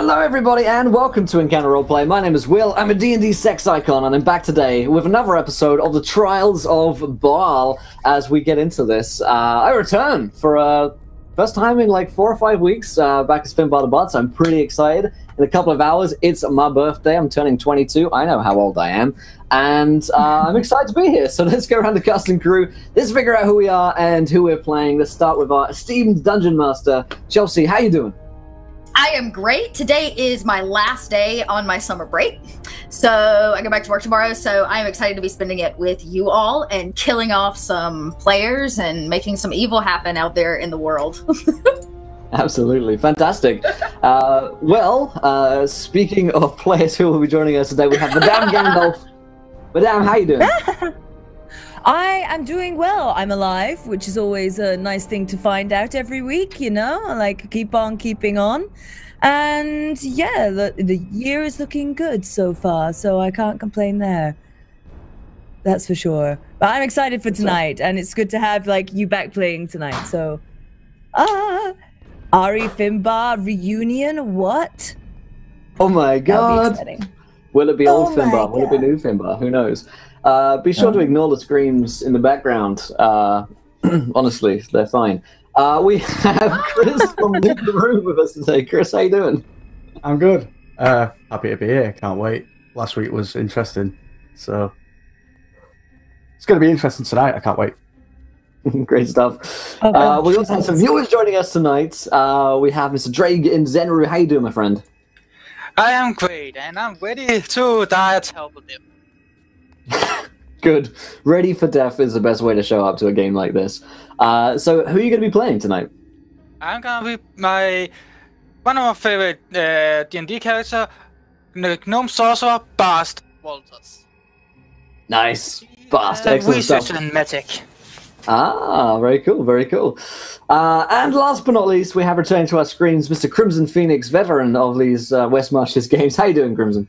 Hello everybody and welcome to Encounter Roleplay. My name is Will, I'm a D&D sex icon and I'm back today with another episode of the Trials of Bhaal. As we get into this, I return for first time in like 4 or 5 weeks back as Finbar the Bard, so I'm pretty excited. In a couple of hours, it's my birthday, I'm turning 22, I know how old I am, and I'm excited to be here. So let's go around the cast and crew, let's figure out who we are and who we're playing. Let's start with our esteemed Dungeon Master, Chelsea, how you doing? I am great. Today is my last day on my summer break. So I go back to work tomorrow, so I am excited to be spending it with you all and killing off some players and making some evil happen out there in the world. Absolutely. Fantastic. Speaking of players who will be joining us today, we have Madame Gandalf. Madame, how you doing? I am doing well. I'm alive, which is always a nice thing to find out every week, you know? I like keep on keeping on. And yeah, the year is looking good so far, so I can't complain there. That's for sure. But I'm excited for tonight, and it's good to have like you back playing tonight. So, Ari Finbar reunion, what? Oh my god. Will it be old Finbar? Will it be new Finbar? Who knows? Be sure to ignore the screams in the background. Honestly, they're fine. We have Chris from the room with us today. Chris, how you doing? I'm good. Happy to be here. Can't wait. Last week was interesting, so it's going to be interesting tonight. I can't wait. Great stuff. We also have some viewers joining us tonight. We have Mr. Drake in Zenru. How you doing, my friend? I am great, and I'm ready to die a terrible death. Good. Ready for death is the best way to show up to a game like this. So, who are you going to be playing tonight? I'm going to be one of my favorite D&D characters, Gnome Sorcerer, Bast Walters. Nice. Bast, excellent research stuff. and magic. Ah, very cool, very cool. And last but not least, we have returning to our screens Mr. Crimson Phoenix, veteran of these West Marches games. How you doing, Crimson?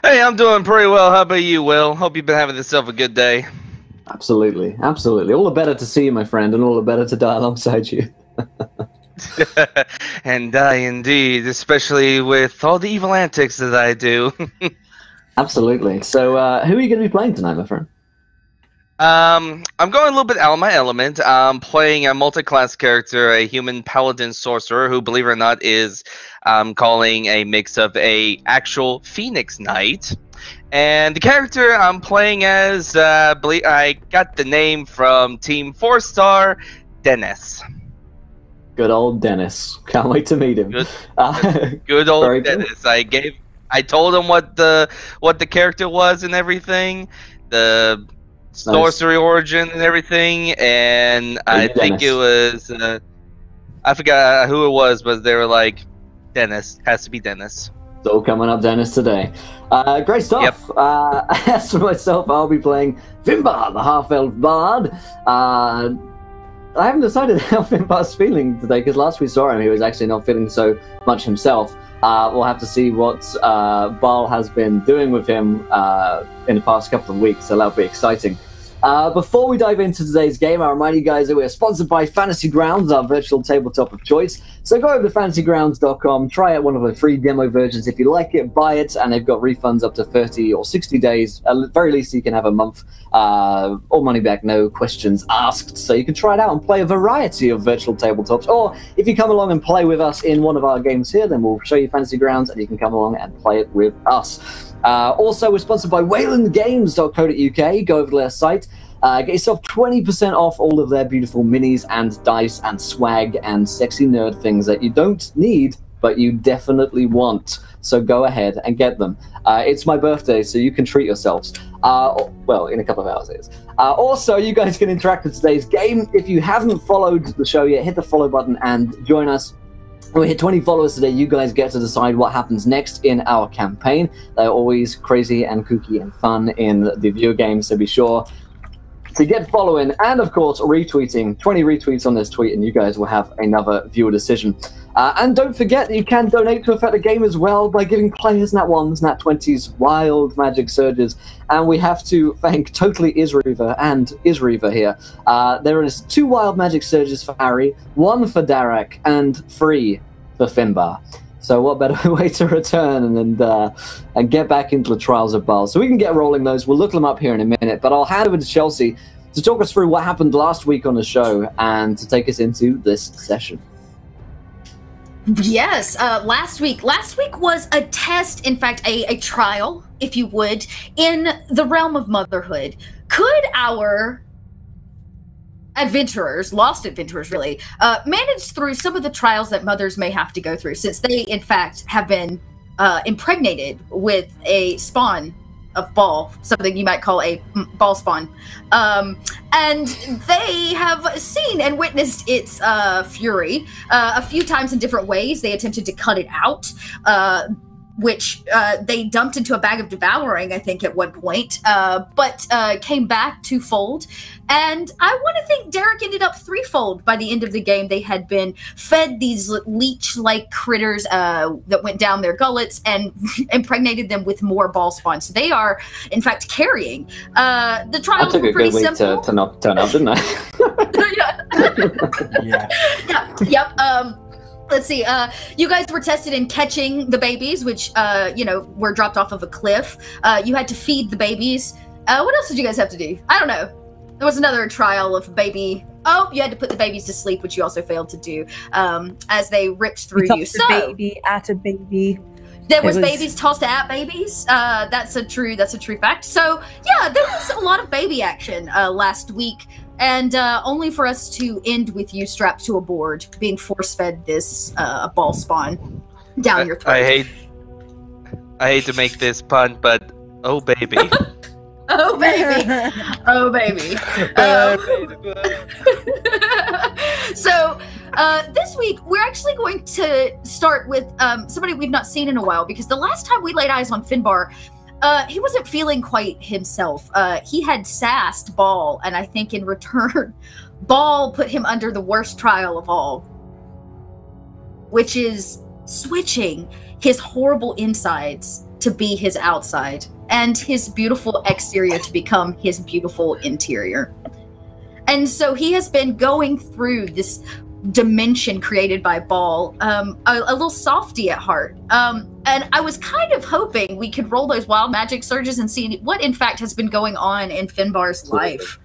Hey, I'm doing pretty well. How about you, Will? Hope you've been having yourself a good day. Absolutely, absolutely. All the better to see you, my friend, and all the better to die alongside you. And die indeed, especially with all the evil antics that I do. Absolutely. So, who are you going to be playing tonight, my friend? I'm going a little bit out of my element. I'm playing a multi-class character, a human paladin sorcerer, who, believe it or not, is calling a mix of a actual Phoenix Knight. And the character I'm playing as, I got the name from Team 4-Star, Dennis. Good old Dennis. Can't wait to meet him. Good old Dennis. Good. I told him what the character was and everything. The sorcery origin and everything, and I think it was I forgot who it was, but they were like, Dennis has to be Dennis. It's all coming up, Dennis, today. Great stuff. Yep. As for myself, I'll be playing Finbar, the half-elf bard. I haven't decided how Finbar's feeling today, because last we saw him, he was actually not feeling so much himself. We'll have to see what Bhaal has been doing with him in the past couple of weeks, so that'll be exciting. Before we dive into today's game, I remind you guys that we're sponsored by Fantasy Grounds, our virtual tabletop of choice. So go over to fantasygrounds.com, try out one of the free demo versions. If you like it, buy it, and they've got refunds up to 30 or 60 days. At the very least, you can have a month. All money back, no questions asked. So you can try it out and play a variety of virtual tabletops. Or if you come along and play with us in one of our games here, then we'll show you Fantasy Grounds, and you can come along and play it with us. Also, we're sponsored by waylandgames.co.uk. Go over to their site. Get yourself 20% off all of their beautiful minis and dice and swag and sexy nerd things that you don't need, but you definitely want. So go ahead and get them. It's my birthday, so you can treat yourselves. Well, in a couple of hours it is. Also, you guys can interact with today's game. If you haven't followed the show yet, hit the follow button and join us. We hit 20 followers today. You guys get to decide what happens next in our campaign. They're always crazy and kooky and fun in the video game, so be sure to get following and, of course, retweeting. 20 retweets on this tweet, and you guys will have another viewer decision. And don't forget that you can donate to affect the game as well by giving players Nat 1s, Nat 20s, wild magic surges. And we have to thank Totally Isreaver and Isreaver here. There is 2 wild magic surges for Ari, 1 for Darak, and 3 for Finbar. So what better way to return and get back into the Trials of Bhaal? So we can get rolling those. We'll look them up here in a minute, but I'll hand over to Chelsea to talk us through what happened last week on the show and to take us into this session. Yes, last week was a test, in fact, a trial, if you would, in the realm of motherhood. Could our adventurers, lost adventurers really, manage through some of the trials that mothers may have to go through, since they, in fact, have been impregnated with a spawn of Bhaal, something you might call a Bhaal spawn. And they have seen and witnessed its fury a few times in different ways. They attempted to cut it out, which they dumped into a bag of devouring, I think, at one point, but came back twofold. And I want to think Derek ended up threefold by the end of the game. They had been fed these leech-like critters that went down their gullets and impregnated them with more Bhaal spawn. So they are, in fact, carrying. The trials were pretty simple. I took a good week to not turn up, didn't I? Yeah. Yep. Let's see. You guys were tested in catching the babies, which, were dropped off of a cliff. You had to feed the babies. What else did you guys have to do? I don't know. There was another trial of baby. Oh, you had to put the babies to sleep, which you also failed to do as they ripped through you. So, baby at a baby. There was babies tossed at babies. That's a true fact. So yeah, there was a lot of baby action last week. And only for us to end with you strapped to a board, being force-fed this Bhaal spawn down your throat. I hate to make this pun, but oh baby. Oh baby. Oh baby. So this week we're actually going to start with somebody we've not seen in a while, because the last time we laid eyes on Finbar, he wasn't feeling quite himself. He had sassed Bhaal, and I think in return, Bhaal put him under the worst trial of all, which is switching his horrible insides to be his outside, and his beautiful exterior to become his beautiful interior. And so he has been going through this dimension created by Bhaal, a little softy at heart. And I was kind of hoping we could roll those wild magic surges and see what in fact has been going on in Finbar's life.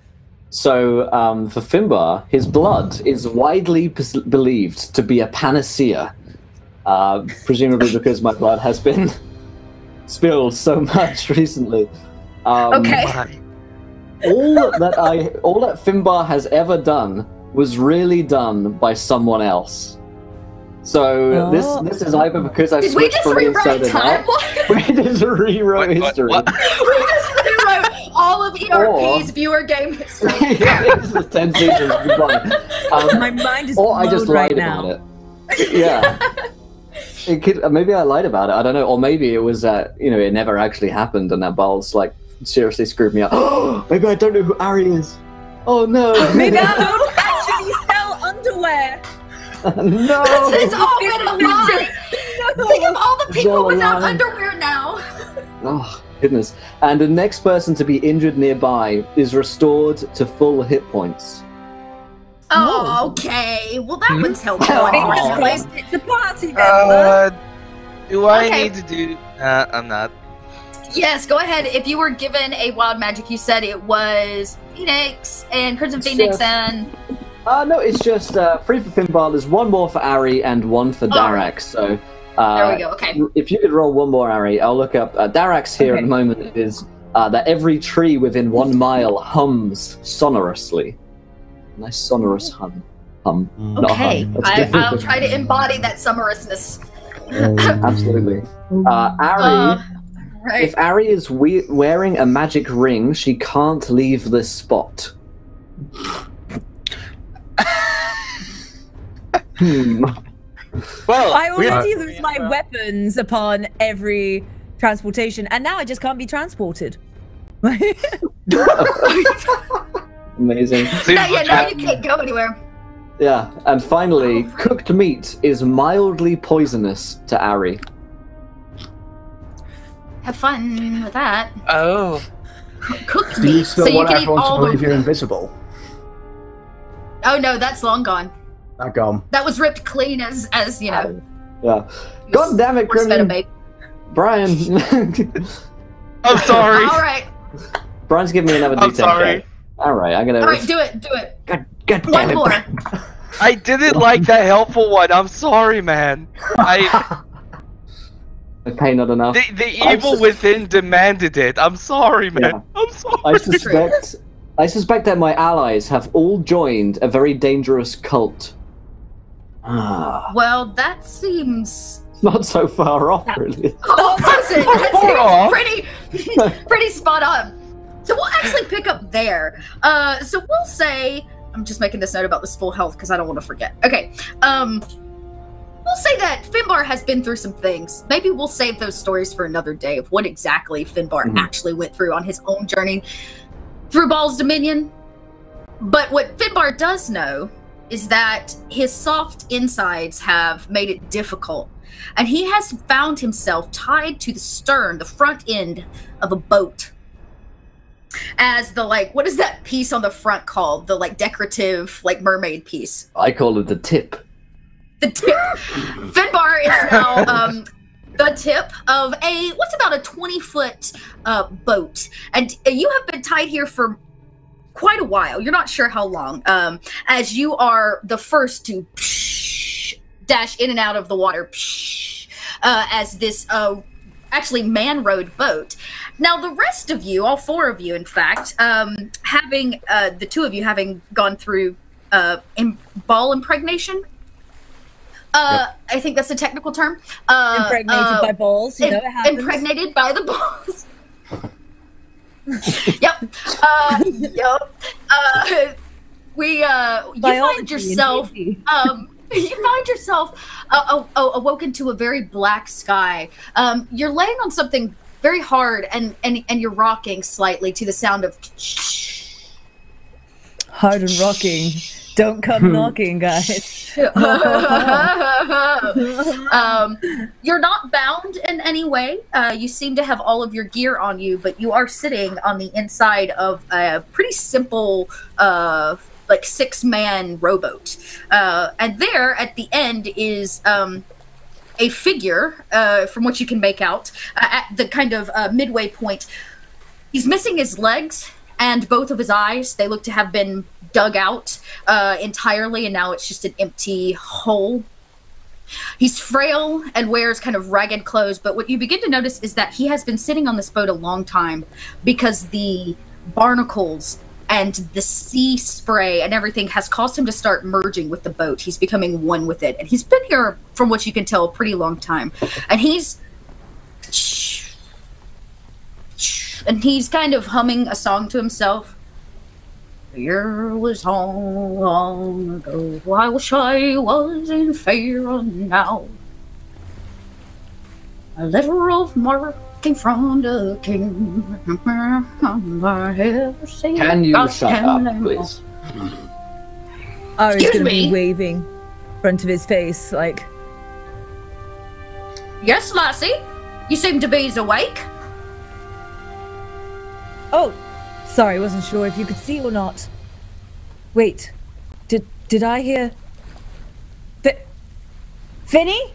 So for Finbar, his blood is widely believed to be a panacea, presumably because my blood has been spilled so much recently. Okay. All that Finbar has ever done was really done by someone else. So this is either because I switched from the inside out. We just rewrote history. We just rewrote all of ERP's viewer game history. This is 10 seasons. My mind is or I just lied right now. about it. Yeah. It could, maybe I lied about it. I don't know. Or maybe it was it never actually happened, and that Bhaal's like seriously screwed me up. Oh, maybe I don't know who Ari is. Oh no. Maybe I don't actually sell underwear. No. It's all been a lie. Think of all the people without underwear now. Oh goodness. And the next person to be injured nearby is restored to full hit points. Oh, okay. Well, that one's helpful, unfortunately. It's a party member. Do I need to do... I'm not. Yes, go ahead. If you were given a wild magic, you said it was Phoenix and Crimson Phoenix and... no, it's just 3 for Finbar. There's 1 more for Ari and 1 for Darax. So there we go. Okay. If you could roll 1 more, Ari, I'll look up. Darax here at the moment is that every tree within 1 mile hums sonorously. Nice sonorous hum. Okay, I'll try to embody that sonorousness. Absolutely. Ari, right. If Ari is wearing a magic ring, she can't leave this spot. Well, I already lose my weapons upon every transportation, and now I just can't be transported. Amazing. Now you can't go anywhere. Yeah, and finally, cooked meat is mildly poisonous to Ari. Have fun with that. Oh. Cooked Do you meat, still so you want can eat everyone to all believe the... you're invisible? Oh no, that's long gone. That gone. That was ripped clean as you know. Yeah. God damn it, Grimmin. Brian. I'm sorry. All right. Brian's giving me another D10. I'm sorry. All right, I'm gonna. All right, do it. God damn One it. more. I didn't like that helpful one. I'm sorry, man. Okay, not enough. The evil within demanded it. I'm sorry, man. Yeah. I'm sorry. I suspect that my allies have all joined a very dangerous cult. Ah, Well, that seems. not so far off, really. Oh, listen, Aw. that seems pretty spot on. So we'll actually pick up there. So we'll say. I'm just making this note about this full health because I don't want to forget. Okay. We'll say that Finbar has been through some things. Maybe we'll save those stories for another day of what exactly Finbar actually went through on his own journey through Bhaal's Dominion. But what Finbar does know is that his soft insides have made it difficult. And he has found himself tied to the stern, the front end of a boat. As the, like, what is that piece on the front called? The, like, decorative, like, mermaid piece. I call it the tip. The tip. Finbar is now the tip of what's about a 20-foot boat. And you have been tied here for quite a while. You're not sure how long. As you are the first to dash in and out of the water as this actually man-rowed boat. Now, the rest of you, all four of you, in fact, having the two of you having gone through Bhaal impregnation. I think that's a technical term. Impregnated by balls, you know, it happens. Impregnated by the balls. Yep. You find yourself. You find yourself awoken to a very black sky. You're laying on something very hard, and you're rocking slightly to the sound of. Hard and rocking. Don't come knocking, guys. You're not bound in any way. You seem to have all of your gear on you, but you are sitting on the inside of a pretty simple, like 6-man rowboat. And there at the end is a figure, from what you can make out, at the kind of midway point. He's missing his legs and both of his eyes. They look to have been dug out entirely, and now it's just an empty hole. He's frail and wears kind of ragged clothes, but what you begin to notice is that he has been sitting on this boat a long time because the barnacles and the sea spray and everything has caused him to start merging with the boat. He's becoming one with it, and he's been here, from what you can tell, a pretty long time. And he's kind of humming a song to himself. The year was long, long ago. I wish I was in Fair now. A letter of marking from the king. Can you shut up, please? Ari's gonna be waving in front of his face, like. Yes, lassie. You seem to be awake. Oh, sorry, wasn't sure if you could see or not. Wait, did I hear? Finny?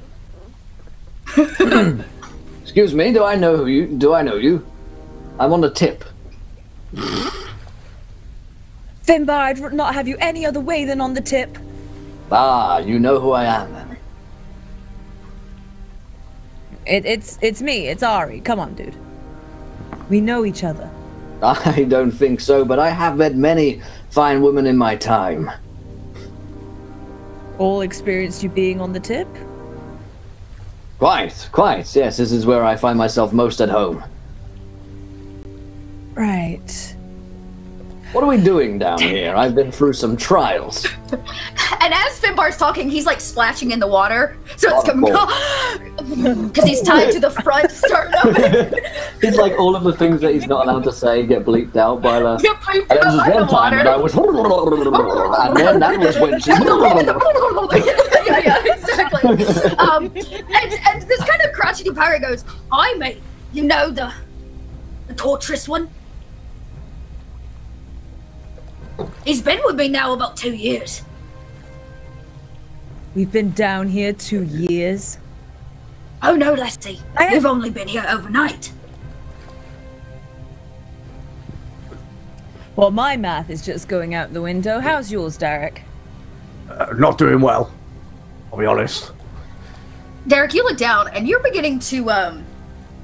Excuse me, do I know you? Do I know you? I'm on the tip. Finbar, I'd not have you any other way than on the tip. Ah, you know who I am then. It's me, it's Ari. Come on, dude. We know each other. I don't think so, but I have met many fine women in my time. All experienced you being on the tip? Quite. Yes, this is where I find myself most at home. Right. What are we doing down here? I've been through some trials. And as Finbar's talking, he's like splashing in the water. So it's coming because he's tied to the front sternum. It's like all of the things that he's not allowed to say get bleeped out by the. Get bleeped out by the water. And I was, and then that was when she. yeah, exactly. And this kind of crotchety pirate goes, "Hi, mate. You know the torturous one. He's been with me now about 2 years." We've been down here 2 years. Oh no, Leslie. You've only been here overnight. Well, my math is just going out the window. How's yours, Derek? Not doing well, I'll be honest. Derek, you look down and you're beginning to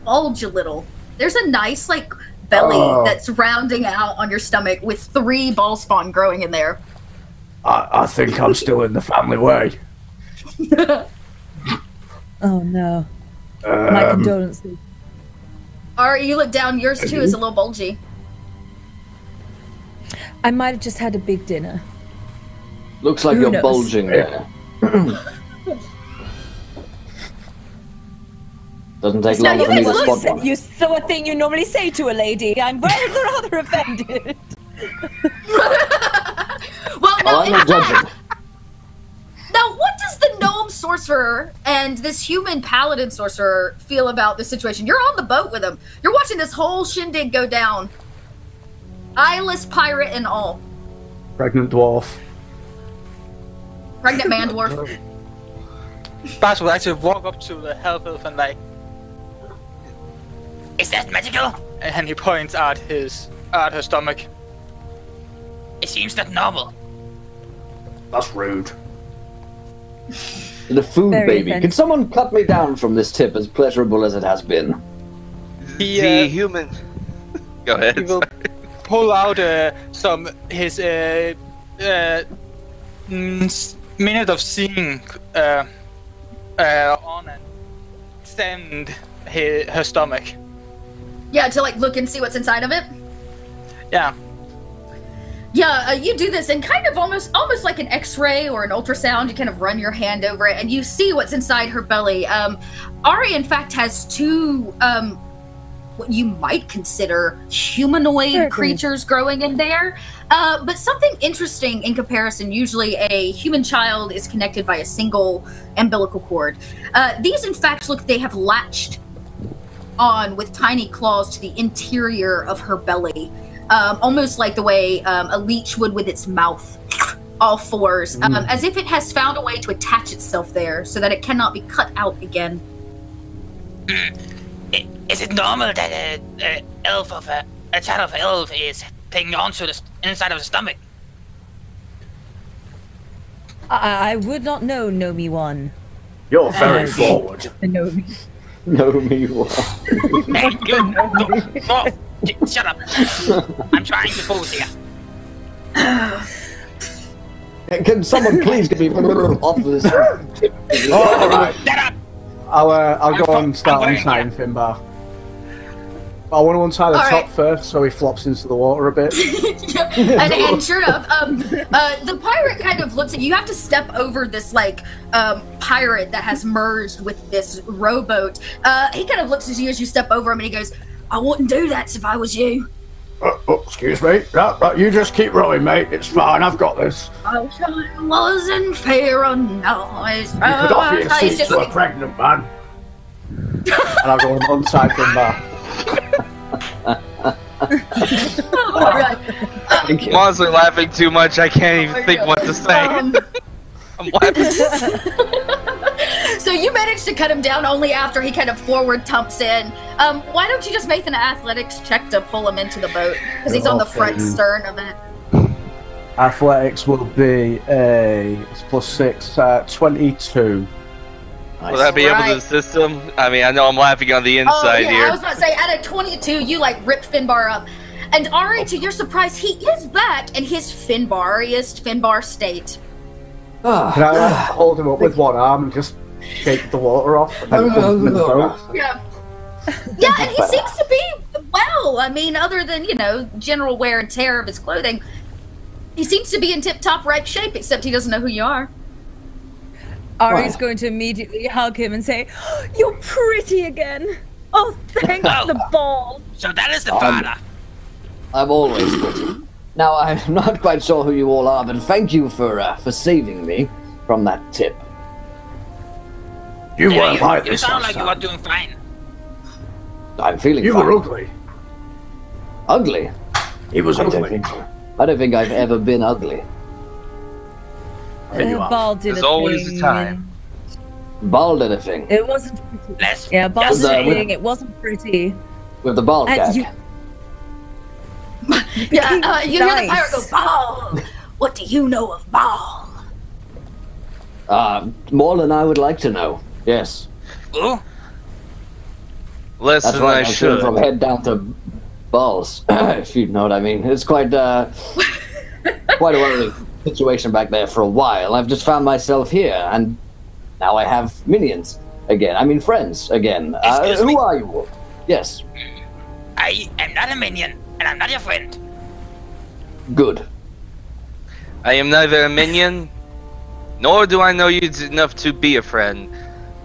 bulge a little. There's a nice like belly that's rounding out on your stomach with 3 ball spawn growing in there. I think I'm still in the family way. Oh no. My condolences. Alright, you look down, yours too is a little bulgy. I might have just had a big dinner. Looks like Who you're knows? bulging there. Doesn't take long for me to spot one. You saw a thing you normally say to a lady. I'm rather offended. Well, no, I'm not judging. Now, what does the gnome sorcerer and this human paladin sorcerer feel about this situation? You're on the boat with them. You're watching this whole shindig go down. Eyeless pirate and all. Pregnant dwarf. Pregnant man dwarf. Bas will actually walk up to the half elf and like, is that magical? And he points at her stomach. It seems not normal. That's rude. The food Very baby. offensive. Can someone cut me down from this tip, as pleasurable as it has been? The human. Go ahead. He will pull out some his minute of seeing on and send her stomach. Yeah, to like look and see what's inside of it. Yeah. Yeah, you do this and kind of almost like an X-ray or an ultrasound. You kind of run your hand over it and you see what's inside her belly. Ari, in fact, has 2 what you might consider humanoid creatures growing in there. But something interesting in comparison. Usually, a human child is connected by a single umbilical cord. These, in fact, they have latched on with tiny claws to the interior of her belly. Almost like the way a leech would with its mouth, all 4s, as if it has found a way to attach itself there so that it cannot be cut out again. Is it normal that a child of elf is taking onto the inside of the stomach? I would not know, Nomi one. You're very forward. Nomi. No, me what? Hey, you! Shut up! I'm trying to pose here. Can someone please get me off this tip? Alright. Shut up! I'll go and start untying Finbar. I want to untie the top first so he flops into the water a bit. and sure enough, the pirate kind of looks at you. You have to step over this like pirate that has merged with this rowboat. He kind of looks at you as you step over him and he goes, I wouldn't do that if I was you. Excuse me. No, you just keep rowing, mate. It's fine. I've got this. I wasn't fair on noise. You could offer your seat to a pregnant man. And I'll go and untie Finbar. Alright. Mon's laughing too much. I can't even think what to say. I'm laughing. So you managed to cut him down only after he kind of forward tumps in. Why don't you just make an athletics check to pull him into the boat? Because he's on the front stern of it. Athletics will be it's +6, 22. Will that be able to system? I mean, I know I'm laughing on the inside here. I was about to say, at a 22, you like rip Finbar up. And Ari, to your surprise, he is back in his Finbariest Finbar state. Can I hold him up with one arm and just shake the water off? And then put him in the boat? Yeah. Yeah, and he seems to be well. I mean, other than, you know, general wear and tear of his clothing, he seems to be in tip-top right shape, except he doesn't know who you are. Ari's going to immediately hug him and say, "You're pretty again. Oh, thank the ball." So that is the father. I'm always pretty. Now, I'm not quite sure who you all are, but thank you for saving me from that tip. You weren't like You this sound last like you are time. doing fine. I'm feeling You fine. were ugly. Ugly? He was I don't ugly. think so. I don't think I've ever been ugly. You are. Ball did There's a always thing a time. Bald anything? It wasn't pretty. Yeah, Bhaal Was, saying it wasn't pretty. With the bald And cap? you- Yeah, you hear the Nice. pirate go, Bhaal! What do you know of Bhaal? More than I would like to know. Yes. Ooh. Less That's than right, I I'm should. shooting from head down to balls, if you know what I mean. It's quite a worrying situation back there for a while. I've just found myself here, and now I have minions again. I mean friends again. Excuse me? Who are you? Yes, I am not a minion, and I'm not your friend. good. I am neither a minion, nor do I know you enough to be a friend.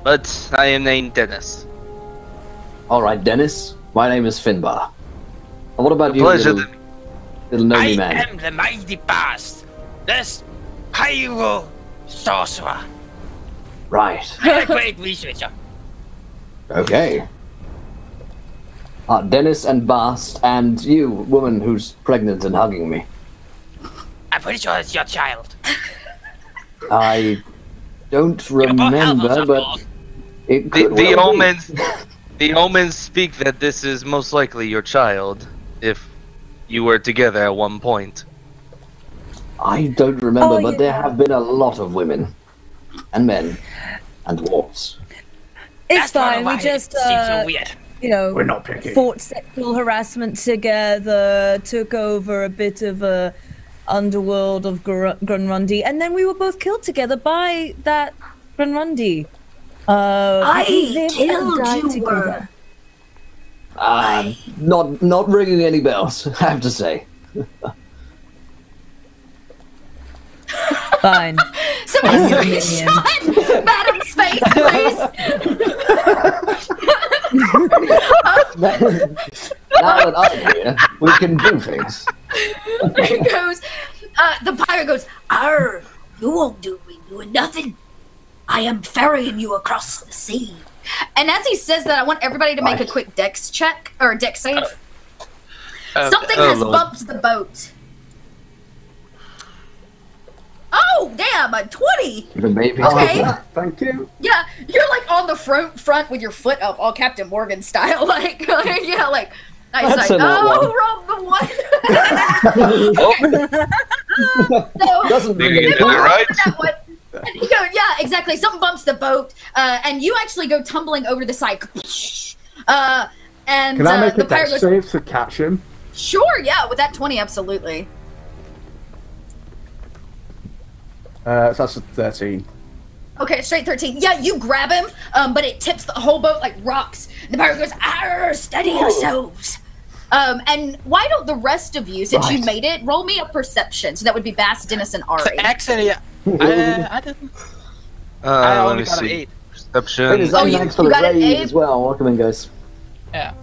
But I am named Dennis. All right, Dennis. My name is Finbar. And what about you, Pleasure. little gnome I man? am the mighty Bast, this pyro sorcerer, Right. and a great researcher. Okay. Dennis and Bast, and you, woman who's pregnant and hugging me. I'm pretty sure it's your child. I don't You're both remember, elves, of but course. it The, could the well be. omens, the omens speak that this is most likely your child, if you were together at one point. I don't remember, Oh, but there yeah. have been a lot of women and men and dwarves. It's That's part of fine. why We just, it seems so weird. you know, We're not picky. fought sexual harassment together, took over a bit of a underworld of Grunrundi, and then we were both killed together by that Grunrundi. We I lived and killed died you, together. Not ringing any bells, I have to say. Fine. Somebody I'm your screenshot Madam's face, please. Now that I'm here, we can do things. He goes, the pirate goes, Arr, you won't do me doing nothing. I am ferrying you across the sea. And as he says that, I want everybody to make a Right. quick dex check, or a dex save. Uh, Something oh, has Lord. bumped the boat. Oh, damn, a 20! The baby. Okay. Thank you. Yeah, you're like on the front with your foot up, all Captain Morgan style. Like, yeah, like, nice. That's Like, a nat oh, roll the one. So, Doesn't Did ring you any get bells. it right? that one. And you go, yeah, exactly. Something bumps the boat, and you actually go tumbling over the side. And Can I make the a pirate dex goes, save to catch him? sure, yeah, with that 20, absolutely. So that's a 13. Okay, straight 13. Yeah, you grab him, but it tips the whole boat like rocks. The pirate goes, "Arr, steady yourselves." And why don't the rest of you, since you Right. made it, roll me a perception? So that would be Bass, Dennis, and Ari. Actually, I didn't. I Let only me got an see. 8. Perception. Oh, you- Thanks for you the got an raid eight? as well. Welcome in, guys. Yeah.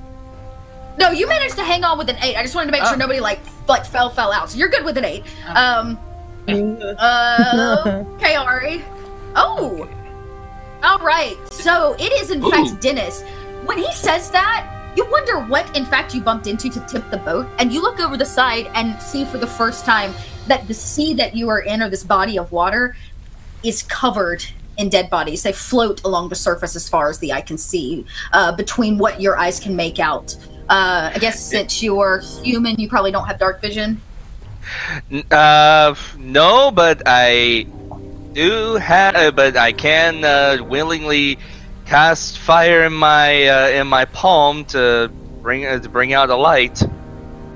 No, you managed to hang on with an 8. I just wanted to make sure Oh. nobody like fell out. So you're good with an 8. Okay, Ari. Oh. All right. So it is in fact Dennis. When he says that, you wonder what in fact you bumped into to tip the boat, and you look over the side and see for the first time that the sea that you are in, or this body of water, is covered in dead bodies. They float along the surface as far as the eye can see, between what your eyes can make out. I guess since you're human, you probably don't have dark vision. No, but I do have. But I can willingly cast fire in my palm to bring out a light.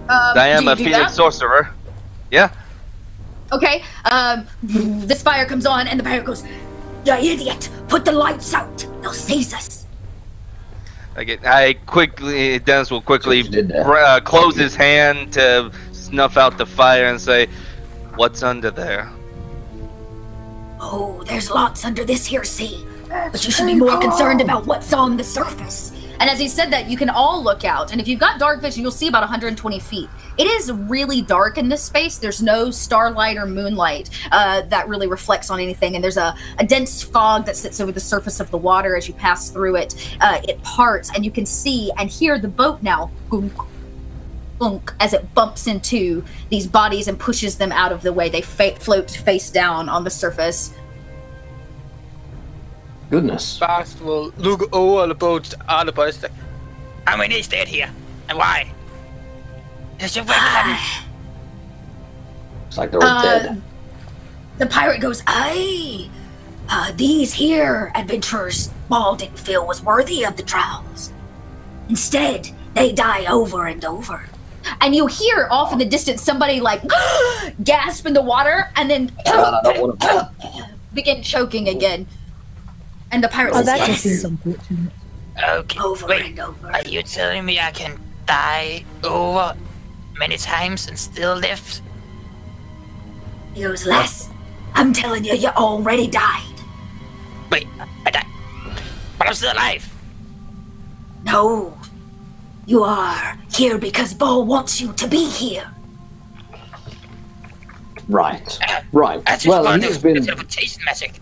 I am do you a do Phoenix that? sorcerer. Yeah. Okay, this fire comes on, and the pirate goes, "You idiot! Put the lights out! They'll seize us!" Dennis will quickly Just did that. close his hand to snuff out the fire and say, "What's under there?" Oh, there's lots under this here sea, but you should be more concerned about what's on the surface. And as he said that, you can all look out, and if you've got dark vision, you'll see about 120 feet. It is really dark in this space. There's no starlight or moonlight that really reflects on anything, and there's a dense fog that sits over the surface of the water as you pass through it. It parts, and you can see and hear the boat now gunk, gunk, as it bumps into these bodies and pushes them out of the way. They float face down on the surface. goodness. Bast will look over the boat to other boys like, How many is dead here? And why? Does your friend have It's like they're all dead. The pirate goes, aye. These here adventurers Bhaal didn't feel was worthy of the trials. Instead, they die over and over. And you hear off in the distance somebody like gasp in the water and then begin choking again. And the pirate says, that yes. just is unfortunate. Okay, Over wait. and over. Are you telling me I can die over many times and still live? He goes, lass, I'm telling you, you already died. Wait, I died. But I'm still alive. No. You are here because Bhaal wants you to be here. Right. I Right. just Well, want he's to been teleportation magic.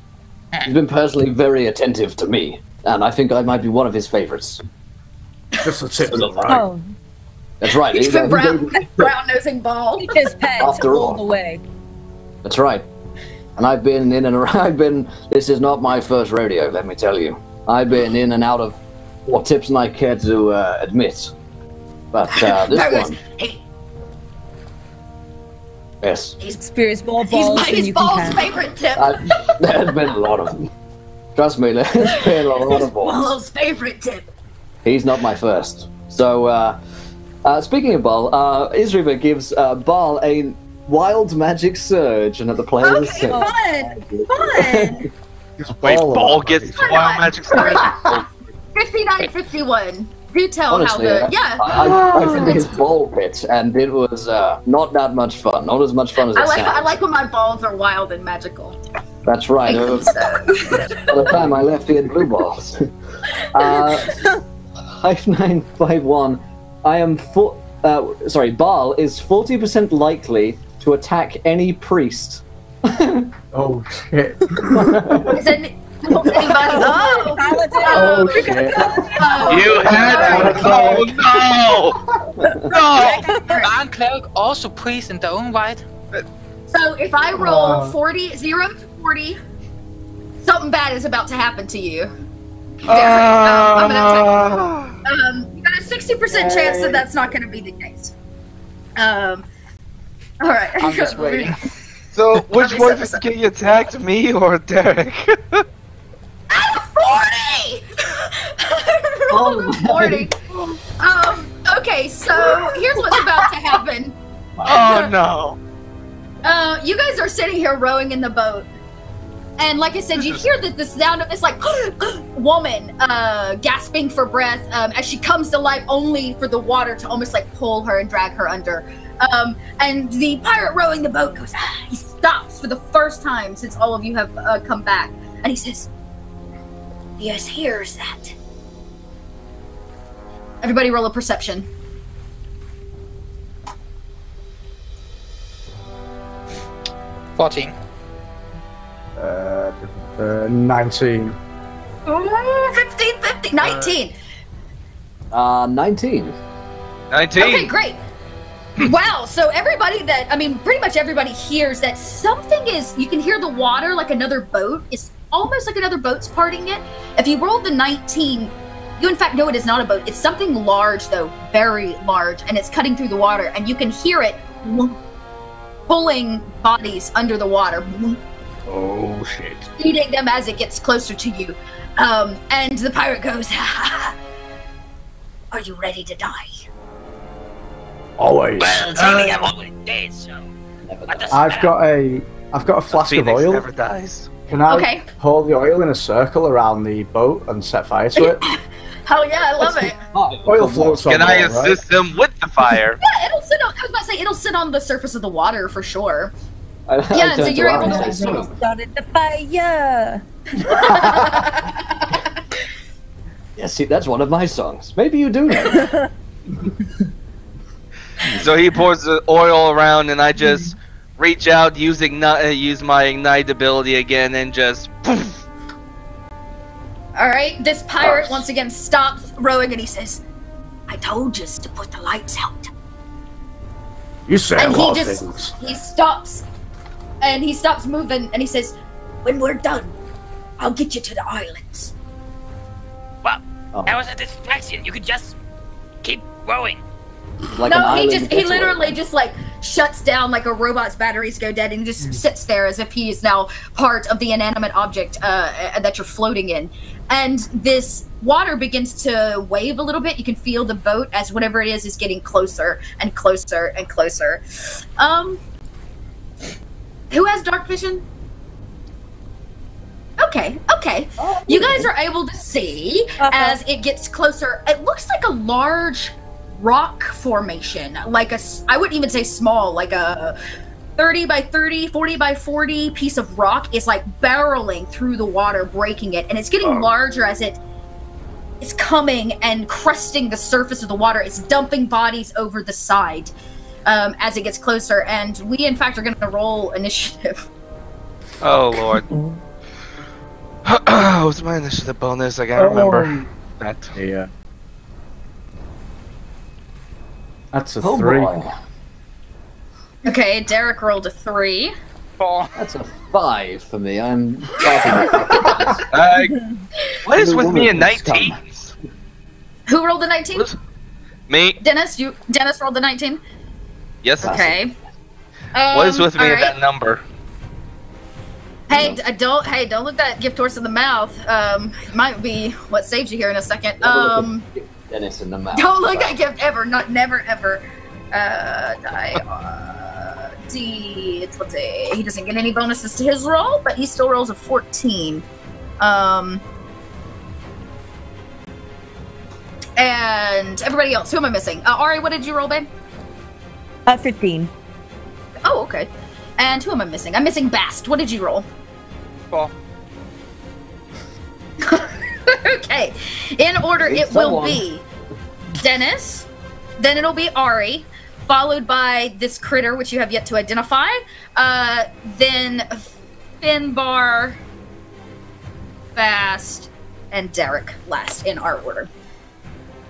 personally very attentive to me, and I think I might be one of his favorites. Just a tip, right? Oh, That's right. He's been He's- brown-nosing Bhaal. his pet After all all. the way. That's right. And I've been in and around. This is not my first rodeo, let me tell you. I've been in and out of more tips than I care to admit. But this Pirate goes, one, hey, yes. Experience more he's balls than you can Bhaal's count. favorite tip. There's been a lot of them. Trust me, there's been a lot of balls. Bhaal's favorite tip. He's not my first. So, speaking of Bhaal, Isriva gives Bhaal a wild magic surge, and at the players Okay, fun. Wait, Ball Ball of gets Why wild not? magic surge? 59-51. Do tell Honestly, how the... Yeah. I've been to his ball pit, and it was not that much fun. Not as much fun as it sounds. I like when my balls are wild and magical. That's right. By the time I left, he had blue balls. 5951. I am Bhaal is 40% likely to attack any priest. Oh shit! Is anybody? Oh, Oh shit! You had it! Oh no! No! aren't cleric also priest in their own right? So if I roll 0 to 40, something bad is about to happen to you. I'm gonna you got a 60% chance that that's not going to be the case. All right. I'm just waiting. So, which one is getting attacked, me or Derek? Out of 40! I rolled a 40. Okay, so here's what's about to happen. Oh no! You guys are sitting here rowing in the boat. And like I said, you hear the sound of this like woman gasping for breath as she comes to life, only for the water to almost like pull her and drag her under. And the pirate rowing the boat goes, he stops for the first time since all of you have come back. And he says, yes, here's that. Everybody roll a perception. $14. 19. Ooh, 15, 15, 19. 19. 19. Okay, great. Wow, so everybody pretty much everybody hears that something is, you can hear the water like another boat. It's almost like another boat's parting it. If you rolled the 19, you in fact know it is not a boat. It's something large though, very large, and it's cutting through the water, and you can hear it pulling bodies under the water. Oh shit! Eating them as it gets closer to you. And the pirate goes, are you ready to die? Always. Well, technically I'm already dead, so... What does I've matter? got a flask of Phoenix oil. never dies. Can I Okay. pour the oil in a circle around the boat and set fire to it? Hell yeah, I love it. Oil floats on Can I water, right? assist them with the fire? Yeah, it'll sit on, I was about to say, it'll sit on the surface of the water for sure. I Yeah, so turned you're around able and to said, like, "So, Started the fire. yeah, see, that's one of my songs. Maybe you do know. So he pours the oil around, and I just reach out, use my ignite ability again, and just poof. All right, this pirate once again stops rowing and he says, I told you to put the lights out. You say a And lot he of just, things. he stops, and he stops moving, and he says, when we're done, I'll get you to the islands. Well, Oh. that was a distraction. You could just keep rowing. Like an No, he island just he getaway. literally just like shuts down like a robot's batteries go dead and just sits there as if he is now part of the inanimate object that you're floating in. And this water begins to wave a little bit. You can feel the boat as whatever it is getting closer and closer and closer. Who has dark vision? Okay. You guys are able to see as it gets closer. It looks like a large rock formation, like I wouldn't even say small, like a 30 by 30, 40 by 40 piece of rock is like barreling through the water, breaking it, and it's getting larger as it is coming and crusting the surface of the water. It's dumping bodies over the side as it gets closer, and we in fact are going to roll initiative. Oh lord. What's my initiative bonus? I gotta remember that. Yeah. That's a Oh 3. boy. Okay, Derek rolled a 3. 4. That's a 5 for me. I'm. What is with me in 19s? Who rolled a 19? Me? Dennis rolled the 19. Yes. Okay. What is with me all in that number? Hey, don't look that gift horse in the mouth. Might be what saves you here in a second. Dennis in the mouth. Don't look that gift ever. Never ever. D. Let's see. He doesn't get any bonuses to his roll, but he still rolls a 14. And everybody else. Who am I missing? Ari, what did you roll, babe? 15. Oh, okay. And who am I missing? I'm missing Bast. What did you roll? 4. Okay. In order, It's it will someone. be Dennis, then it'll be Ari, followed by this critter, which you have yet to identify, then Finbar, Bast, and Derek last in our order.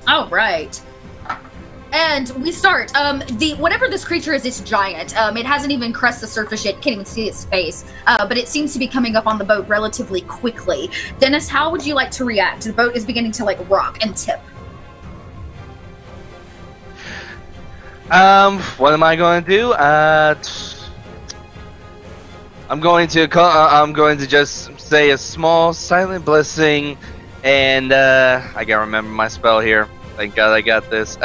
All right. And we start. Whatever this creature is, it's giant. It hasn't even crested the surface yet. You can't even see its face. But it seems to be coming up on the boat relatively quickly. Dennis, how would you like to react? The boat is beginning to like rock and tip. What am I going to do? I'm going to just say a small silent blessing, and I gotta remember my spell here. Thank God I got this.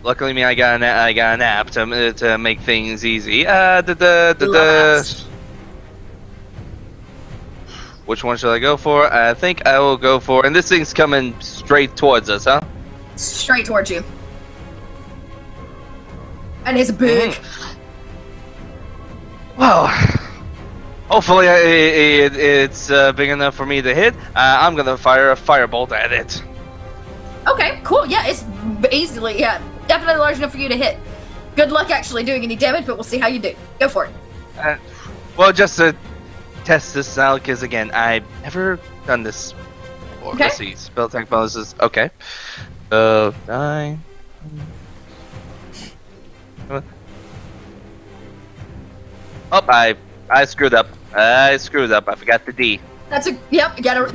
Luckily, me, I got an app to make things easy. Which one should I go for? I think I will go for, and this thing's coming straight towards us, huh? Straight towards you. And it's big. Well, hopefully it's big enough for me to hit. I'm gonna fire a firebolt at it. Okay, cool. Yeah, it's easily, definitely large enough for you to hit. Good luck actually doing any damage, but we'll see how you do. Go for it. Well, just to test this out, because again, I've never done this before. Okay. Let's see, spell attack bonuses. Okay. 9. Oh, I screwed up. I forgot the D. That's a, yep, you gotta,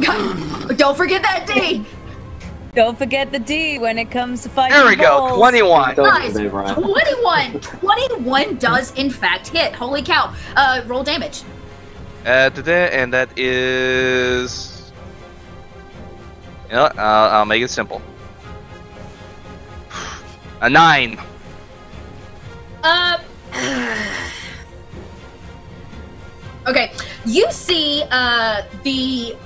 don't forget that D. Don't forget the D when it comes to fighting. There we go. balls. 21. Nice. They run. 21 does in fact hit. Holy cow. Roll damage. And that is. You know what? I'll make it simple. A 9. Okay, you see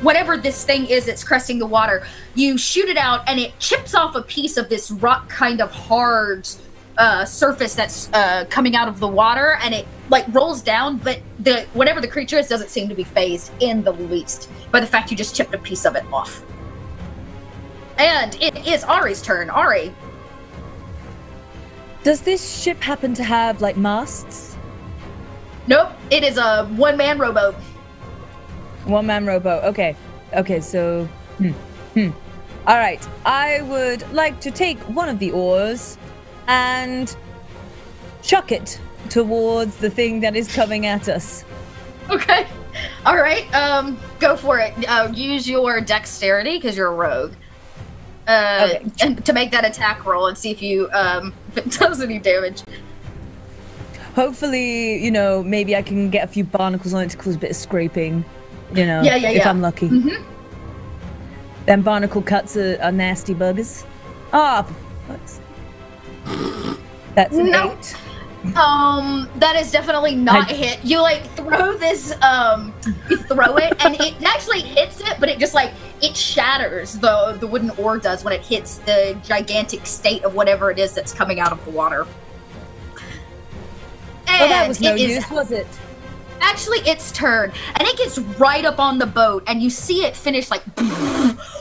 whatever this thing is that's cresting the water, you shoot it out and it chips off a piece of this rock kind of hard surface that's coming out of the water, and it like rolls down, but whatever the creature is doesn't seem to be phased in the least by the fact you just chipped a piece of it off. And it is Ari's turn. Ari. Does this ship happen to have like masts? Nope, it is a one-man rowboat. One-man rowboat. Okay. Okay, so all right. I would like to take one of the oars and chuck it towards the thing that is coming at us. Okay. All right. Go for it. Use your dexterity because you're a rogue. Okay. And to make that attack roll and see if you if it does any damage. Hopefully, you know, maybe I can get a few barnacles on it to cause a bit of scraping. You know, Yeah, if I'm lucky. Mm-hmm. Then barnacle cuts are nasty buggers. Ah, for fuck's sake. That's an 8. That is definitely not a hit. You like throw this, you throw it, and it actually hits it, but it just like it shatters. The wooden ore does when it hits the gigantic state of whatever it is that's coming out of the water. And well, that was no use, was it? Actually, its turn, and it gets right up on the boat, and you see it finish like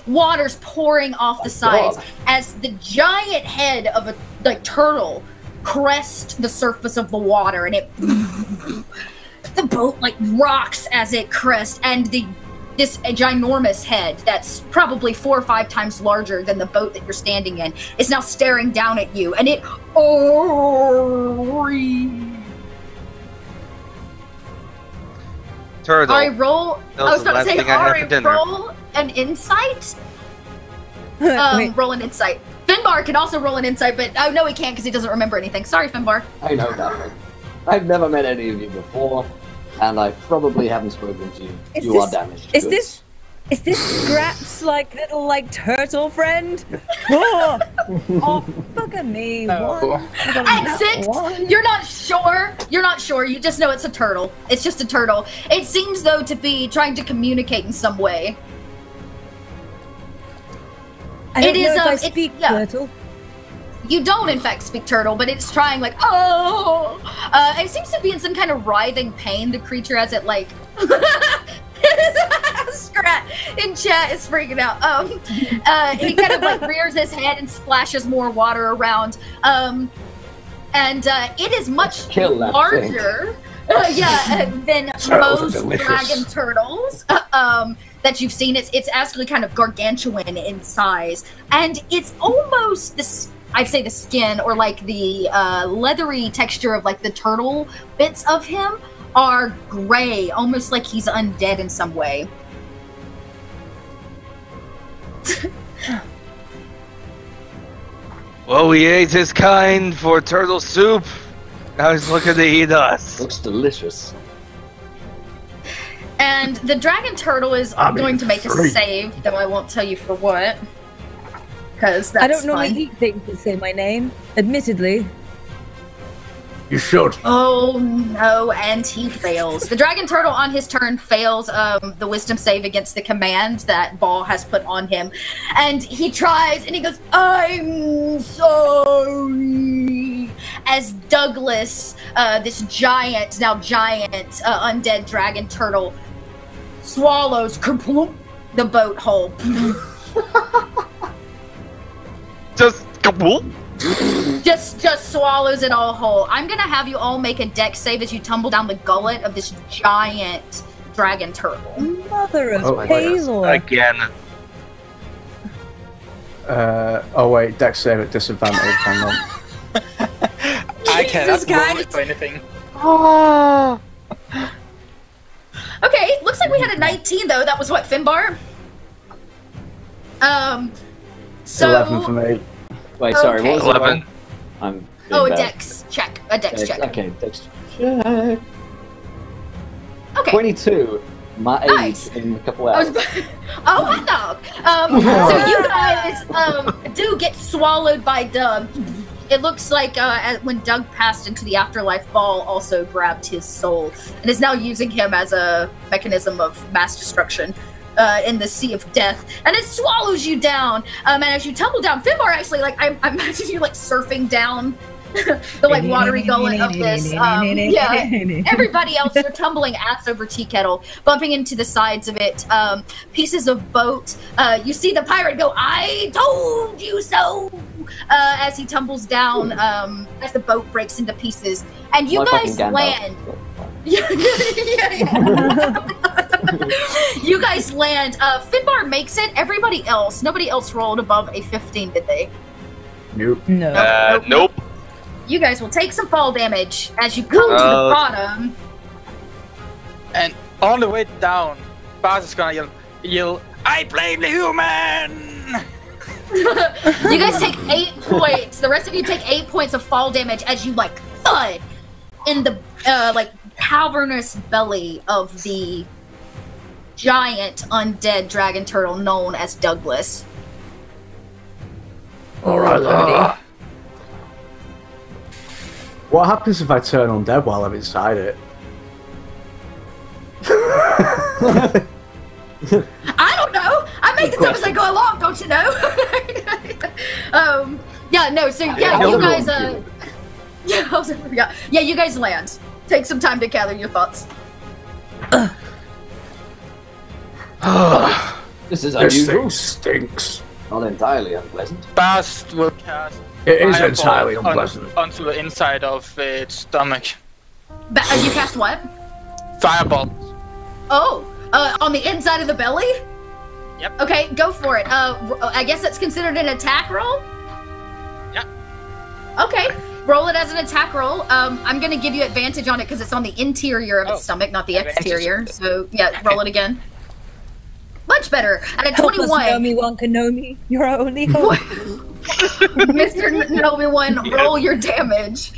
water's pouring off the sides as the giant head of a turtle crests the surface of the water, and it the boat like rocks as it crests, and this ginormous head that's probably 4 or 5 times larger than the boat that you're standing in is now staring down at you, and it Turtle. Ari, roll. That I was was the about to last say, thing I had Ari, for dinner. roll an insight. Wait. Roll an insight. Finbar can also roll an insight, but oh no, he can't because he doesn't remember anything. Sorry, Finbar. I know nothing. I've never met any of you before, and I probably haven't spoken to you. You are damaged. goods. Is this Scrap's like little like turtle friend? Oh, bugger me. One. At 6, you're not sure. You're not sure. You just know it's a turtle. It's just a turtle. It seems though to be trying to communicate in some way. I don't It know is, if I it- speak yeah. turtle. You don't, in fact, speak turtle, but it's trying like, oh! It seems to be in some kind of writhing pain, the creature, as it like... Scrat in chat is freaking out. He kind of like rears his head and splashes more water around. And it is much Kill that larger than Sounds most delicious. dragon turtles that you've seen. It's actually kind of gargantuan in size, and it's almost this. I'd say the skin or like the leathery texture of like the turtle bits of him are gray, almost like he's undead in some way. Well, we ate his kind for turtle soup. Now he's looking to eat us. Looks delicious. And the dragon turtle is going to make a save, though I won't tell you for what. Because that's I don't normally fun. eat things that say my name, admittedly. You should. Oh no, and he fails. The dragon turtle on his turn fails the wisdom save against the command that Bhaal has put on him. And he tries and he goes, I'm sorry. As Douglas, this giant, now giant undead dragon turtle, swallows the boat whole. Just kaboom. Just swallows it all whole. I'm gonna have you all make a dex save as you tumble down the gullet of this giant dragon turtle. Mother of Oh my Paylor. Again. Oh wait, dex save at disadvantage. Hang on. I cannot Jesus, guys. roll for anything. Oh. Okay, looks like we had a 19 though. That was what, Finbar? So 11 for me. Wait, sorry, what was the 11. roll? I'm Oh, a bad. dex check. A dex check. Okay, dex check. Okay. 22. My age Nice. in a couple I hours. was, oh, hot dog. So you guys do get swallowed by Doug. It looks like when Doug passed into the afterlife, Bhaal also grabbed his soul and is now using him as a mechanism of mass destruction in the sea of death. And it swallows you down. And as you tumble down, Finbar actually, like, I imagine you like surfing down the like watery gullet of this. Everybody else, you're tumbling ass over tea kettle, bumping into the sides of it. Pieces of boat. You see the pirate go, "I told you so," as he tumbles down, as the boat breaks into pieces, and you My guys fucking Gandalf. land. You guys land. Finbar makes it. Everybody else, nobody else rolled above a 15, did they? Nope. No. Nope. You guys will take some fall damage as you come to the bottom. And On the way down, Baz is gonna yell, I blame the human! You guys take 8 points. The rest of you take 8 points of fall damage as you like thud in the like cavernous belly of the giant undead dragon turtle known as Douglas. Alright. What happens if I turn undead while I'm inside it? I don't know. I make this up as I go along, don't you know? Yeah, no. So yeah, you guys. Yeah, you guys land. Take some time to gather your thoughts. This is This thing unusual. stinks. Not entirely unpleasant. Baz will cast It is Fireball entirely unpleasant. onto the inside of its stomach. You cast what? Fireball. Oh, on the inside of the belly? Yep. Okay, go for it. I guess that's considered an attack roll? Yep. Okay, roll it as an attack roll. I'm gonna give you advantage on it because it's on the interior of its Oh, stomach, not the advantage. exterior. So, yeah, roll it again. Much better. At a Help us, 21. Naomi Wankanomi. You're our only hope. Mr. Nobi-1, roll your damage.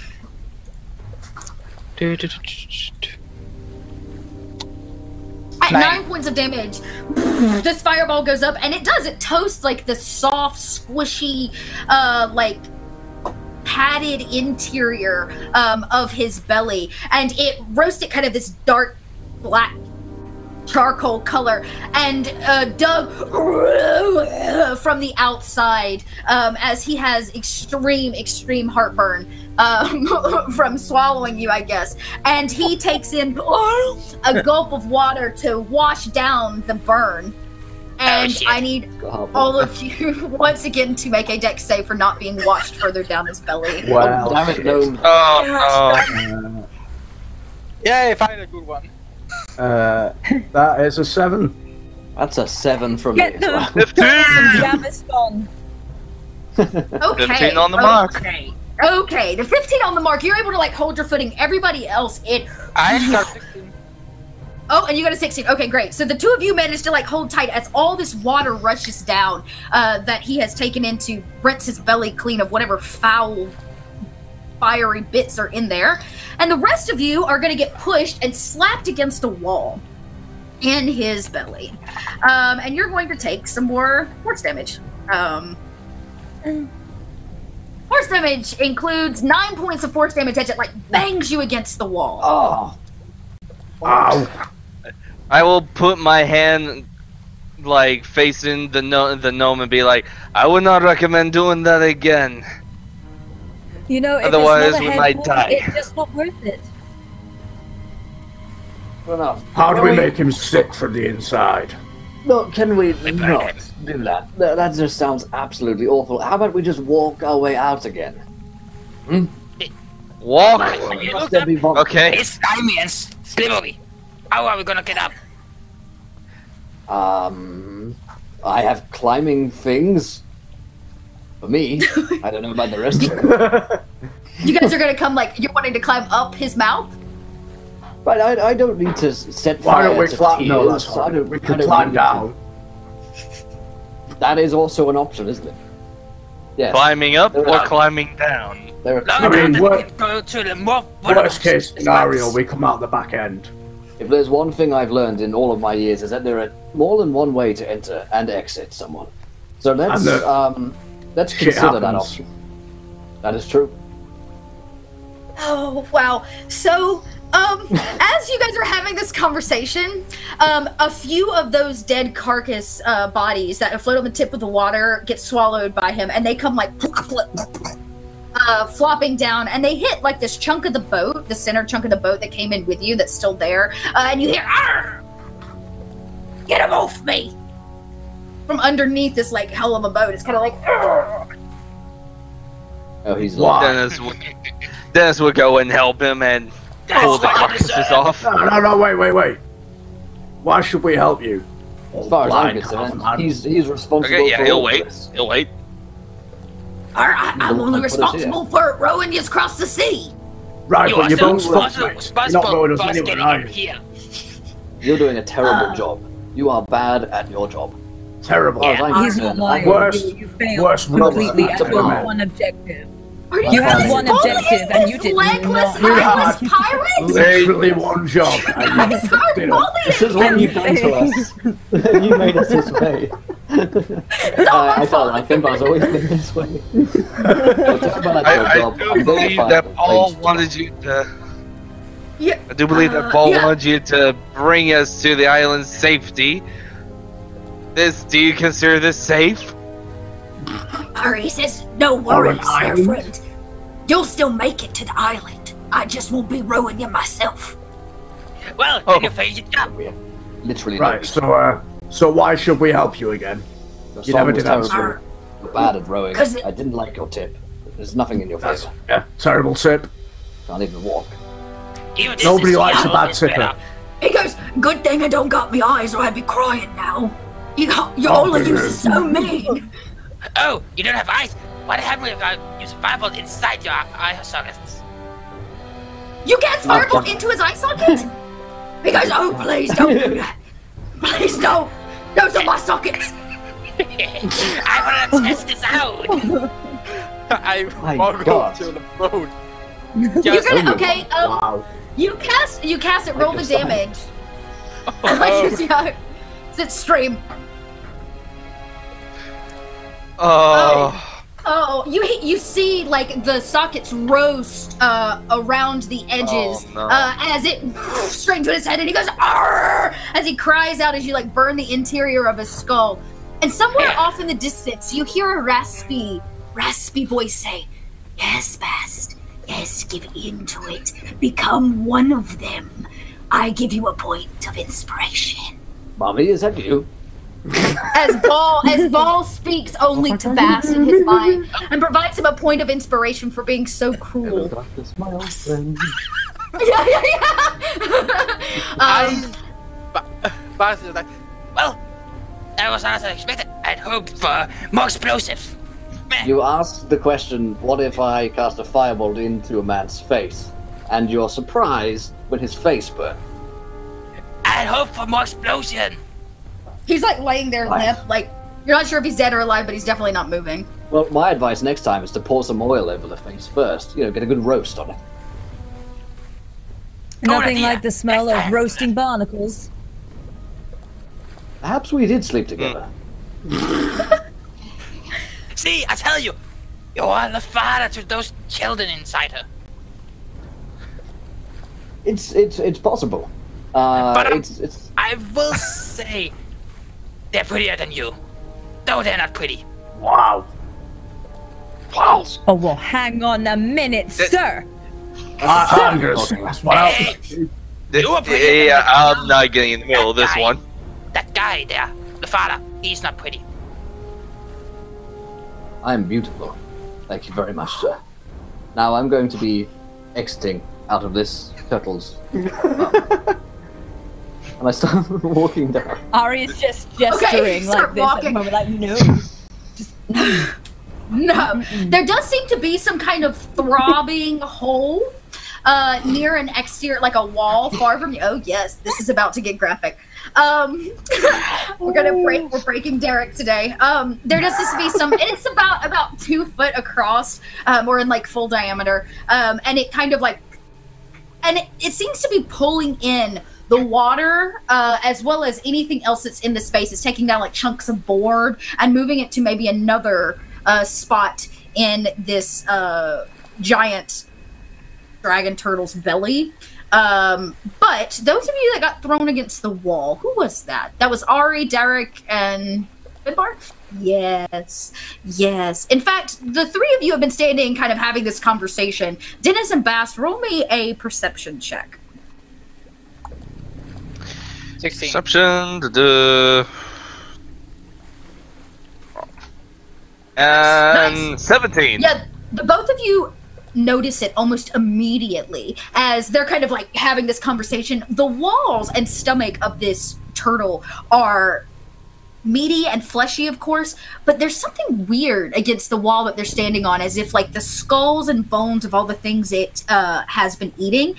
At 9 points of damage, this fireball goes up, and it toasts like the soft, squishy, like padded interior of his belly, and it roasts it kind of this dark black charcoal color, and Doug from the outside as he has extreme heartburn from swallowing you, I guess, and he takes in a gulp of water to wash down the burn. And shit. I need all of you once again to make a dex save for not being washed further down his belly. Wow. Damn it, no. Oh, Yay, find a good one. That is a 7. That's a 7 from Get me. the 15! Jamaston. Okay. 15 on the mark. Okay, the 15 on the mark. You're able to like hold your footing. Everybody else, I got 16. Oh, and you got a 16. Okay, great. So the two of you managed to like hold tight as all this water rushes down that he has taken in to rinse his belly clean of whatever foul, fiery bits are in there. And the rest of you are going to get pushed and slapped against a wall in his belly. And you're going to take some more force damage. Force damage includes 9 points of force damage as it like bangs you against the wall. Oh, Ow. I will put my hand like facing the gnome and be like, I would not recommend doing that again. You know, if Otherwise, it's not a we head might wound, die. it's just not worth it. fair enough. How do Can we make him sick from the inside? No, can we not do that? That just sounds absolutely awful. How about we just walk our way out again? Walk. You Must look there up. be one- Okay. It's slimy and slippery. How are we gonna get up? I have climbing things. For me, I don't know about the rest of you. You guys are going to come like you're wanting to climb up his mouth? But I don't need to set Why fire don't we to climb? No, tears. that's I fine. don't- We I can don't climb need down. to. That is also an option, isn't it? Yes. Climbing up or Yeah. climbing down? There are, I mean, Go to the more worst case scenario, we come out the back end. if there's one thing I've learned in all of my years is that there are more than one way to enter and exit someone. So let's let's shit consider that happens. option. That is true. Oh, wow. So, as you guys are having this conversation, a few of those dead carcass bodies that float on the tip of the water get swallowed by him, and they come like flopping down, and they hit like this chunk of the boat, the center chunk of the boat that came in with you that's still there, and you hear, "Arr! Get him off me!" From underneath this like hell of a boat. It's kind of like, "Arr!" Oh, he's Why? Dennis would go and help him and pull the carcasses off. No, wait. Why should we help you? As far as I'm Blind concerned, half man. he's responsible Okay, yeah, for he'll all of wait. this. He'll wait. I'm the one only that put us responsible for rowing you across the sea. Right, You but are you're still both stuck, mate. You're not going us for us anywhere, getting are him you? here. You're doing a terrible job. You are bad at your job. Terrible. He's not lying. You failed worst completely rubber. at your one objective. Are You had one objective and you did legless, not. eyeless pirate? Literally one job. And you Start fucked it up. bullying This is what you've done to us. You made us this way. I can't lie, Finbar's always been this way. I do believe that Paul wanted you to. Yeah. I do believe that Paul wanted you to bring us to the island's safety. Do you consider this safe? Ari says, no worries, there, friend. You'll still make it to the island. I just won't be rowing you myself. Well, then you face it up. Literally. Right, so why should we help you again? You never did answer. You're bad at rowing. 'Cause I didn't like your tip. There's nothing in your That's, favor. yeah, terrible tip. Can't even walk. Even this Nobody is likes a yellow, bad it's tipper. better. He goes, good thing I don't got my eyes or I'd be crying now. Your only use is so mean. Oh, you don't have eyes? What happened if I use a fireball inside your eye sockets? You can't firebolt into his eye socket? He goes, oh, please don't do that. Please don't. Those are my sockets. I want to test this out. I My walk God. to the boat. You're gonna, okay, Wow. you cast it, roll the your style. damage. It's stream. Oh, you see like the sockets roast around the edges as it straight to his head, and he goes "Arr!" as he cries out as you like burn the interior of his skull. And somewhere off in the distance, you hear a raspy voice say, Yes, Bast. Yes, give in to it. Become one of them. I give you a point of inspiration. Mommy, is that you? as Bhaal speaks only to Bast in his mind and provides him a point of inspiration for being so cruel. My old friend. Bas is like, Well, that was not as I expected. I'd hoped for more explosive. Meh. You asked the question, what if I cast a firebolt into a man's face? And you're surprised when his face burned. I'd hoped for more explosion. He's like laying there limp, like you're not sure if he's dead or alive, but he's definitely not moving. Well, my advice next time is to pour some oil over the face first. You know, get a good roast on it. Nothing idea. like the smell Next of time. roasting barnacles. Perhaps we did sleep together. See, I tell you, you are the father to those children inside her. It's possible. But It's I will say, they're prettier than you. Though they're not pretty. Wow. Wow. Oh, well, hang on a minute, sir. Anders. That's what else. Hey, you were prettier than Yeah, that I'm not getting in the middle of this guy. one. That guy there, the father, he's not pretty. I'm beautiful. Thank you very much, sir. Now I'm going to be exiting out of this turtle's mouth. And I start walking down. Ari is just gesturing start like this at walking. the moment, like, no. Just, No, there does seem to be some kind of throbbing hole near an exterior, like a wall far from you. Oh yes, this is about to get graphic. We're breaking Derek today. There does seem to be some, and it's about 2 foot across, or in like full diameter, and it kind of like, and it seems to be pulling in the water, as well as anything else that's in the space. It's taking down like chunks of board and moving it to maybe another spot in this giant dragon turtle's belly. But those of you that got thrown against the wall, who was that? That was Ari, Derek, and Finbar? Yes. Yes. In fact, the three of you have been standing kind of having this conversation. Dennis and Bast, roll me a perception check. 16. Perception. And Nice. 17. Yeah, the both of you notice it almost immediately as they're kind of like having this conversation. The walls and stomach of this turtle are meaty and fleshy, of course, but there's something weird against the wall that they're standing on, as if like the skulls and bones of all the things it has been eating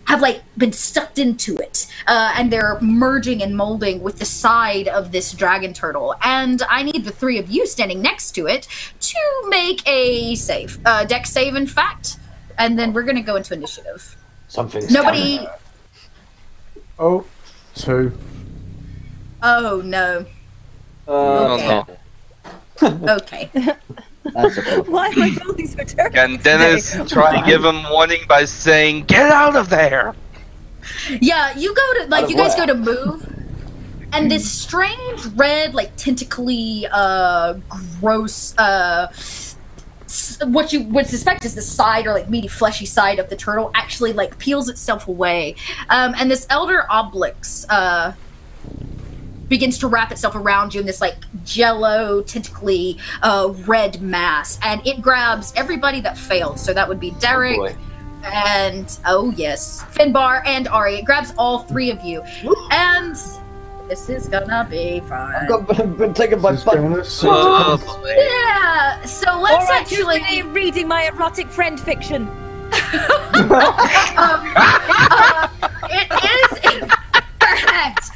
have like been sucked into it, and they're merging and molding with the side of this dragon turtle. And I need the three of you standing next to it to make a save, dex save, in fact. And then we're gonna go into initiative. Something's Nobody. coming. Oh, 2. Oh no. Oh, no. Okay. That's a problem. Why am I feeling so terrible? Can Dennis today? try to give him warning by saying, "Get out of there"? Yeah, you go to like you guys go where? to move, and this strange red, like tentacly, gross, what you would suspect is the side or like meaty, fleshy side of the turtle actually like peels itself away, and this elder obelix begins to wrap itself around you in this like jello, tentacly, red mass, and it grabs everybody that failed. So that would be Derek. boy. And oh yes, Finbar and Ari. It grabs all three of you, and this is gonna be fun. I've been taken by Oh, boy. Yeah. So let's Alright, who's actually. today reading my erotic friend fiction. It is in fact.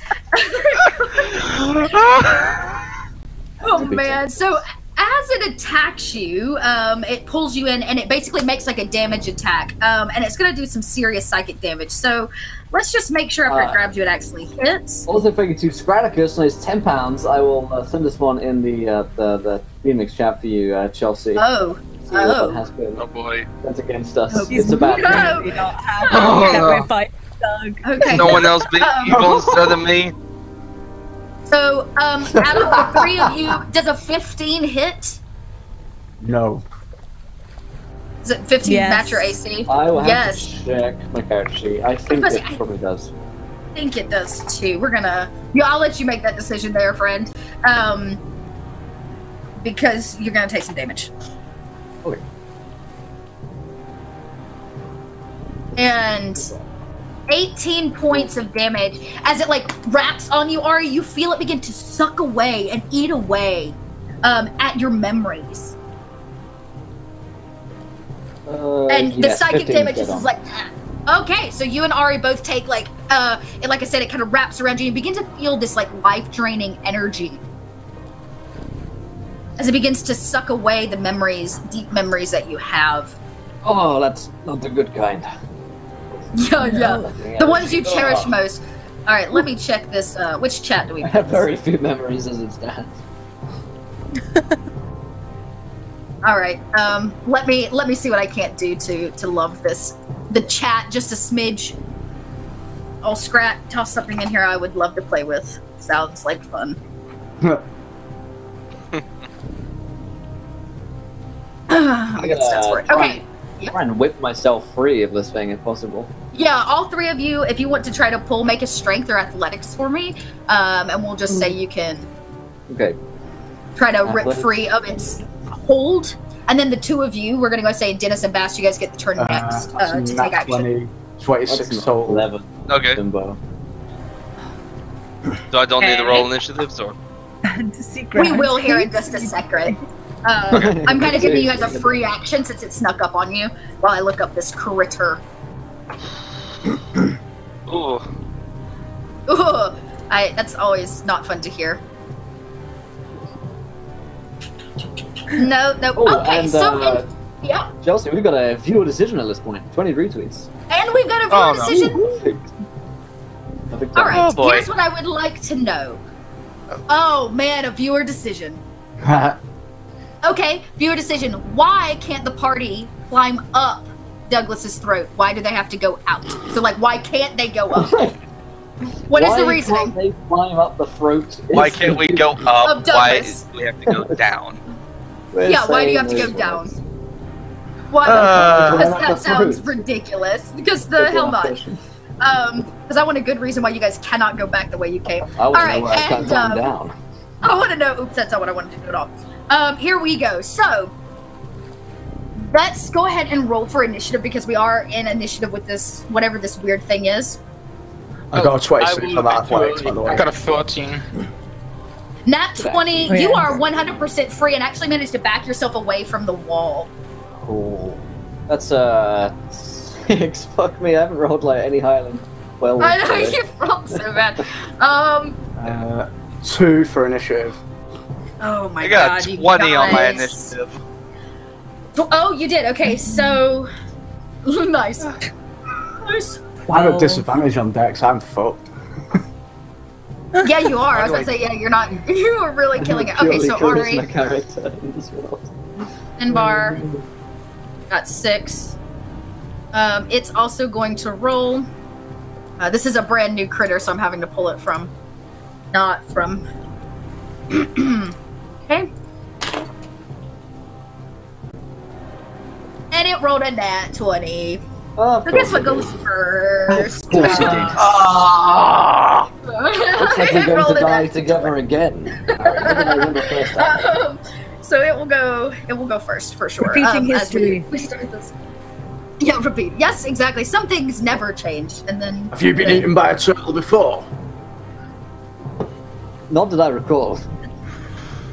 Oh man! So as it attacks you, it pulls you in, and it basically makes like a damage attack, and it's gonna do some serious psychic damage. So let's just make sure after it grabs you, it actually hits. Also figure to Scraticus weighs 10 pounds. I will send this one in the Phoenix chat for you, Chelsea. Oh. See what Oh. that has been. Oh boy. That's against us. Oh, It's a bad thing. no. We not have Oh, that no. we're fighting, Doug. Okay. No one else being evil instead of me. So out of the three of you, does a 15 hit? No. Does it 15 Yes. match your AC? I will have Yes. to check my character sheet. I think Because it probably does. I think it does too. We're gonna. Yeah, I'll let you make that decision there, friend. Because you're gonna take some damage. Okay. And 18 points of damage as it like wraps on you, Ari. You feel it begin to suck away and eat away at your memories. And the yes, psychic 15 damage dead is on. like, okay, so you and Ari both take like, and like I said, it kind of wraps around you. You begin to feel this like life-draining energy as it begins to suck away the memories, deep memories that you have. Oh, that's not the good kind. Yeah. The ones you cherish most. All right, let me check this. Which chat do we I put have this very in? few memories as it stands. All right. Let me see what I can't do to love this. The chat just a smidge. I'll toss something in here I would love to play with. Sounds like fun. I got stats for it. Okay. Try and whip myself free of this thing if possible. Yeah, all three of you, if you want to try to pull, make a strength or athletics for me, and we'll just say you can Okay. try to rip Athletics. free of its hold. And then the two of you, we're gonna go say Dennis and Bass, you guys get the turn next to take action. 20, 26 That's total. 11. Okay. Bimbo. So I don't need to roll initiatives, or We will hear in just a second. I'm kind of giving you guys a free action since it snuck up on you while I look up this critter. ooh, Ooh, that's always not fun to hear. No. Oh, Okay, and, so yeah, Chelsea, we've got a viewer decision at this point. 20 retweets. and we've got a viewer Oh, no. decision. Perfect. Perfect All time. right, Oh, boy. here's what I would like to know. Oh man, a viewer decision. Okay, viewer decision. Why can't the party climb up Douglas's throat? Why do they have to go out? So, like, why can't they go up? What is the Why reasoning? can't they climb up the throat? why can't we go Of up? Why Douglas. do we have to go down? Yeah, why do you have to go down? Why? Because that sounds ridiculous. Because the hell not? Because I want a good reason why you guys cannot go back the way you came. I All want to right, know where I can't and climb down. I want to know. Oops, that's not what I wanted to do at all. Here we go. So let's go ahead and roll for initiative because we are in initiative with this whatever this weird thing is. I got a 26 I will on that bet athletics, you- by the way. I got a 14. Nat 20, Oh, yeah. you are 100% free and actually managed to back yourself away from the wall. Cool. That's Fuck me, I haven't rolled like any higher than 12. I know you rolled so bad. 2 for initiative. Oh my I got god, 20 on my guys. initiative. Oh, you did. Okay, so nice. Nice. I'm at disadvantage on Dex. I'm fucked. Yeah, you are. I was about to say, yeah, you're not. You are really killing it. Okay, so Ari, my character in this world. Finbar got 6. It's also going to roll. This is a brand new critter, so I'm having to pull it from, not from. Okay. And it rolled a nat 20. Oh, So guess what goes first? Of course you did. Ah! Looks like we're going to die together again. Alright, what did I win the first time? So it will go first for sure. Repeating as history. we start this. Yeah, repeat. Yes, exactly. Some things never change, and then. Have you been eaten by a turtle before? Not that I recall.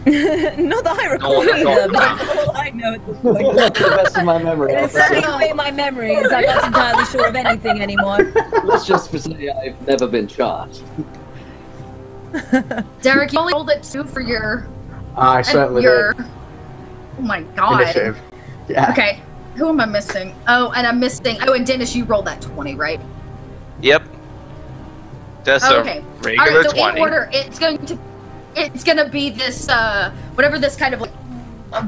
Not that I recall No, either, no. but all I know at this point. Not to the best of my memory. It's certainly not in my memories. I'm not entirely sure of anything anymore. Let's just say I've never been charged. Derek, you only rolled it 2 for your. I certainly your. did. Oh my god. Initiative. Yeah. Okay, who am I missing? Oh, and I'm missing. Oh, and Dennis, you rolled that 20, right? Yep. Just Oh, a okay. regular All right. So 20. in order, it's gonna be this whatever this kind of like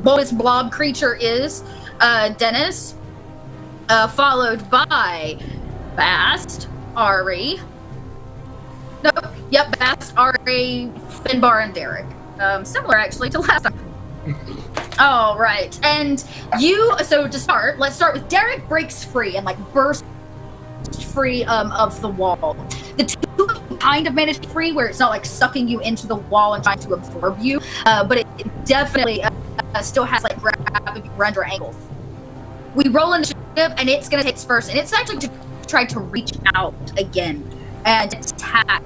bulbous blob creature is. Dennis, followed by Bast, Ari. No, yep, Bast, Ari, Finbar, and Derek. Similar actually to last time. All right, and you. So to start, let's start with Derek breaks free and like bursts free of the wall. The two kind of managed free where it's not like sucking you into the wall and trying to absorb you, but it definitely still has like grab if you run your ankle. We roll initiative and it's gonna take its first, and it's actually to try to reach out again and attack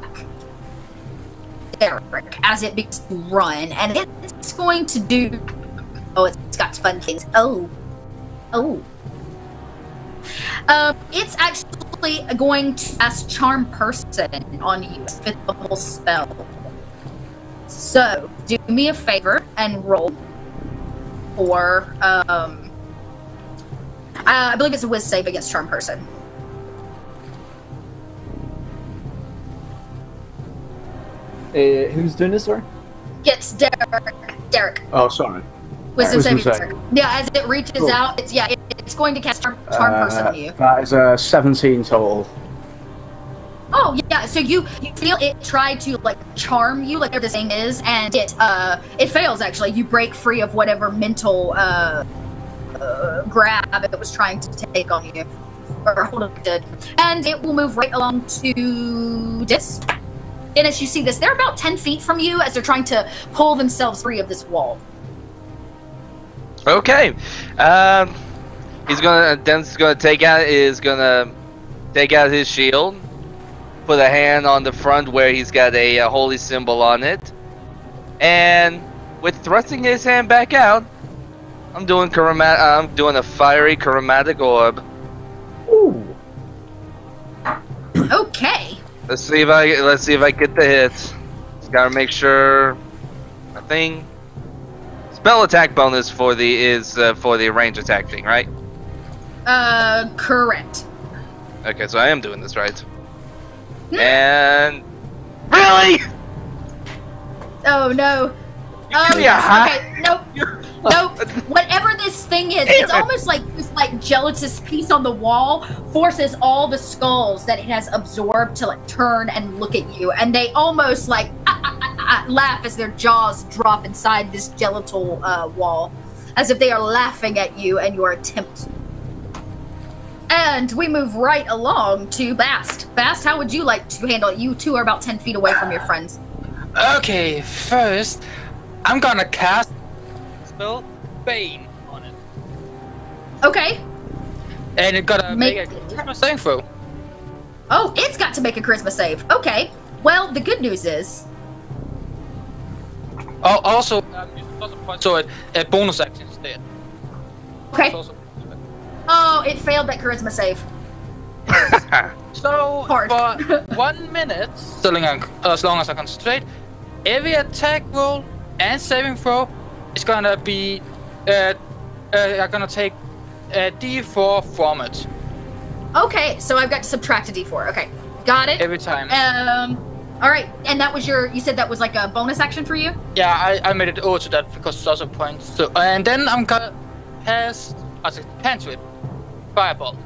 Derek as it begins to run, and it's going to do. Oh, it's got fun things. Oh. It's actually going to cast Charm Person on you, 5th level spell. So, do me a favor and roll for, I believe it's a Wiz save against Charm Person. Who's doing this, sorry? It's Derek. Oh, sorry. Wisdom Wisdom saving save. throw. Yeah, as it reaches Cool. out, it's going to cast Charm Person on you. That is a 17 total. Oh yeah, so you feel it try to like charm you, like whatever this thing is, and it fails actually. You break free of whatever mental grab it was trying to take on you, or hold it did, and it will move right along to Dis. And as you see this, they're about 10 feet from you as they're trying to pull themselves free of this wall. Okay. Dennis is gonna take out his shield, put a hand on the front where he's got a holy symbol on it, and with thrusting his hand back out, I'm doing a fiery chromatic orb. Ooh. Okay. Let's see if I get the hit. Just gotta make sure. Nothing. Spell attack bonus for the range attack thing, right? Correct. Okay, so I am doing this right. And really? Oh no. give me a high- Okay, nope. Nope. Whatever this thing is, it's almost like this like gelatinous piece on the wall forces all the skulls that it has absorbed to like turn and look at you, and they almost like laugh as their jaws drop inside this gelatal wall, as if they are laughing at you and your attempt. And we move right along to Bast. Bast, how would you like to handle it? You two are about 10 feet away from your friends. Okay, first, I'm gonna cast spell Bane on it. Okay. And it gotta make a Make- charisma saving throw. Oh, it's got to make a charisma save. Okay. Well, the good news is. Oh, also, use the plus point, so a bonus action instead. Okay. It's also- Oh, it failed that charisma save. So Hard. for 1 minute, as long as I concentrate, every attack roll and saving throw is gonna be I'm gonna take a D4 from it Okay, so I've got to subtract a D4. Okay, got it. every time. All right, and that was you said that was like a bonus action for you? Yeah, I made it over to that because it's also points. So and then I'm gonna cast as a cantrip, Fireball.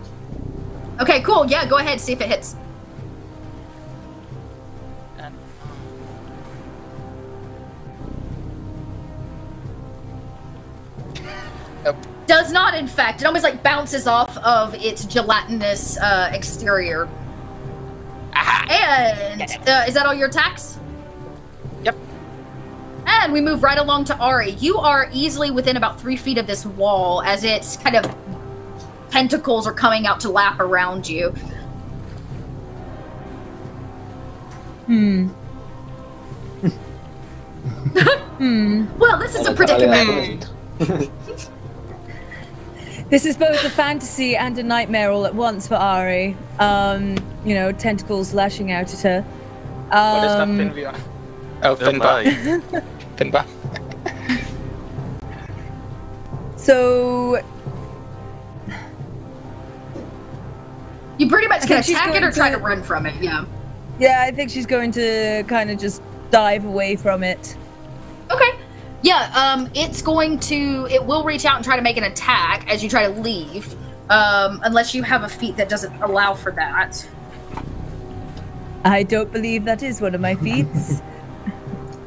Okay, cool. Yeah, go ahead, see if it hits. And, Nope. Does not, in fact. It almost like bounces off of its gelatinous exterior. And is that all your attacks? Yep. And we move right along to Ari. You are easily within about 3 feet of this wall as its kind of tentacles are coming out to lap around you. Well, this is a predicament. This is both a fantasy and a nightmare all at once for Ari. You know, tentacles lashing out at her. But it's not Finbar. Oh, Finbar. Finbar. So You pretty much can think she's attack it or going try to- to run from it, yeah. yeah, I think she's going to kind of just dive away from it. Okay. Yeah, it will reach out and try to make an attack as you try to leave. Unless you have a feat that doesn't allow for that. I don't believe that is one of my feats.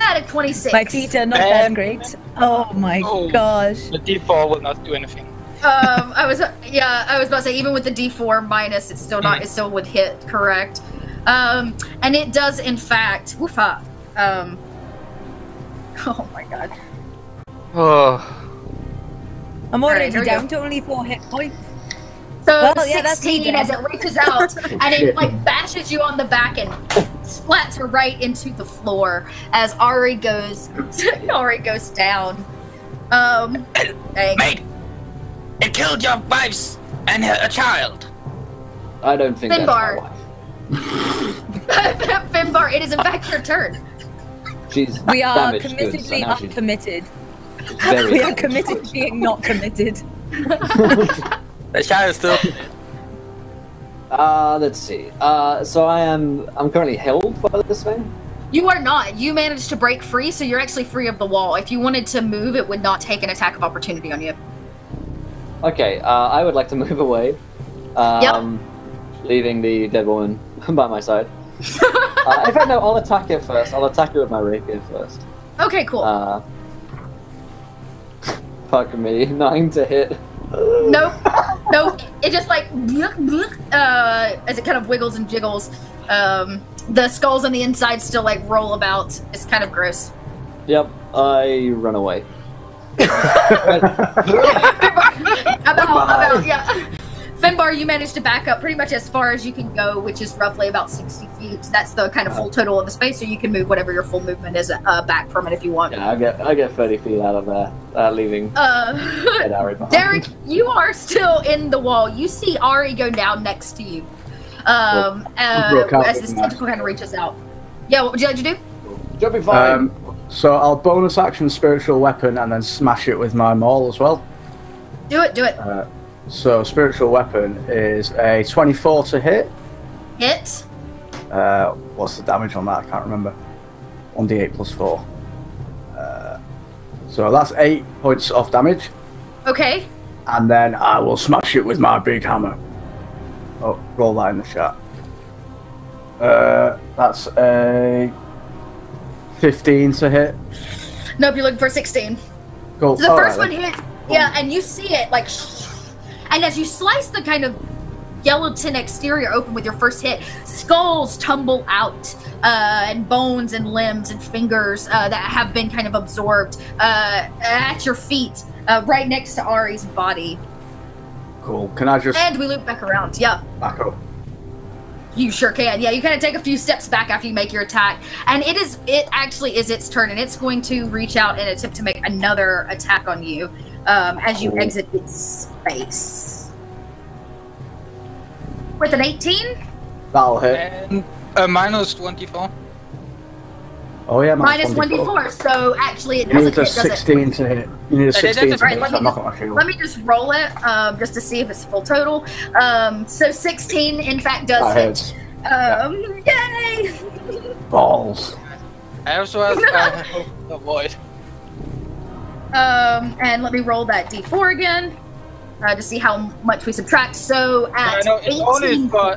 At a 26. My feet are not that great. Oh my gosh. The D4 will not do anything. I was about to say, even with the D4 minus, it's still not, it still would hit, correct? And it does, in fact, woofa. Oh my god. Oh. I'm Alright, already here we down go. to only 4 hit points. So Well, yeah, that's 16 me as then. it reaches out and it like bashes you on the back and splats her right into the floor as Ari goes down. Dang. Mate, it killed your wives and a child. I don't think Finbar. that's my wife. Finbar, it is in fact your turn. She's We are damaged goods, so committedly now she's uncommitted. very We are committed to being not committed. The child is still. Let's see. So I'm currently held by this thing. You are not. You managed to break free, so you're actually free of the wall. If you wanted to move, it would not take an attack of opportunity on you. Okay, I would like to move away. Leaving the dead woman by my side. In fact, no, I'll attack it first. I'll attack it with my rapier first. Okay, cool. Fuck me, 9 to hit. Nope. Nope. It just like as it kind of wiggles and jiggles. The skulls on the inside still like roll about. It's kind of gross. Yep, I run away. about yeah. Finbar, you managed to back up pretty much as far as you can go, which is roughly about 60 feet. That's the kind of full total of the space, so you can move whatever your full movement is back from it if you want. Yeah, I get 30 feet out of there, leaving dead Ari behind. Derek, you are still in the wall. You see Ari go down next to you. As this tentacle kind of reaches out. Yeah, what would you like to do? Jumping fine. So I'll bonus action spiritual weapon and then smash it with my maul as well. Do it, do it. So spiritual weapon is a 24 to hit. Hit. What's the damage on that? I can't remember. 1d8 plus 4. So that's 8 points of damage. Okay. And then I will smash it with my big hammer. Oh, roll that in the chat. That's a 15 to hit. Nope, you're looking for 16. Cool. So the first Alright, one hits, yeah, and you see it like, and as you slice the kind of gelatin exterior open with your first hit, skulls tumble out, and bones and limbs and fingers that have been kind of absorbed at your feet, right next to Ari's body. Cool. Can I just And we loop back around. Yeah, back up? you sure can. Yeah, you kind of take a few steps back after you make your attack, and it actually is its turn, and it's going to reach out and attempt to make another attack on you as you exit its space. with an 18. That'll hit. And minus 24. Oh yeah, Minus 24. So actually, it You need doesn't a hit, does it? 16 to hit. You need a 16 to Right, hit. let So me I'm not gonna shield. Let me just roll it, just to see if it's full total. So 16, in fact, does That hit. hits. Yay! Balls. I also have the void. And let me roll that d4 again, to see how much we subtract. So at No, it's 18... only for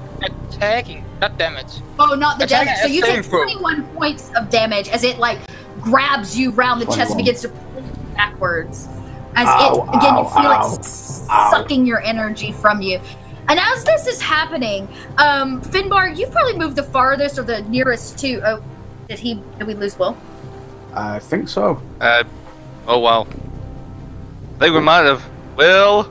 attacking, not damage. Oh, not the Attack damage. So and you take saving throw. 21 points of damage as it, like, grabs you round the chest and 21. begins to pull you backwards. As Ow, it, again, you ow, feel ow, it sucking your energy from you. And as this is happening, Finbar, you've probably moved the farthest or the nearest to... Oh, did we lose Will? I think so. Oh wow. I think we might have. Will.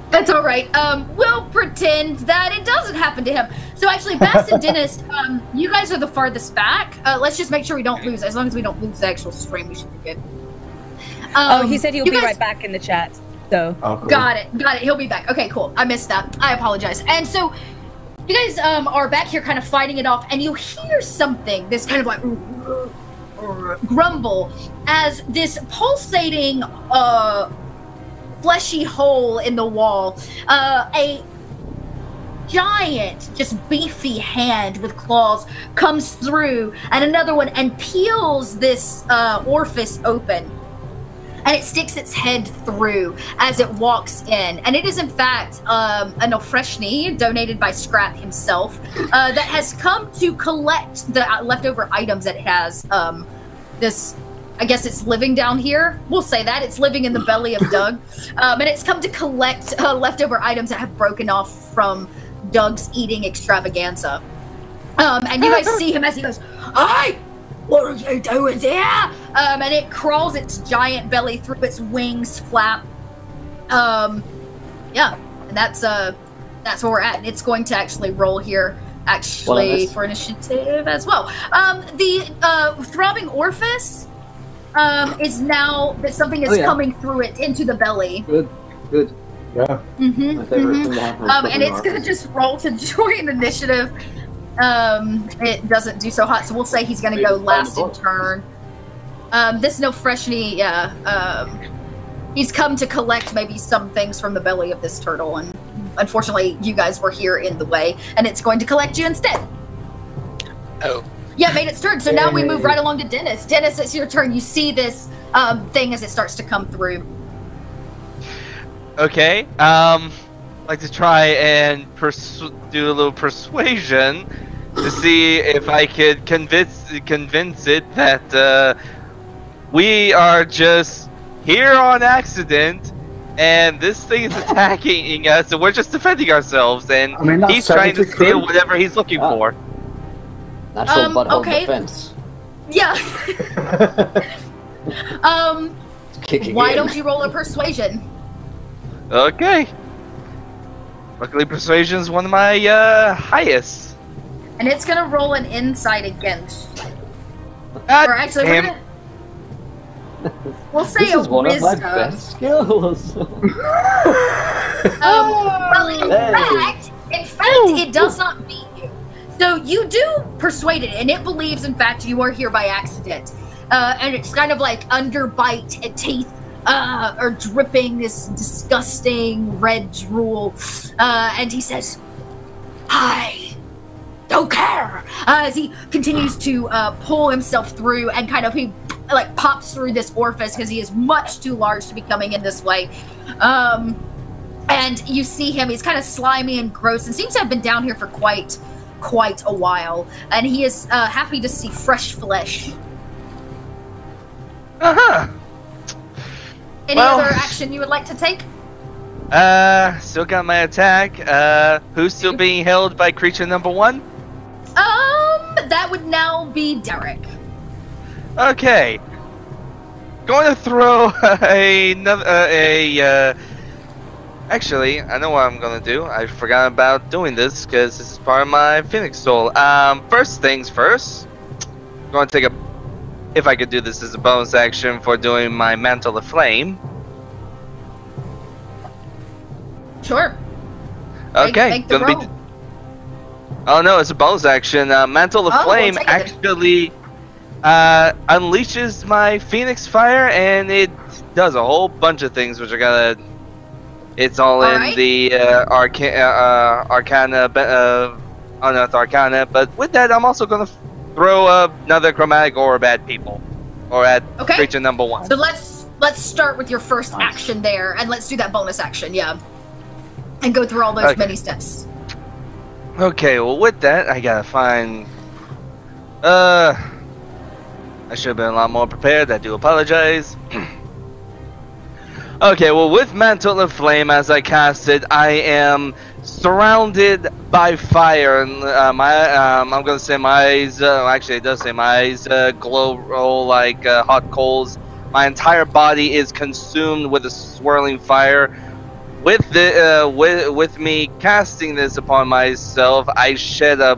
That's all right. We'll pretend that it doesn't happen to him. So actually, Bast and Dennis, you guys are the farthest back. Let's just make sure we don't lose. As long as we don't lose the actual stream, we should be good. He said he'll you be guys- right back in the chat. So Oh, cool. Got it. He'll be back. Okay, cool. I missed that. I apologize. And so, you guys are back here kind of fighting it off, and you hear something, this kind of like grumble, as this pulsating, fleshy hole in the wall, a giant, just beefy hand with claws comes through, and another one, and peels this orifice open. And it sticks its head through as it walks in. And it is, in fact, an Ofreshni, donated by Scrap himself, that has come to collect the leftover items that it has. This, I guess it's living down here. We'll say that. It's living in the belly of Doug. And it's come to collect leftover items that have broken off from Doug's eating extravaganza. And you guys see him as he goes, "Hi! What are you doing here?" And it crawls its giant belly through its wings flap. Yeah, and that's where we're at. And it's going to actually roll here, for initiative as well. The throbbing orifice is now that something is coming through it into the belly. Good. Yeah. My favorite thing to happen. And it's gonna just roll to join initiative. It doesn't do so hot, so we'll say he's gonna go last in turn. This no freshly, he's come to collect maybe some things from the belly of this turtle, and unfortunately you guys were here in the way, and it's going to collect you instead. Oh. Yeah, made its turn, so now we move right along to Dennis. Dennis, it's your turn. You see this thing as it starts to come through. Okay. Like to try and do a little persuasion to see if I could convince it that we are just here on accident, and this thing is attacking us, and we're just defending ourselves, and I mean, that's he's trying to technically steal true. whatever he's looking for. Natural butthole okay. defense. Yeah. Kicking Why in. don't you roll a persuasion? Okay. Luckily, persuasion is one of my highest. And it's gonna roll an insight against. God Or actually, damn. we'll say This a is one of my wisdom. best skills. Well, in Hey. fact, it does not beat you. So you do persuade it, and it believes, in fact, you are here by accident. And it's kind of like underbite and teeth are dripping this disgusting red drool. And he says, "I don't care." As he continues to pull himself through, and kind of he like pops through this orifice because he is much too large to be coming in this way. And you see him, he's kind of slimy and gross and seems to have been down here for quite a while. And he is happy to see fresh flesh. Uh-huh. Any Well- other action you would like to take? Still got my attack. Who's still being held by creature number 1? That would now be Derek. Okay. Going to throw actually, I know what I'm gonna do. I forgot about doing this because this is part of my Phoenix Soul. First things first. I'm going to take a... If I could do this as a bonus action for doing my Mantle of Flame. Sure. Okay, Make the gonna roll. be. Oh no, it's a bonus action. Mantle of Oh, Flame we'll take it actually unleashes my Phoenix Fire, and it does a whole bunch of things, which are gonna. It's all in right. the Arcana, Unearthed Arcana. But with that, I'm also gonna throw another Chromatic Orb at people, or at creature number 1. So let's start with your first action there, and let's do that bonus action, yeah, and go through all those many steps. Okay, well with that, I gotta find. I should have been a lot more prepared. I do apologize. Okay, well with Mantle of Flame, as I cast it, I am surrounded by fire, and I'm gonna say my eyes. Actually, it does say my eyes glow like hot coals. My entire body is consumed with a swirling fire. With the with me casting this upon myself, I shed a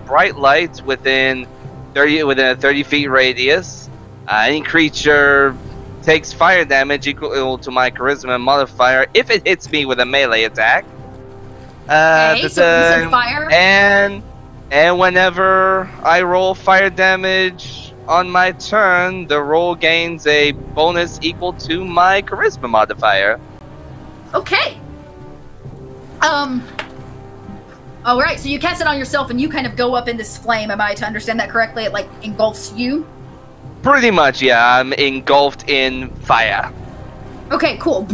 bright light within a 30 feet radius. Any creature takes fire damage equal to my charisma modifier if it hits me with a melee attack. Okay, so you said fire. And whenever I roll fire damage on my turn, the roll gains a bonus equal to my charisma modifier. Okay. All right. So you cast it on yourself, and you kind of go up in this flame. Am I to understand that correctly? It like engulfs you. Pretty much, yeah. I'm engulfed in fire. Okay. Cool.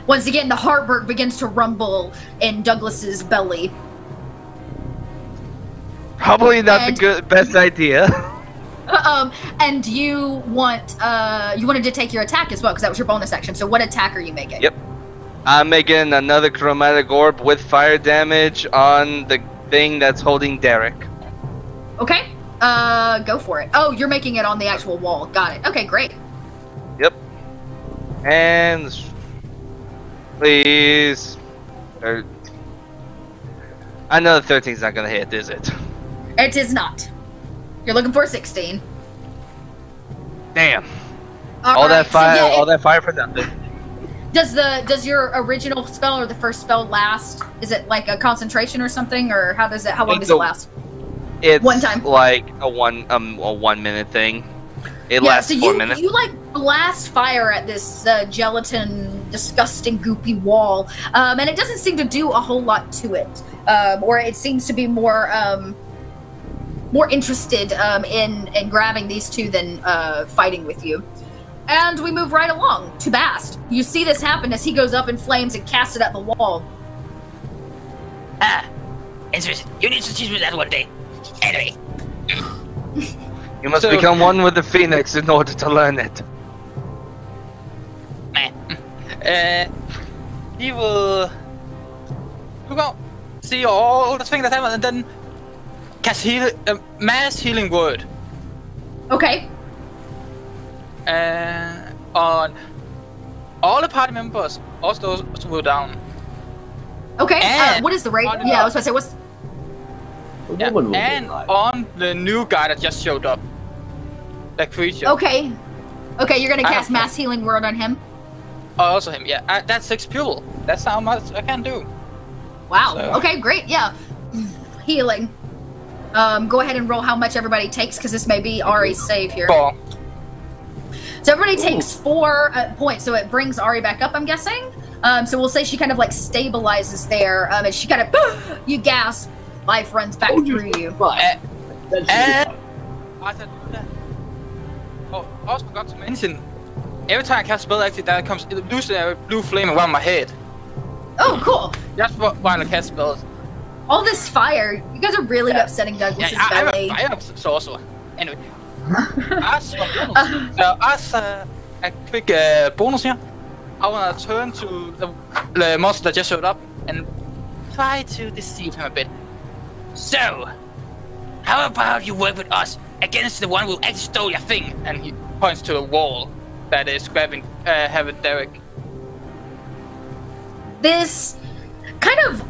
Once again, the heartburn begins to rumble in Douglas's belly. Probably not the best idea. And you wanted to take your attack as well, because that was your bonus action. So what attack are you making? Yep. I'm making another Chromatic Orb with fire damage on the thing that's holding Derek. Okay. Go for it. Oh, you're making it on the actual wall. Got it. Okay, great. Yep. And please. I know the 13's not gonna hit, is it? It is not. You're looking for a 16. Damn. All that fire, all that fire for nothing. Does your original spell or the first spell last? Is it like a concentration or something, or how long does it last? It's one time. Like a 1 minute thing. It lasts 4 minutes. You like blast fire at this gelatin, disgusting, goopy wall, and it doesn't seem to do a whole lot to it, or it seems to be more interested in grabbing these two than fighting with you. And we move right along to Bast. You see this happen as he goes up in flames and casts it at the wall. Interesting. You need to teach me that one day. Anyway. You must become one with the Phoenix in order to learn it. He will look out, see all the things that happen, and then cast mass healing word. Okay. On all the party members, also those who go down. Okay. What is the rate? Yeah, I was about to say what's. Yeah, and on the new guy that just showed up, that creature. Okay. Okay, you're gonna cast mass healing word on him. Oh, also him. Yeah, that's 6 fuel. That's how much I can do. Wow. So. Okay, great. Yeah. Healing. Go ahead and roll how much everybody takes, because this may be Ari's save here. 4. So everybody takes 4 points, so it brings Ari back up, I'm guessing. So we'll say she kind of like stabilizes there, and she kind of, you gasp, life runs back through you. I also forgot to mention, every time I cast spell actually that comes, it loses a blue flame around my head. Oh, cool. That's why I cast spells. All this fire, you guys are really upsetting Douglas's belly. I'm a fire sorcerer. Anyway. As a quick bonus here, I want to turn to the monster that just showed up and try to deceive him a bit. So, how about you work with us against the one who actually stole your thing? And he points to a wall that is grabbing having Derek. This kind of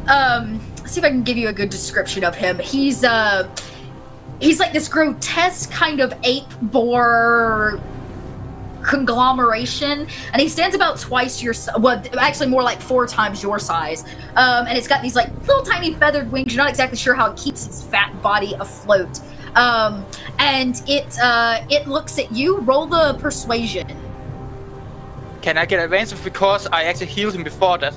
let's see if I can give you a good description of him. He's like this grotesque kind of ape boar conglomeration, and he stands about twice your well, actually more like 4 times your size. And it's got these like little tiny feathered wings. You're not exactly sure how it keeps its fat body afloat. And it looks at you. Roll the persuasion. Can I get advantage because I actually healed him before that?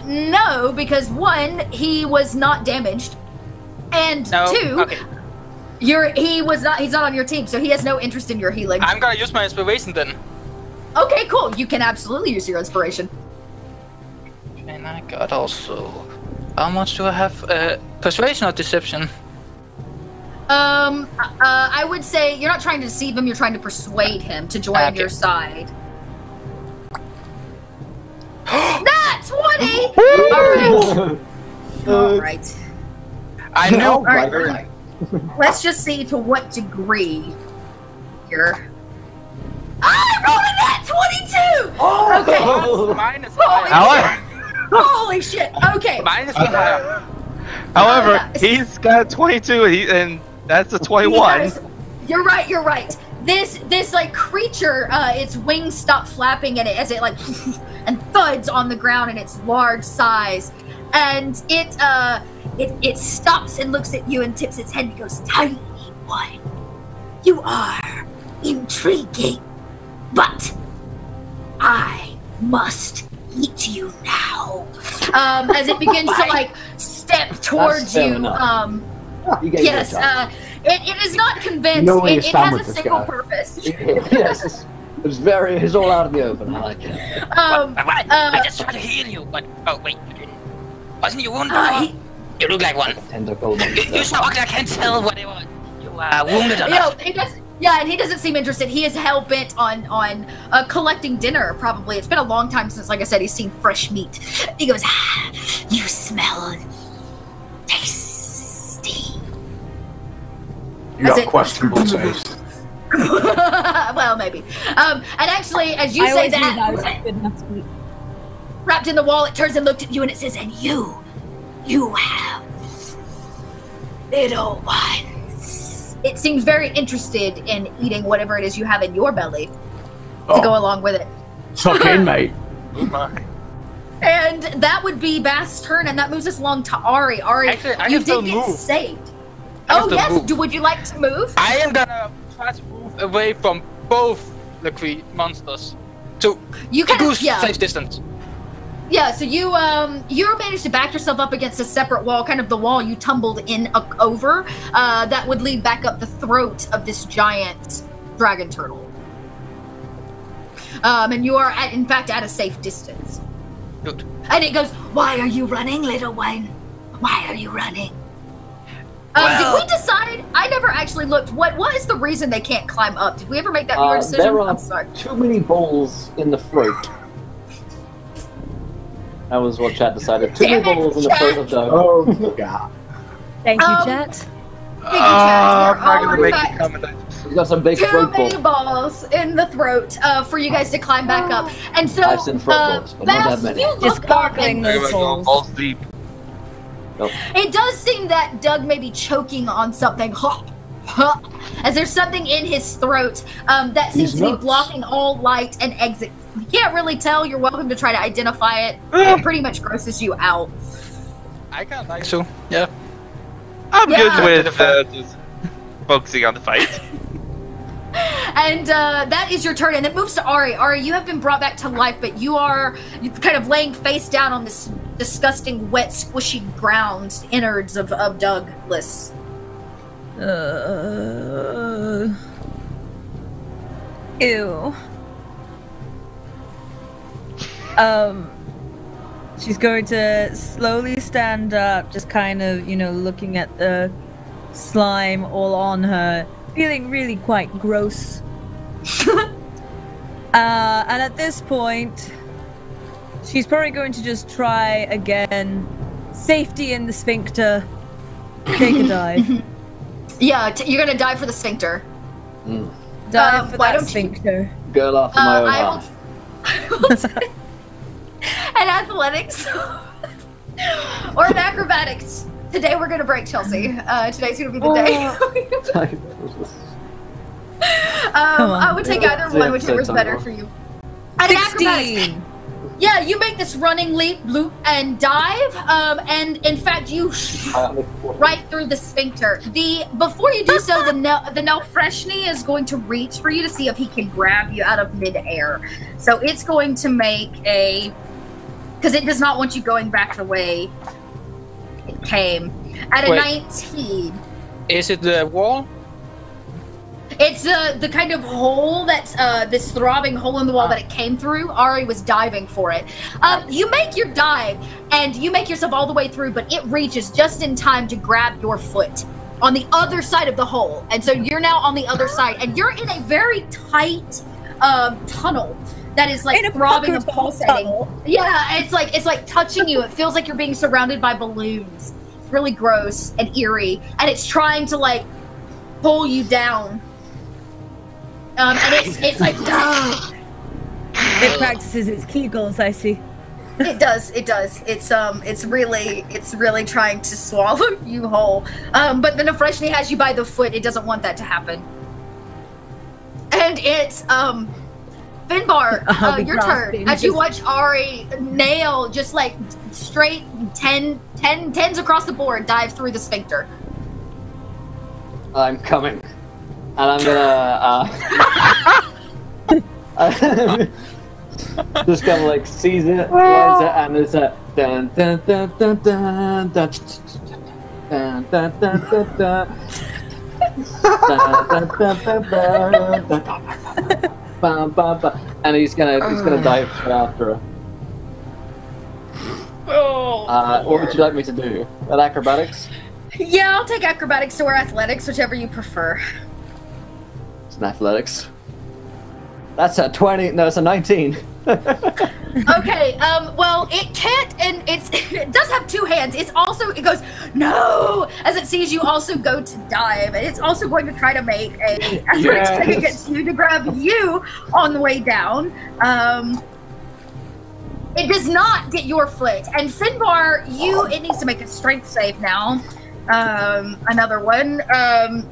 No, because 1, he was not damaged, and 2, okay. he's not on your team, so he has no interest in your healing. I'm gonna use my inspiration then. Okay, cool. You can absolutely use your inspiration. And I got also... How much do I have? Persuasion or deception? I would say you're not trying to deceive him, you're trying to persuade him to join your side. Nat 20! Alright. Alright. I know. Alright. Let's just see to what degree here. I rolled a nat 22! Okay. Mine is Holy shit. Okay. Mine is higher. However, he's got 22 and that's a 21. You're right. This like creature, its wings stop flapping and as it like and thuds on the ground in its large size, and it stops and looks at you and tips its head and goes, Tiny one, you are intriguing, but I must eat you now. As it begins to like step towards you. Yes, it is not convinced. It has a single purpose. Yes, it's all out in the open. I like it. I just tried to heal you, but oh wait, you didn't. Wasn't you wounded? You look like one. You so ugly, I can't tell what it was. You are wounded or not. And he doesn't seem interested. He is hell bent on collecting dinner. Probably it's been a long time since, like I said, he's seen fresh meat. He goes, you smell tasty. You got questionable taste. Well, maybe. And actually, as you say that, wrapped in the wall, it turns and looked at you and it says, and you have little ones. It seems very interested in eating whatever it is you have in your belly to go along with it. Tuck in, mate. Oh my. And that would be Bass's turn, and that moves us along to Ari. Ari, Actually, you did get saved. Oh, yes. Would you like to move? I am gonna try to move away from both the monsters to reduce safe distance. Yeah, so you managed to back yourself up against a separate wall, kind of the wall you tumbled in over, that would lead back up the throat of this giant dragon turtle. And you are, in fact, at a safe distance. Good. And it goes, why are you running, little one? Why are you running? Did we decide? I never actually looked. What is the reason they can't climb up? Did we ever make that your decision? There are too many balls in the throat. That was what Chat decided. Too many balls in the throat of Doug. Oh, God. Thank you, Chat. Thank you, Chat. I'm not going to make a comment. He's got some big too throat many balls in the throat for you guys to climb back up. And so, I've seen throat balls, but not that many. you look up and Balls deep. it does seem that Doug may be choking on something. As there's something in his throat that seems to be blocking all light and exit. You can't really tell. You're welcome to try to identify it. It pretty much grosses you out. I kind of like so. Yeah. I'm good with just focusing on the fight. And that is your turn, and it moves to Ari. Ari, you have been brought back to life, but you kind of laying face down on this disgusting, wet, squishy ground, innards of Douglas. Ew. She's going to slowly stand up, just kind of, looking at the slime all on her, feeling really quite gross. And at this point, she's probably going to just try again. Safety in the sphincter. Take a dive. Yeah, you're gonna dive for the sphincter. Dive for that sphincter. Girl after my own heart. An athletics or an acrobatics. Today we're gonna break Chelsea. Today's gonna be the day. I would take either one, whichever's better for you. And 16. Yeah, you make this running leap, loop, and dive, and in fact, you right through the sphincter. Before you do so, the Nelfreshni is going to reach for you to see if he can grab you out of midair. So it's going to make because it does not want you going back the way it came. At a 19. Is it the wall? It's the kind of hole that's this throbbing hole in the wall that it came through. Ari was diving for it. You make your dive and you make yourself all the way through, but it reaches just in time to grab your foot on the other side of the hole. And so you're now on the other side and you're in a very tight tunnel that is like throbbing and pulsating. Yeah, it's like touching you. It feels like you're being surrounded by balloons. It's really gross and eerie. And it's trying to like pull you down. And it's like it practices its Kegels, I see. It does. It's really trying to swallow you whole. But the Nefreshni has you by the foot. It doesn't want that to happen. And it's Finbar, your turn. As you watch Ari nail just like straight 10s across the board dive through the sphincter. I'm coming. And I'm gonna just kind of like seize it, and there's a dun dun dun dun dun dun dun dun dun dun, and he's gonna dive after her. What would you like me to do? At acrobatics? Yeah, I'll take acrobatics or athletics, whichever you prefer. It's an athletics. That's a 20. No, it's a 19. Okay. Well, it can't, and it does have two hands. It goes no as it sees you also go to dive, and it's also going to try to make a effort check against you to grab you on the way down. It does not get your foot, and Finbar, it needs to make a strength save now. Another one.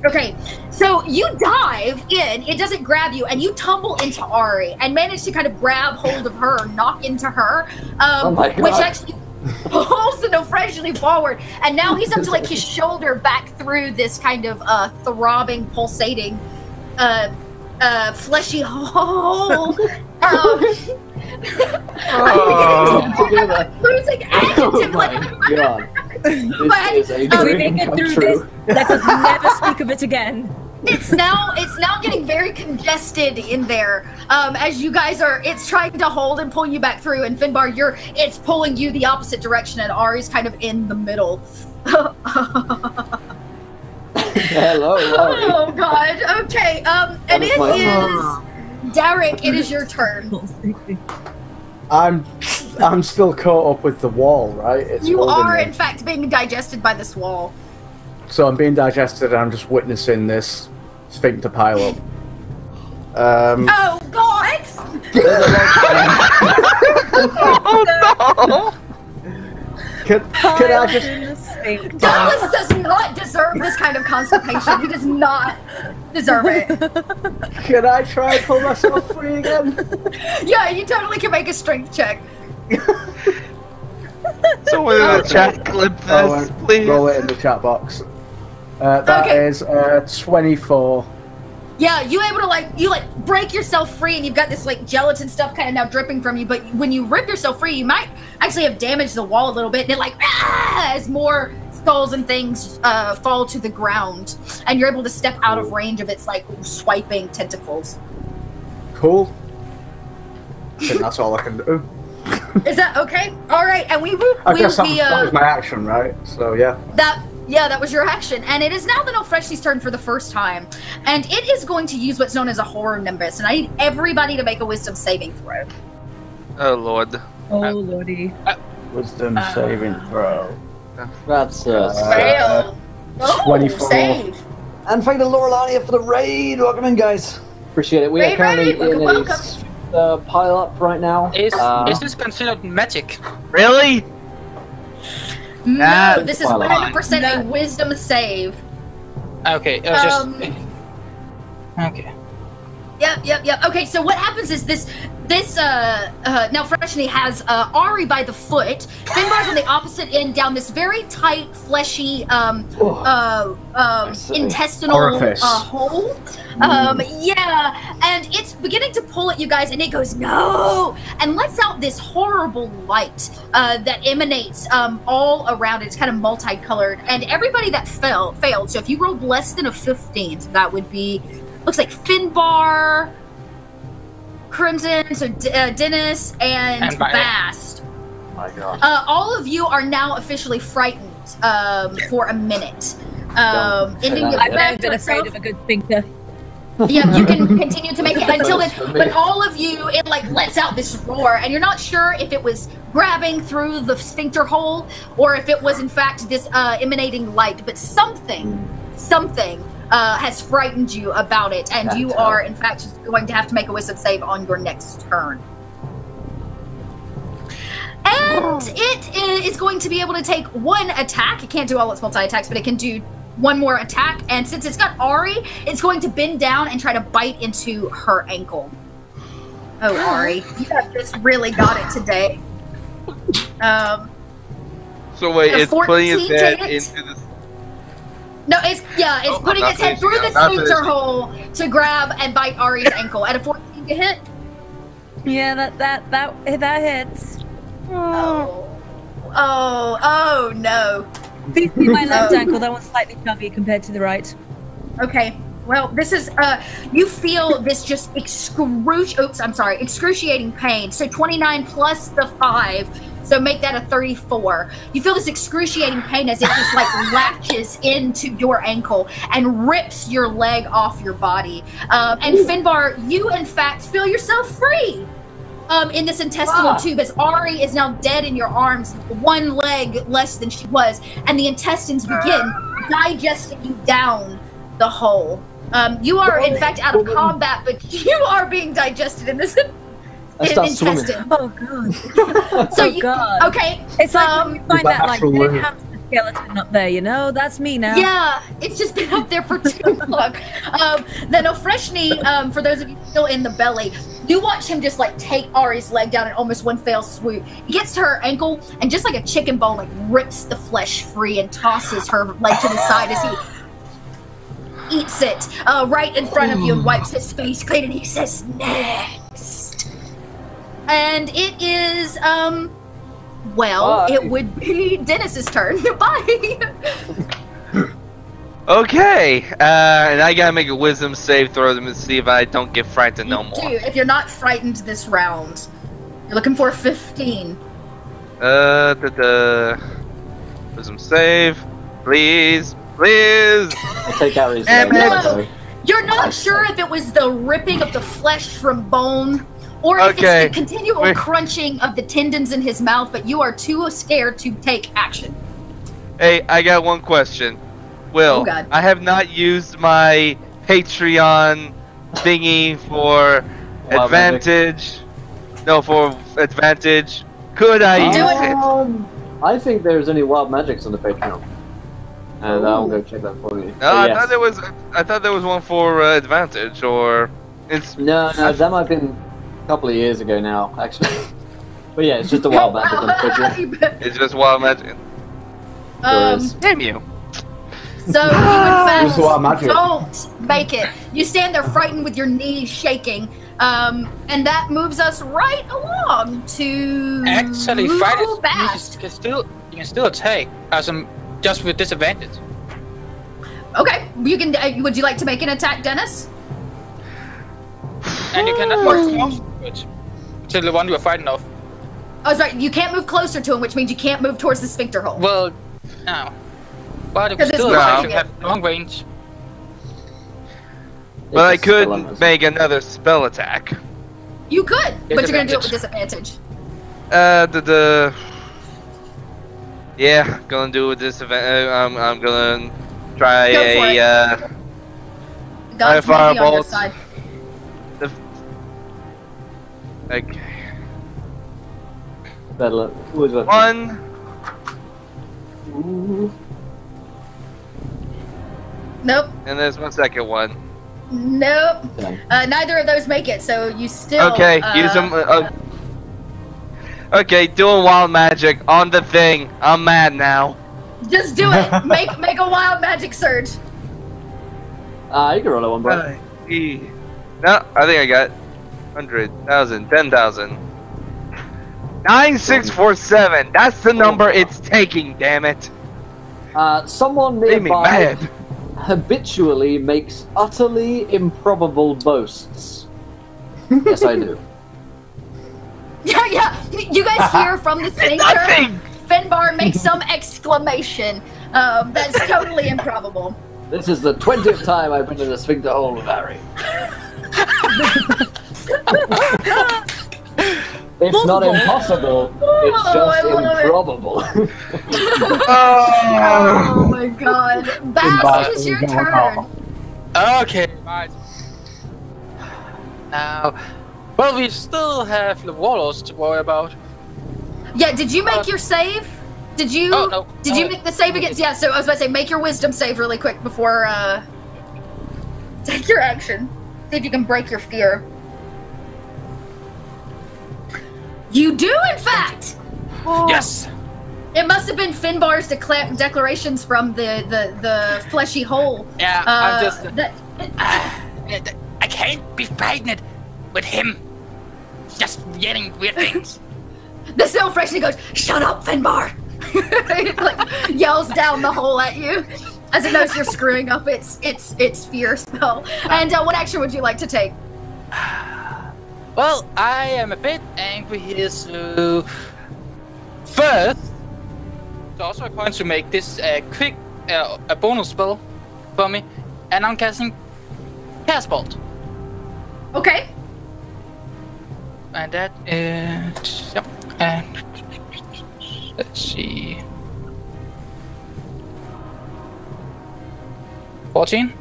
Okay, so you dive in, it doesn't grab you, and you tumble into Ari and manage to kind of grab hold of her, knock into her, which actually pulls the Nofreshly forward, and now he's up to like his shoulder back through this kind of throbbing, pulsating, fleshy hole. Losing adjective, God. If we make it through this, let us never speak of it again. It's now getting very congested in there. As you guys it's trying to hold and pull you back through, and Finbar, it's pulling you the opposite direction, and Ari's kind of in the middle. Hello, Ari. Oh God. Okay. And it is Derek. It is your turn. I'm still caught up with the wall, right? You are, in fact, being digested by this wall. So I'm being digested, and I'm just witnessing this sphincter pile up. Oh God! Oh no! Could I just... Douglas does not deserve this kind of constipation. He does not deserve it. Can I try and pull myself free again? Yeah, you totally can make a strength check. Someone in the chat clip this, please. Roll it in the chat box. That is 24. Yeah, you able to you break yourself free, and you've got this like gelatin stuff kind of now dripping from you. But when you rip yourself free, you might actually have damaged the wall a little bit, and it as more skulls and things fall to the ground, and you're able to step out of range of its like swiping tentacles. Cool. I think that's all I can do. Is that okay? All right, and I guess that was my action, right? So yeah. That was your action, and it is now the Nofreshi's turn for the first time, and it is going to use what's known as a horror nimbus, and I need everybody to make a wisdom saving throw. Oh Lord. Oh Lordy. Wisdom saving throw. That's fail. 24. Save. And thank the Lorelania for the raid. Welcome in, guys. Appreciate it. We are currently in a pile up right now. Is this considered magic? Really? No, this is 100% a wisdom save. Okay, okay. Yep. Okay, so what happens is this now Freshly has Ari by the foot. Finbar's on the opposite end down this very tight, fleshy, intestinal hole. Yeah, and it's beginning to pull at you guys, and it goes no, and lets out this horrible light that emanates all around it. It's kind of multicolored, and everybody that failed. So if you rolled less than a 15, so that would be. Looks like Finbar, Crimson, so Dennis, and Bast. Oh my gosh. All of you are now officially frightened for a minute. Ending your I've been afraid of a good sphincter. Yeah, you can continue to make it until then. But all of you, it like lets out this roar, and you're not sure if it was grabbing through the sphincter hole or if it was in fact this emanating light. But something has frightened you about it, and you are in fact just going to have to make a wisdom save on your next turn. And it is going to be able to take one attack. It can't do all its multi-attacks, but it can do one more attack. And since it's got Ari, it's going to bend down and try to bite into her ankle. Oh, Ari, you have just really got it today. So wait, it's putting its head into the... No, it's putting its head through the sphincter hole to grab and bite Ari's ankle. At a 14 to hit? Yeah, that hits. Oh no. Please see my left ankle. That one's slightly chubby compared to the right. Okay. Well, this is you feel this just excruciating pain. So 29 plus the 5. So make that a 34. You feel this excruciating pain as it just like latches into your ankle and rips your leg off your body. And Finbar, you in fact feel yourself free in this intestinal tube as Ari is now dead in your arms, one leg less than she was, and the intestines begin digesting you down the hole. You are in fact out of combat, but you are being digested in this intestine. Oh god. So god. Okay. It's like when you find that like dead hamster skeleton up there, you know? That's me now. Yeah, it's just been up there for too long. Then Ofreshni, for those of you still in the belly, you watch him just like take Ari's leg down in almost one fell swoop. He gets to her ankle and just like a chicken bone, like rips the flesh free and tosses her leg to the side as he eats it right in front of you and wipes his face clean, and he says, "Next." And it is, it would be Dennis's turn. Bye. Okay, and I gotta make a wisdom save throw to see if I don't get frightened no more. If you're not frightened this round, you're looking for a 15. Wisdom save, please. I'll take out his leg. You're not sure if it was the ripping of the flesh from bone, or if it's the continual crunching of the tendons in his mouth, but you are too scared to take action. Hey, I got one question. Will, I have not used my Patreon thingy for advantage. No, for advantage. Could I use it? I think there's only wild magics on the Patreon. And I'll go check that for you. No, I thought there was one for advantage, or it's... No, that might have been a couple of years ago now, actually. But yeah, it's just a wild magic on the Patreon. It's just wild magic. Damn you. So you in fact don't make it. You stand there frightened with your knees shaking, and that moves us right along to actually frightened. You can still attack just with disadvantage. Okay, you can. Would you like to make an attack, Dennis? And you cannot move closer to the one you are fighting off. Oh, sorry. You can't move closer to him, which means you can't move towards the sphincter hole. Well, no. But it still have long range. But I could make another spell attack. You could, but you're gonna do it with disadvantage. Yeah, gonna do it with disadvantage. I'm gonna try a God's might be on your side. Okay. One. Nope. And there's my second one. Nope. Okay. Neither of those make it, so you still. Okay, use them. Okay, doing wild magic on the thing. I'm mad now. Just do it. Make a wild magic surge. You can roll a one, bro. No, I think I got 100,000, 10,000. 9647. That's the number it's taking. Damn it. Someone Made me nearby mad. habitually makes utterly improbable boasts. Yes, I do. Yeah. You guys hear from the sphincter. Nothing. Finbar makes some exclamation. That's totally improbable. This is the 20th time I've been in a sphincter hole with Harry. It's not impossible, it's just improbable. Oh my god. Bass, it is your turn. Okay, right. Now, well, we still have the warlords to worry about. Yeah, did you make your save? Did you? Oh, no. Did you make the save against? Yeah. So I was about to say, make your wisdom save really quick before take your action. See if you can break your fear. You do, in fact. Yes. It must have been Finbar's declarations from the fleshy hole. Yeah, I'm just. I can't be pregnant with him. Just yelling weird things. The Snow Freshly goes, "Shut up, Finbar!" He like yells down the hole at you as it knows you're screwing up its fear spell. And what action would you like to take? Well, I am a bit angry here, so first, it's also a point to make this quick a bonus spell for me, and I'm casting Cast Bolt. Okay. And that is yep. And let's see, 14.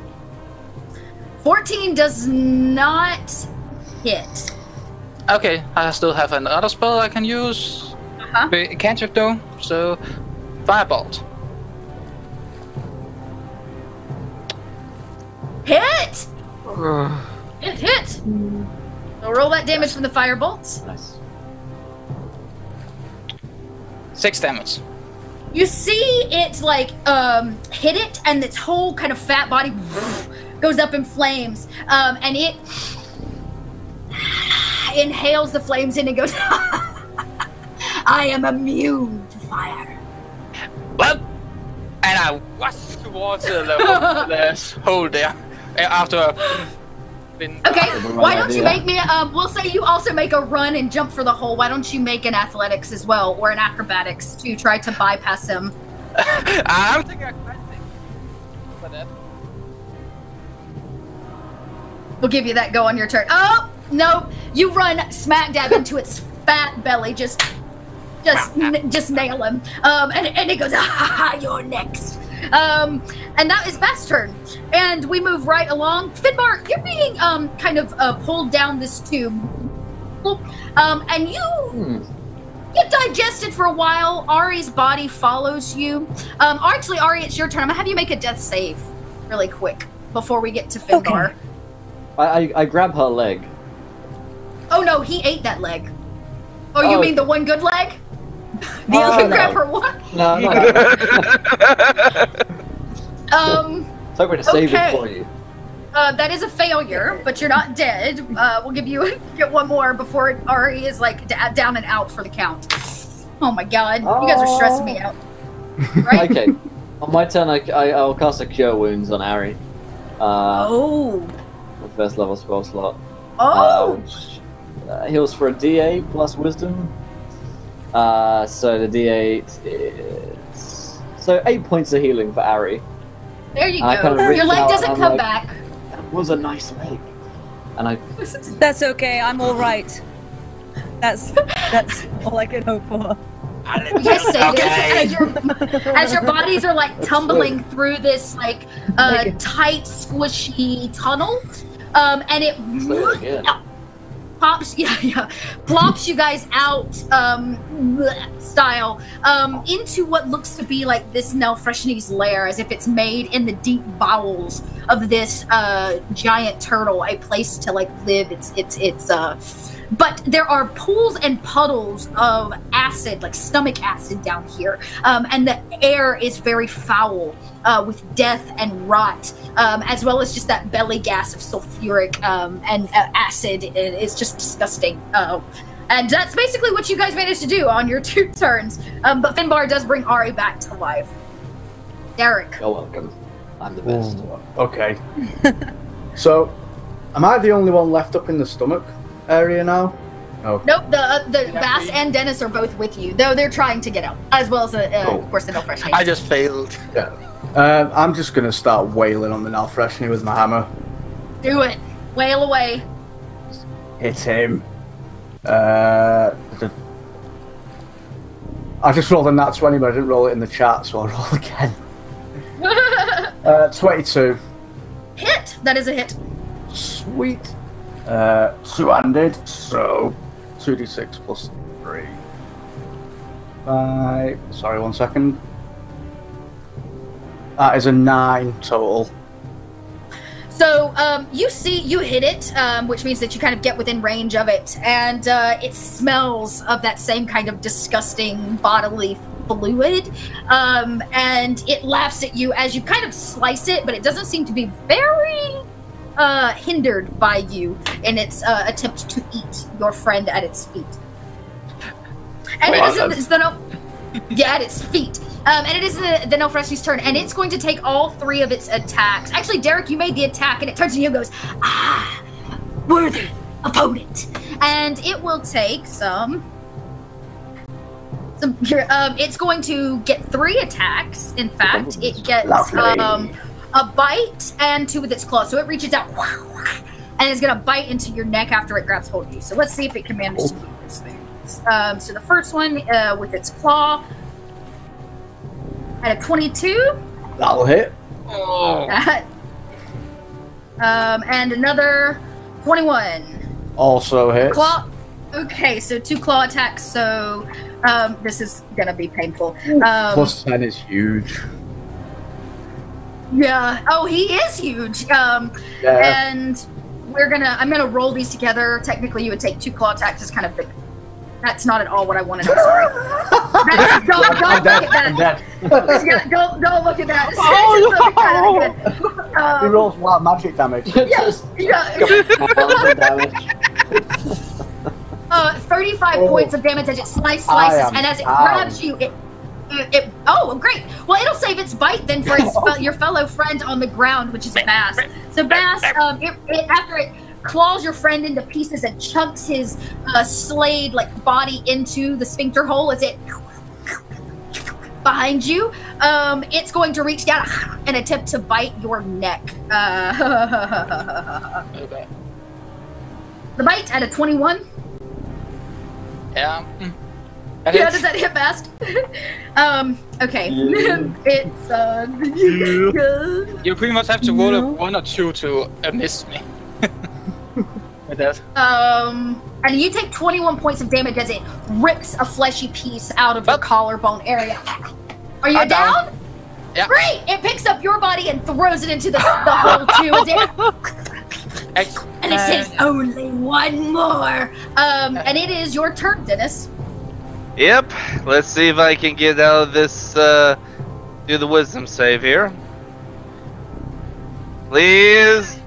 14 does not hit. Okay, I still have another spell I can use. It can't shift though, so Firebolt. Hit! Hit! So roll that damage from the firebolt. Nice. 6 damage. You see it like hit it, and its whole kind of fat body goes up in flames, and it inhales the flames in and goes, "I am immune to fire." Well, and I rush towards the hole there after. Okay, why don't you make me, we'll say you also make a run and jump for the hole. Why don't you make an athletics as well, or an acrobatics to try to bypass him? I'm thinking acrobatics for that. We'll give you that go on your turn. Oh, no, you run smack dab into its fat belly, just nail him. And it goes, "Ha ha, you're next." And that is Bass' turn. And we move right along. Finbar, you're being kind of pulled down this tube. And you get digested for a while. Ari's body follows you. Actually, Ari, it's your turn. I'm gonna have you make a death save really quick before we get to Finbar. Okay. I grab her leg. Oh no, he ate that leg. Oh, you mean the one good leg? You grab her one? No. So I'm going to save it for you. That is a failure, but you're not dead. We'll give you get one more before Ari is like down and out for the count. Oh my god, you guys are stressing me out. Right? Okay, on my turn, I'll cast a Cure Wounds on Ari. The first level spell slot. Which, heals for a D8 plus Wisdom. So the D8 is 8 points of healing for Ari. There you go. Your leg doesn't come back. That was a nice leg. And That's okay. I'm all right. That's all I can hope for. Yes, as your bodies are like tumbling through this like tight, squishy tunnel, and it plops you guys out style into what looks to be like this Nelfreshni's lair, as if it's made in the deep bowels of this giant turtle a place to like live. But there are pools and puddles of acid, like stomach acid down here. And the air is very foul with death and rot, as well as just that belly gas of sulfuric and acid. It's just disgusting. And that's basically what you guys managed to do on your 2 turns. But Finbar does bring Ari back to life. Derek. You're welcome. I'm the best. Ooh, okay. So, am I the only one left up in the stomach area now? Oh. Nope, the Bass and Dennis are both with you, though they're trying to get out, as well as, of course, the Nilfreshni. I just failed. Yeah. I'm just going to start wailing on the Nilfreshni with my hammer. Do it. Wail away. Hit him. I just rolled a nat 20, but I didn't roll it in the chat, so I'll roll again. 22. Hit! That is a hit. Sweet. 2-handed, so 2d6 plus 3. 5. Sorry, 1 second. That is a 9 total. So you hit it, which means that you kind of get within range of it, and it smells of that same kind of disgusting bodily fluid, and it laughs at you as you kind of slice it, but it doesn't seem to be very hindered by you in its attempt to eat your friend at its feet. And it isn't at its feet. And it is the Nilfreshni's turn, and it's going to take all 3 of its attacks. Actually, Derek, you made the attack, and it turns to you and goes, "Ah, worthy opponent." And it will take some. It's going to get 3 attacks. In fact, it gets a bite and 2 with its claws. So it reaches out and is going to bite into your neck after it grabs hold of you. So let's see if it can manage to do this thing. So the first one with its claw. At a 22. That'll hit. Oh. And another 21. Also hits. Claw. Okay, so 2 claw attacks. So this is gonna be painful. Plus 10 is huge. Yeah. Oh, he is huge. Yeah. And I'm gonna roll these together. Technically, you would take 2 claw attacks. It's kind of big. That's not at all what I wanted. I'm sorry. Don't look at that. Don't look at that. He rolls a lot of magic damage. 35 points of damage as it slices, and as it grabs you, it oh, great. Well, it'll save its bite then for your fellow friend on the ground, which is Bass. So Bass, after it claws your friend into pieces and chunks his slayed body into the sphincter hole as it behind you, it's going to reach down and attempt to bite your neck. The bite at a 21. Yeah. Yeah, does that hit fast? Okay. It's you pretty much have to roll a 1 or 2 to miss me. With that. And you take 21 points of damage as it rips a fleshy piece out of your collarbone area. Are you down? Yeah. Great! It picks up your body and throws it into the hole too. And it says only 1 more. And it is your turn, Dennis. Yep. Let's see if I can get out of this. Do the wisdom save here. Please.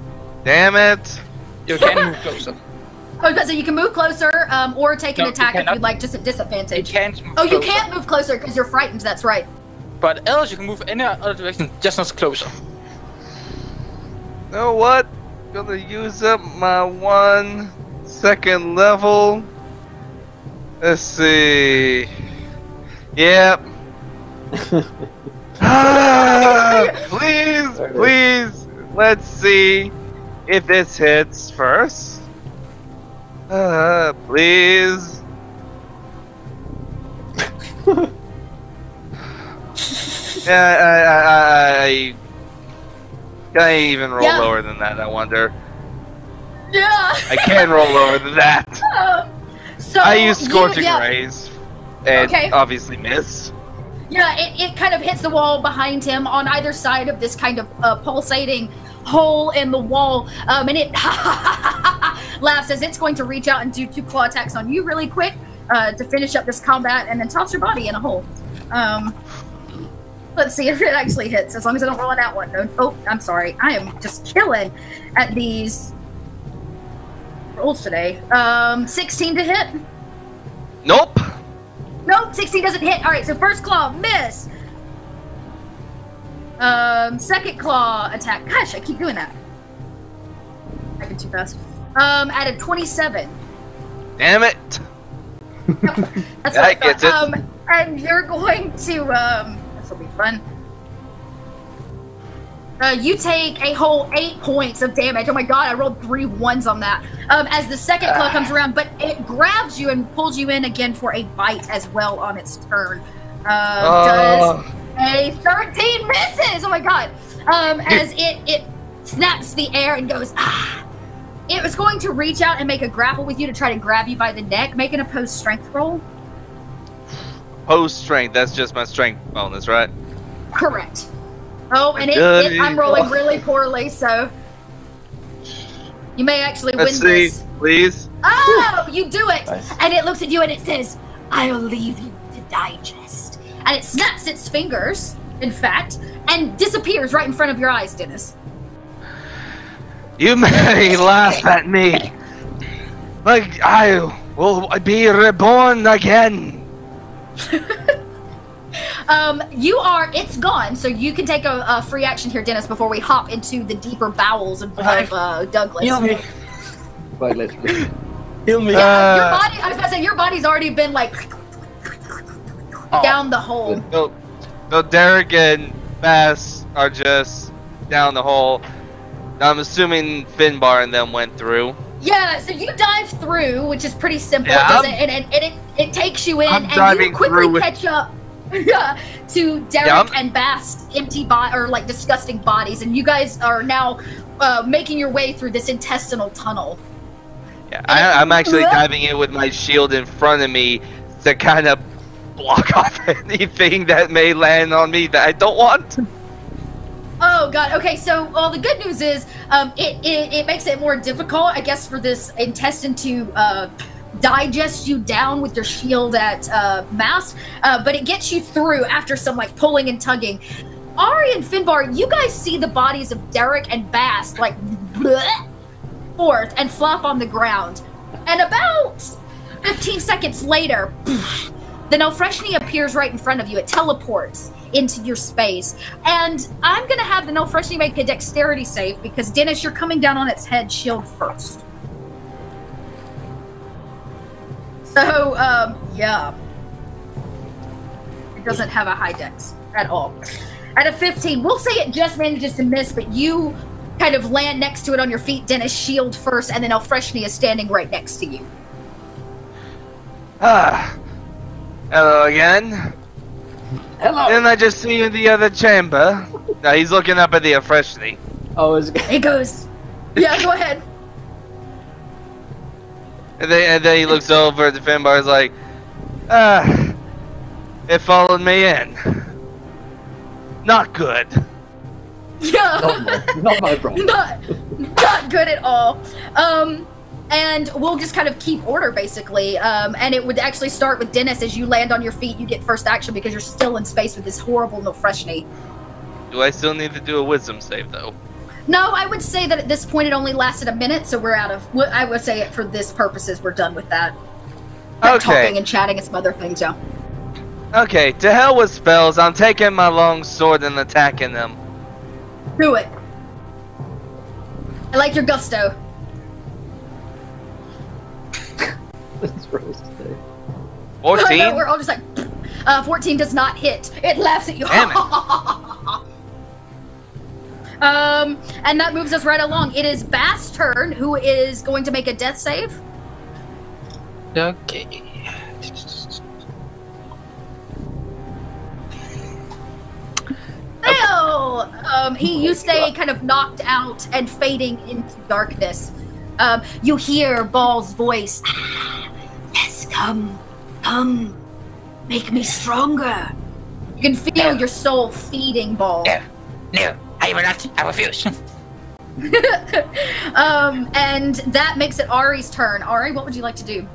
Damn it. You can move closer. So you can move closer, or take an attack if you'd like, just at disadvantage. You can't move you closer. can't move closer because you're frightened. That's right. But else you can move any other direction, just not closer. You know what? Gonna use up my 1 second level. Let's see. Yep. Please. Let's see if this hits first. Please. I can I even roll lower than that, I wonder? Yeah. I can roll lower than that. So I use Scorching Rays and obviously miss. Yeah, it kind of hits the wall behind him on either side of this kind of pulsating hole in the wall, and it laughs as it's going to reach out and do 2 claw attacks on you really quick to finish up this combat, and then toss your body in a hole. Let's see if it actually hits, as long as I don't roll on that one. No, oh, I'm sorry. I am just killing at these rolls today. 16 to hit? Nope. Nope, 16 doesn't hit. All right, so first claw, miss. Second claw attack. Gosh, I keep doing that. Typing too fast. Added 27. Damn it. Yep, that's That gets it. And you're going to, this will be fun. You take a whole 8 points of damage. Oh my god, I rolled 3 1s on that. As the second claw comes around, but it grabs you and pulls you in again for a bite as well on its turn. Does a 13 misses? Oh my god. As it snaps the air and goes, ah. It was going to reach out and make a grapple with you to try to grab you by the neck. Make an opposed strength roll. Opposed strength, that's just my strength bonus, right? Correct. Oh, and I'm rolling really poorly, so you may actually win this. Please. Oh, you do it! Nice. And it looks at you and it says, "I'll leave you to digest." And it snaps its fingers, in fact, and disappears right in front of your eyes, Dennis. You may laugh at me, but I will be reborn again. It's gone, so you can take a free action here, Dennis, before we hop into the deeper bowels of Douglas. Heal me. Quite literally. Heal me. Yeah, your body, I was about to say, your body's already been, like, down the hole. So Derek and Bass are just down the hole. I'm assuming Finbar and them went through. Yeah, so you dive through, which is pretty simple. Yeah, It takes you in, and you quickly catch up to Derek and Bass' empty or like disgusting bodies, and you guys are now making your way through this intestinal tunnel. Yeah, I'm actually diving in with my shield in front of me to kind of block off anything that may land on me that I don't want. Oh god. Okay, so the good news is it makes it more difficult, I guess, for this intestine to digest you down with your shield at mass, but it gets you through after some like pulling and tugging. Ari and Finbar, you guys see the bodies of Derek and Bast like forth and flop on the ground, and about 15 seconds later, the Nofreshni appears right in front of you. It teleports into your space, and I'm gonna have the Nofreshni make a dexterity save because Dennis, you're coming down on its head shield first. So, yeah. It doesn't have a high dex at all. At a 15, we'll say it just manages to miss, but you kind of land next to it on your feet, Dennis, shield first, and then Nofreshni is standing right next to you. Hello again. Hello. Didn't I just see you in the other chamber? No, he's looking up at the Nofreshni. Oh, He goes, yeah, go ahead. And then he looks over at the Finbar. Is like, it followed me in. Not good. Yeah. Not my problem. Not good at all. And we'll just kind of keep order, basically. And it would actually start with Dennis. As you land on your feet, you get first action because you're still in space with this horrible Nofreshni. Do I still need to do a wisdom save, though? No, I would say that at this point it only lasted a minute, so we're out of... I would say for this purposes, we're done with that. Okay. Talking and chatting and some other things, yeah. Okay, to hell with spells. I'm taking my long sword and attacking them. Do it. I like your gusto. Let's roast today. 14? No, we're all just like, 14 does not hit. It laughs at you. Damn it. And that moves us right along. It is Bass' turn, who is going to make a death save. Okay. Fail! You stay kind of knocked out and fading into darkness. You hear Baal's voice. Yes, come. Make me stronger. You can feel your soul feeding Baal. No, I will not. I refuse. And that makes it Ari's turn. Ari, what would you like to do?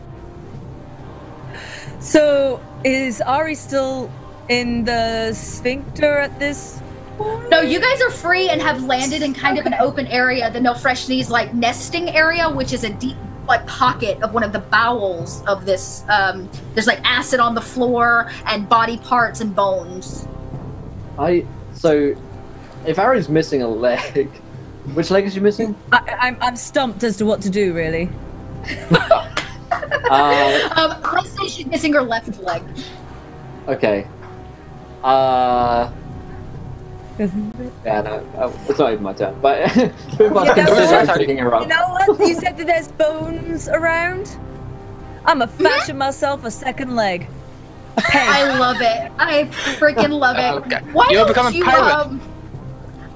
So, is Ari still in the sphincter at this point? No, you guys are free and have landed in kind of an open area, the Nilfreshni's like nesting area, which is a deep like pocket of one of the bowels of this. There's like acid on the floor and body parts and bones. So, if Ari's missing a leg, which leg is she missing? I'm stumped as to what to do, really. Let's say she's missing her left leg. Okay. Yeah, no, it's not even my turn. But picking her up. You know what? You said that there's bones around. I'ma fashion myself a second leg. I love it. I freaking love it. Okay. Why You're don't becoming you, pirate.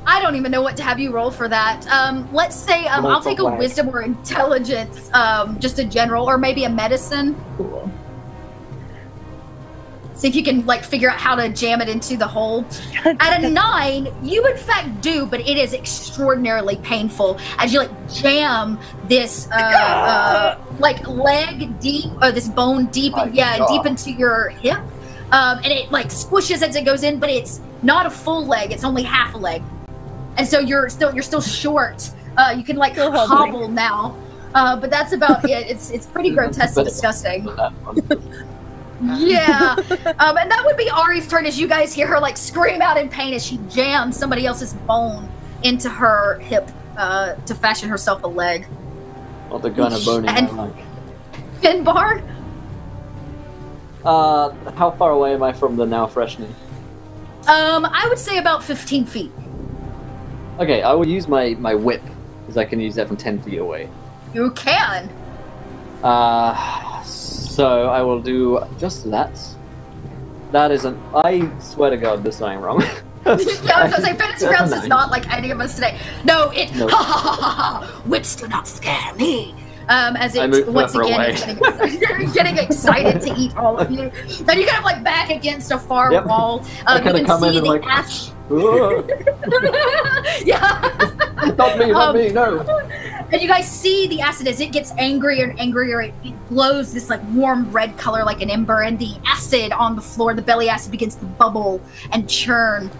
I don't even know what to have you roll for that. Let's say I'll take a wisdom or intelligence, just a general, or maybe a medicine. Cool. See if you can like figure out how to jam it into the hole. At a 9, you in fact do, but it is extraordinarily painful as you like jam this like leg deep, or this bone deep, deep into your hip, and it like squishes as it goes in, but it's not a full leg; it's only half a leg, and so you're still short. You can like hobble now, but that's about it. It's pretty grotesque and disgusting. Yeah, and that would be Ari's turn as you guys hear her like scream out in pain as she jams somebody else's bone into her hip to fashion herself a leg. What the gun of boning I like. Finbar? How far away am I from the now freshening? I would say about 15 feet. Okay, I will use my whip, because I can use that from 10 feet away. You can. So I will do just that. That isn't. I swear to God, this ain't wrong. Yeah, I was gonna say fantasy grounds is not like any of us today. No, it. Ha ha ha ha! Whips do not scare me. As it once again is getting excited to eat all of you. Then you kind of like back against a far wall. You can see the like, ash. Yeah. Not me, no. And you guys see the acid as it gets angrier and angrier. It glows this like warm red color like an ember, and the acid on the floor, the belly acid, begins to bubble and churn.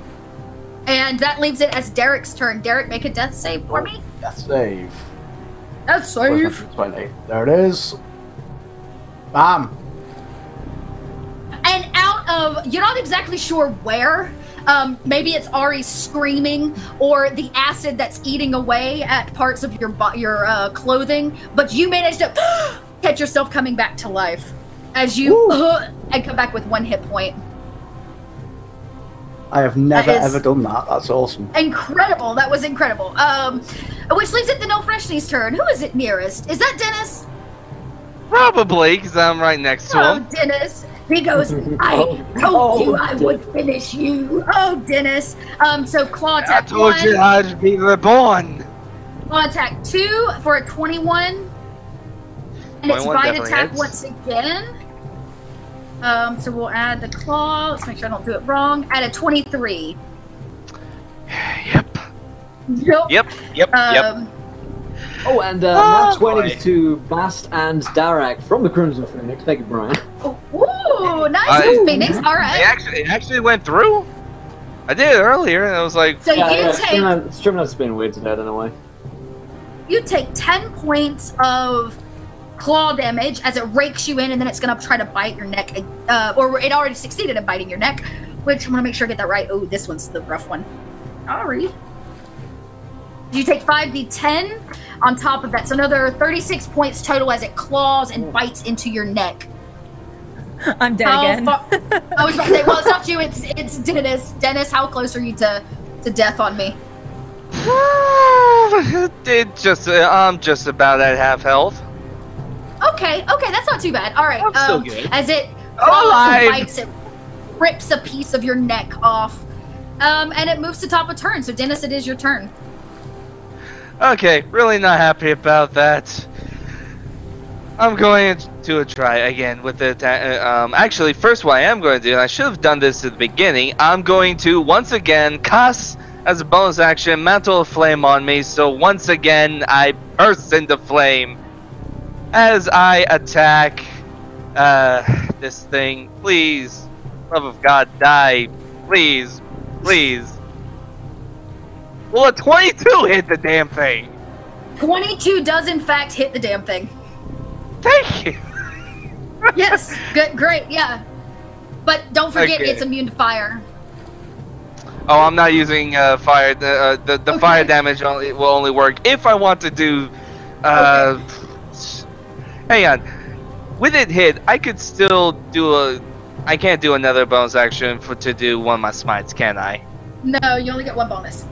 And that leaves it as Derek's turn. Derek, make a death save for me. Death save. Death save. 20. There it is. Bam. And out of, you're not exactly sure where. Maybe it's Ari screaming, or the acid that's eating away at parts of your clothing. But you manage to catch yourself coming back to life as you and come back with 1 hit point. I have never ever done that. That's awesome. Incredible. That was incredible. Which leaves it the Nilfreshni's turn. Who is it nearest? Is that Dennis? Probably, because I'm right next to him. Oh, Dennis. He goes, I told you I would finish you. Oh, Dennis. So claw attack 1. I told you I'd be reborn. Claw attack 2 for a 21. And it's bite attack once again. So we'll add the claw. Let's make sure I don't do it wrong. Add a 23. Yep. Oh, and now 20 to Bast and Darak from the Crimson Phoenix. Thank you, Brian. Ooh, nice, Phoenix. All right. It actually went through. I did it earlier, and I was like... So you take... Stream has been weird today, I don't know why. You take 10 points of claw damage as it rakes you in, and then it's going to try to bite your neck. Or it already succeeded at biting your neck, which I'm going to make sure I get that right. Oh, this one's the rough one. Sorry. You take 5d10 on top of that. So another 36 points total as it claws and bites into your neck. I'm dead again. I was about to say, well, it's not you, it's Dennis. Dennis, how close are you to death on me? I'm just about at half health. Okay, that's not too bad. All right, I'm still good. As it claws and bites, it rips a piece of your neck off, and it moves to top of turn. So Dennis, it is your turn. Okay, really not happy about that. I'm going to try again with the actually, first what I am going to do, and I should have done this at the beginning, I'm going to once again cast as a bonus action Mantle of Flame on me, so once again I burst into flame as I attack this thing. Please, love of God, die. Please, please. Will a 22 hit the damn thing? 22 does in fact hit the damn thing. Thank you. Yes, good, great, yeah. But don't forget, Okay. it's immune to fire. Oh, I'm not using fire. The fire damage will only work if I want to do. Hang on. With it hit, I could still do a. I can't do another bonus action to do one of my smites, can I? No, you only get one bonus.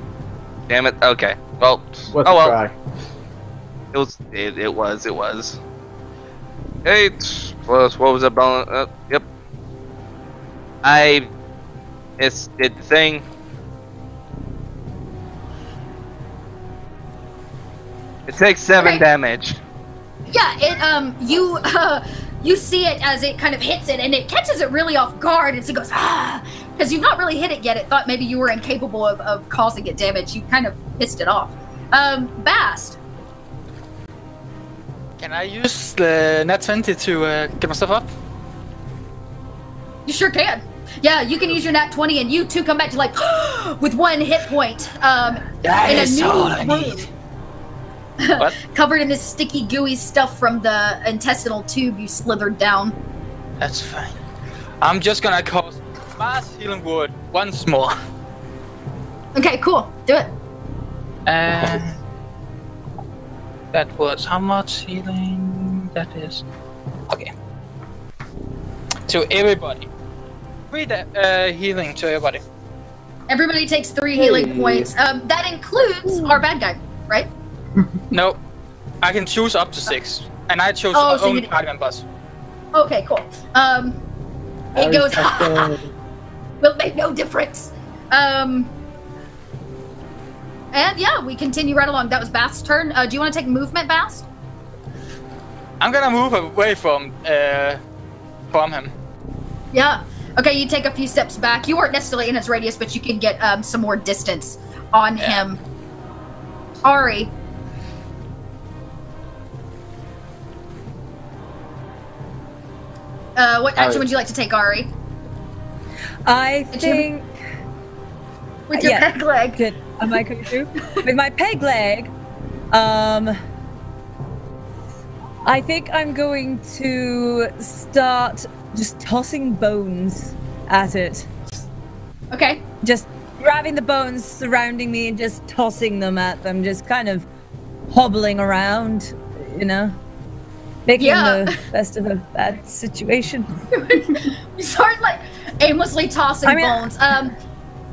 Damn it. Okay. Well. Worth oh a well. try. It was. 8 plus what was that bonus? Yep. I did the thing. It takes 7 damage. Yeah, it you see it as it kind of hits it, and it catches it really off guard, and so it goes because you've not really hit it yet. It thought maybe you were incapable of causing it damage. You kind of pissed it off. Bast. Can I use the nat 20 to get myself up? You sure can. Yeah, you can use your nat 20, and you two come back to life with 1 hit point. That in a is new all I room. need. What? Covered in this sticky, gooey stuff from the intestinal tube you slithered down. That's fine. I'm just gonna cast Mass Healing Word once more. Okay, cool. Do it. And that was how much healing that is. Okay. To everybody. 3 healing to everybody. Everybody takes 3 healing points. That includes our bad guy, right? No, I can choose up to 6, and I chose Oh, so only you- party members. Okay, cool. It goes. Will make no difference. And yeah, we continue right along. That was Bast's turn. Do you want to take movement, Bast? I'm gonna move away from him. Yeah. Okay, you take a few steps back. You weren't necessarily in its radius, but you can get some more distance on him. Ari. What action would you like to take, Ari? I think. With your peg leg. Good. Am I coming through? With my peg leg, I think I'm going to start just tossing bones at it. Okay. Just grabbing the bones surrounding me and just tossing them at them, just kind of hobbling around, you know? Making the best of a bad situation. You start like aimlessly tossing bones.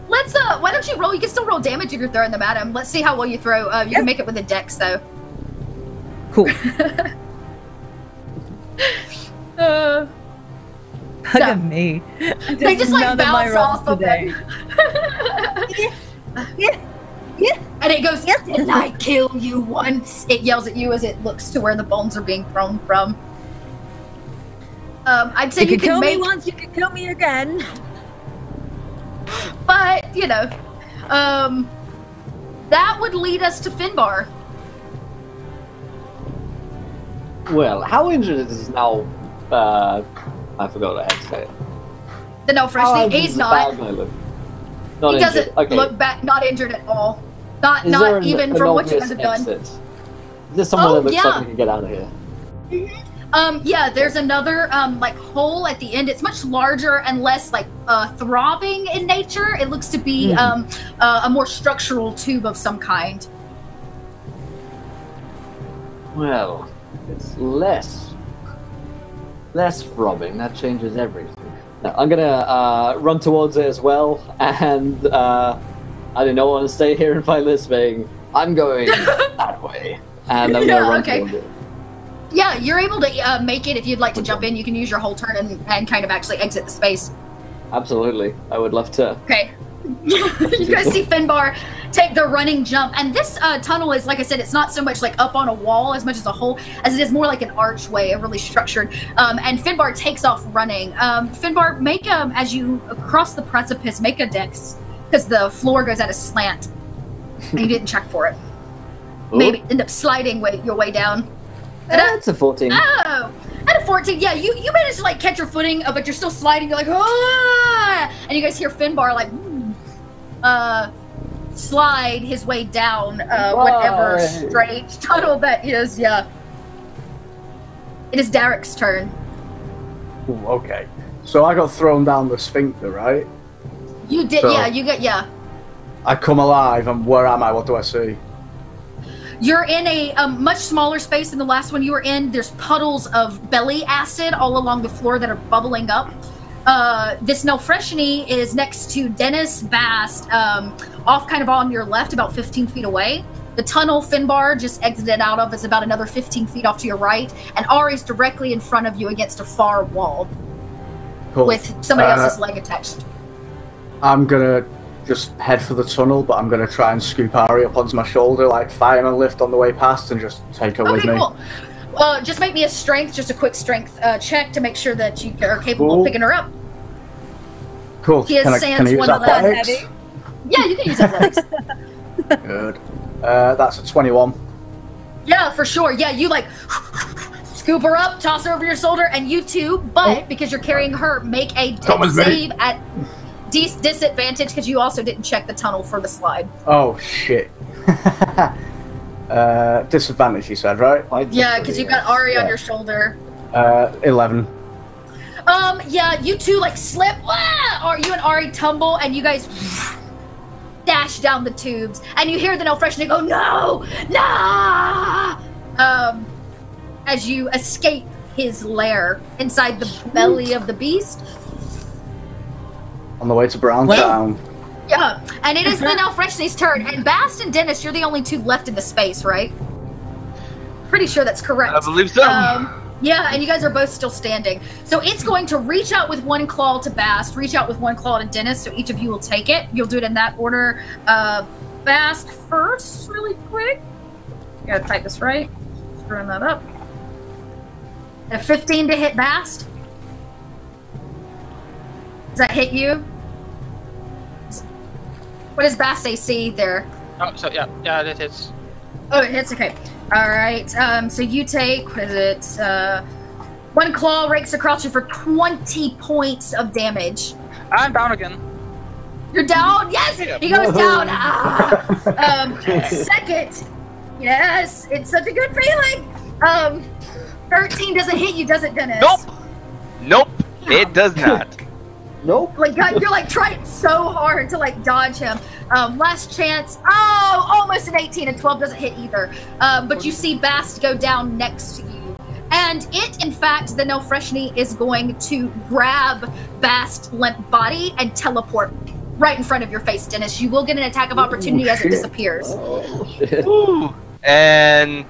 Let's why don't you roll? You can still roll damage if you're throwing them at him. Let's see how well you throw. You can make it with a dex though. Cool. Look at me. They just like bounce off of today. Yeah. And it goes, didn't I kill you once? It yells at you as it looks to where the bones are being thrown from. I'd say you can kill make... me once, you can kill me again. But, you know, that would lead us to Finbar. Well, how injured is now? I forgot what I had to say. The no fresh he's not. He doesn't look back, not injured at all. Not even from what you guys have done. Is there somewhere that looks like we can get out of here? Yeah, there's another like hole at the end. It's much larger and less like throbbing in nature. It looks to be a more structural tube of some kind. Well, it's less throbbing. That changes everything. Now, I'm gonna run towards it as well, and I do not want to stay here and fight this thing. I'm going that way, and I'm gonna run towards it. Yeah, you're able to make it. If you'd like to jump in, you can use your whole turn and kind of actually exit the space. Absolutely, I would love to. Okay. You guys see Finbar take the running jump, and this tunnel is, like I said, it's not so much like up on a wall as much as a hole, as it is more like an archway, a really structured. And Finbar takes off running. Finbar, make as you cross the precipice, make a dex, because the floor goes at a slant. And you didn't check for it. Ooh. Maybe end up sliding your way down. That's a 14. Oh, at a 14, yeah, you managed to like catch your footing, but you're still sliding. You're like, ah! And you guys hear Finbar like, slide his way down whatever strange tunnel that is. Yeah, it is Derek's turn. Ooh, okay, so I got thrown down the sphincter, right? You did, so yeah. You get, yeah. I come alive, and where am I? What do I see? You're in a much smaller space than the last one you were in. There's puddles of belly acid all along the floor that are bubbling up. This Nelfreshini is next to Dennis Bast, off kind of on your left, about 15 feet away. The tunnel Finbar just exited out of is about another 15 feet off to your right, and Ari's directly in front of you against a far wall. Cool. With somebody else's leg attached. I'm gonna just head for the tunnel, but I'm going to try and scoop Ari up onto my shoulder, like fire and lift on the way past, and just take her with me. Cool. Just make me a strength, just a quick strength check to make sure that you are capable of picking her up. Cool. Can I use athletics? Yeah, you can use athletics. Good. That's a 21. Yeah, for sure. Yeah, you like scoop her up, toss her over your shoulder, and you too, but because you're carrying her, make a save at disadvantage because you also didn't check the tunnel for the slide. Oh shit. Disadvantage, you said, right? Yeah, because you've got Ari on your shoulder. 11. Yeah, you two like slip, or you and Ari tumble, and you guys dash down the tubes, and you hear the Nelfreshini go, no, as you escape his lair inside the belly of the beast. On the way to Browntown. Yeah, and it is then Nelfreshini's turn, and Bast and Dennis, you're the only two left in the space, right? Pretty sure that's correct. I believe so. Yeah, and you guys are both still standing. So it's going to reach out with one claw to Bast, reach out with one claw to Dennis, so each of you will take it. You'll do it in that order. Bast first, really quick. Gotta type this right. Screwing that up. A 15 to hit Bast. Does that hit you? What does Bast AC there? Oh, so yeah, that hits. Oh, it hits, okay. Alright, so you take, what is it? One claw rakes across you for 20 points of damage. I'm down again. You're down? Yes! He goes down! Second. Yes, it's such a good feeling! 13 doesn't hit you, does it, Dennis? Nope, it does not. Nope. Like, God, you're like trying so hard to like dodge him. Last chance. Oh, almost an 18. A 12 doesn't hit either. But you see Bast go down next to you. And it, in fact, the Nelfreshini is going to grab Bast's limp body and teleport right in front of your face, Dennis. You will get an attack of opportunity as it disappears. Ooh. And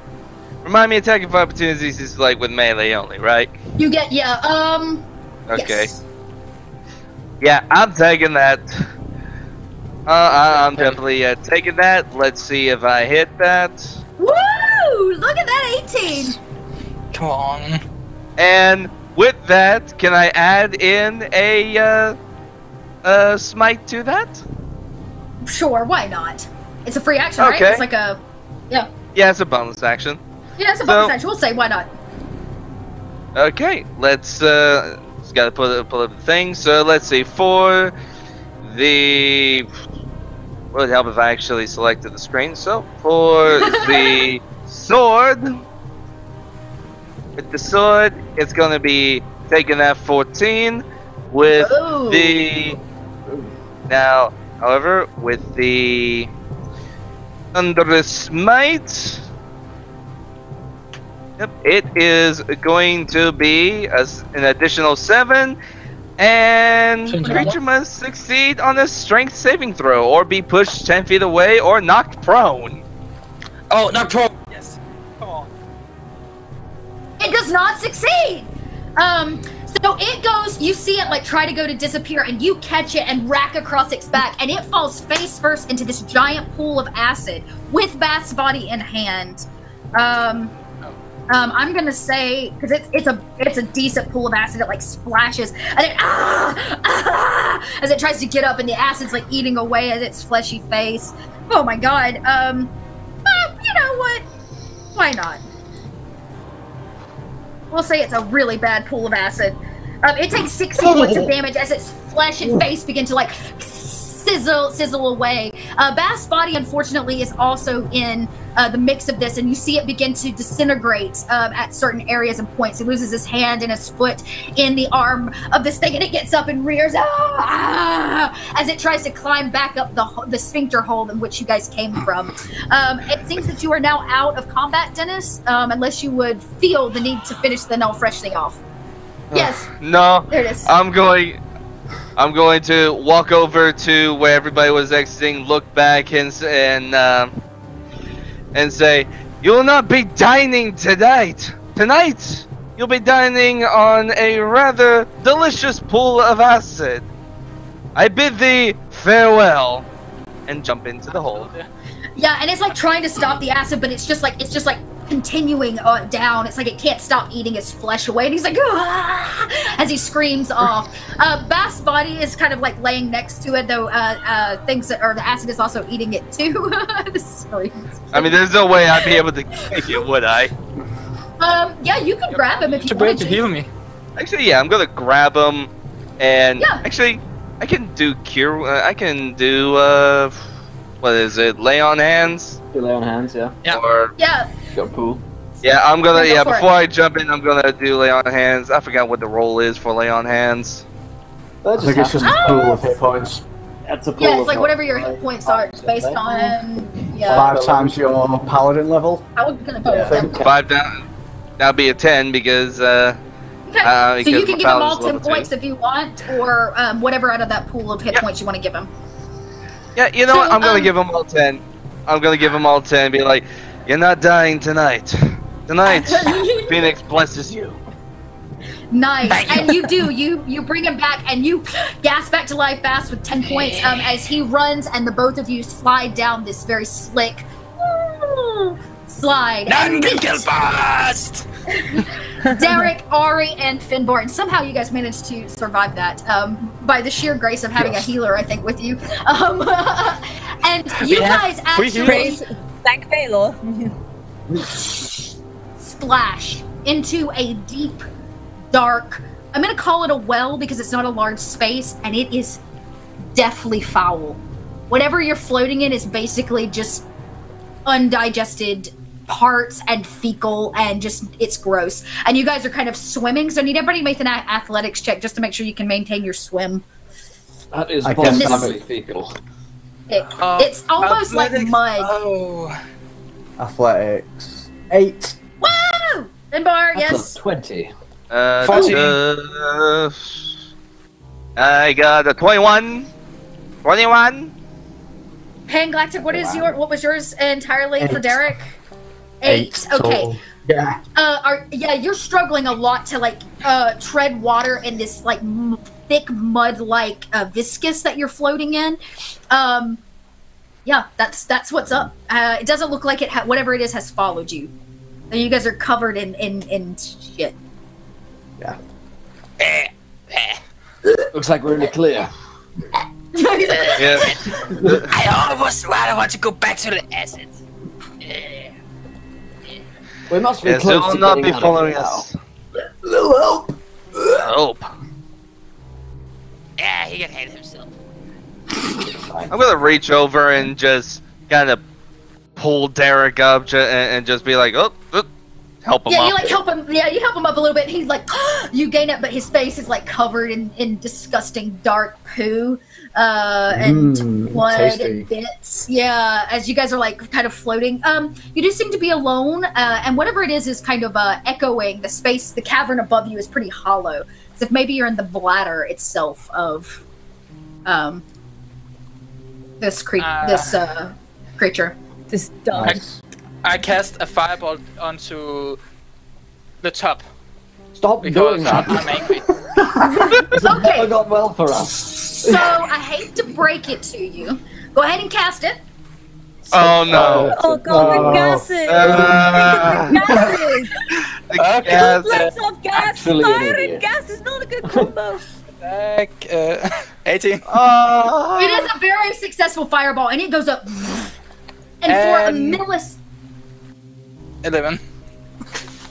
remind me, attack of opportunities is like with melee only, right? You get, yeah, okay. Yes. Yeah, I'm taking that. I'm definitely taking that. Let's see if I hit that. Woo! Look at that 18! Come on. And with that, can I add in a smite to that? Sure, why not? It's a free action, right? It's like a... Yeah. Yeah, it's a bonus action. Yeah, it's a bonus action. We'll say, why not? Okay, let's... Just gotta pull up the thing. So let's see, for the... What would help if I actually selected the screen? So, for the sword... With the sword, it's gonna be taking that 14. With the... Now, however, with the... Thunderous Smite... Yep, it is going to be an additional 7, and the creature must succeed on a strength saving throw, or be pushed 10 feet away, or knocked prone. Oh, knocked prone! Yes. Come on. It does not succeed! So So it goes, you see it like try to go to disappear, and you catch it and rack across its back, and it falls face first into this giant pool of acid with Bath's body in hand. I'm gonna say, because it's a decent pool of acid, it like splashes, and it as it tries to get up, and the acid's like eating away at its fleshy face. Oh my god. You know what? Why not? We'll say it's a really bad pool of acid. It takes 60 points of damage as its flesh and face begin to like sizzle away. Bath's body, unfortunately, is also in the mix of this, and you see it begin to disintegrate at certain areas and points. It loses his hand and his foot in the arm of this thing, and it gets up and rears as it tries to climb back up the sphincter hole in which you guys came from. It seems that you are now out of combat, Dennis, unless you would feel the need to finish the null fresh thing off. Yes. No. There it is. I'm going to walk over to where everybody was exiting, look back, and say, "You will not be dining tonight. Tonight, you'll be dining on a rather delicious pool of acid. I bid thee farewell," and jump into the hole. Yeah, and it's like trying to stop the acid, but it's just like continuing down. It's like it can't stop eating his flesh away, and he's like as he screams off. Bath's body is kind of like laying next to it, though. The acid is also eating it too. Sorry. I mean, there's no way I'd be able to kick it, would I? Yeah, you can grab him if you want to heal me. Actually, yeah, I'm gonna grab him, and yeah. Actually, I can do cure. I can do what is it? Lay on hands. Do lay on hands, yeah. Yeah. Or yeah. Got pool. Yeah, I'm gonna. Yeah, go before I jump in, I'm gonna do lay on hands. I forgot what the roll is for lay on hands. I think it's just a pool of hit points. That's a pool. Yeah, it's like whatever your hit points are, it's based on 5 times your paladin level. I was gonna put 5 down. That'd be a 10 because. Okay. So you because can give him all 10 points if you want, or whatever out of that pool of hit points you want to give him. Yeah, you know what? I'm gonna give him all 10. I'm gonna give him all 10. Be like, "You're not dying tonight. Tonight, Phoenix blesses you." Nice. And you do. You bring him back, and you gas back to life fast with 10 points as he runs, and the both of you slide down this very slick slide. Bust! Derek, Ari, and Finbar, and somehow you guys managed to survive that by the sheer grace of having a healer, I think, with you. And you guys actually thank Baylor. splash into a deep, dark, I'm going to call it a well because it's not a large space, and it is deathly foul. Whatever you're floating in is basically just undigested parts and fecal, and just, it's gross. And you guys are kind of swimming, so I need everybody to make an athletics check just to make sure you can maintain your swim. That is possibly fecal. It's almost like mud. Oh. Athletics. 8. Woo! Finbar, yes. 20. I got a 21. 21. Pangalactic, what was yours entirely 8. for Derek? 8. Okay. So, yeah. You're struggling a lot to like tread water in this like thick mud like viscous that you're floating in. Yeah, that's what's up. It doesn't look like it. Whatever it is has followed you. And you guys are covered in shit. Yeah. Looks like we're in the clear. Yeah. I almost want to go back to the acid. We must be Yes, close it will to not be getting out of following here us. Little help. Help. Yeah, he can handle himself. I'm gonna reach over and just kind of pull Derek up and just be like, oh, help him up. You like help him. Yeah, you help him up a little bit. And he's like, you gain it, but his face is like covered in disgusting dark poo and blood tasty. and bits. Yeah, as you guys are like kind of floating. You do seem to be alone, and whatever it is kind of echoing the space. The cavern above you is pretty hollow, as if maybe you're in the bladder itself of this creature. This dog. I cast a fireball onto the top. Stop Because doing that. I'm angry. It's Okay. never gone well for us. So I hate to break it to you. Go ahead and cast it. Oh no. Oh god, the gases! Think of the gases! Complex of gas! Actually an Fire and idiot. gas is not a good combo. Attack, 18. It is a very successful fireball, and it goes up. And for a And- millisecond. 11.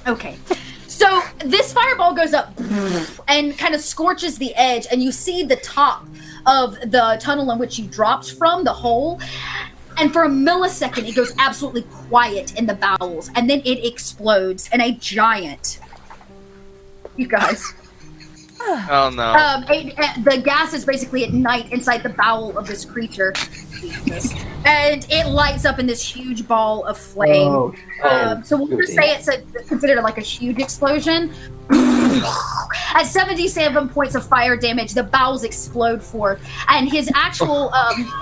Okay. So this fireball goes up and kind of scorches the edge, and you see the top of the tunnel in which you dropped from, the hole. And for a millisecond, it goes absolutely quiet in the bowels, and then it explodes in a giant. You guys. Oh no. The gas is basically at night inside the bowel of this creature. Jesus. And it lights up in this huge ball of flame. So we'll just say it's considered like a huge explosion. At 77 points of fire damage, the bowels explode forth, and his actual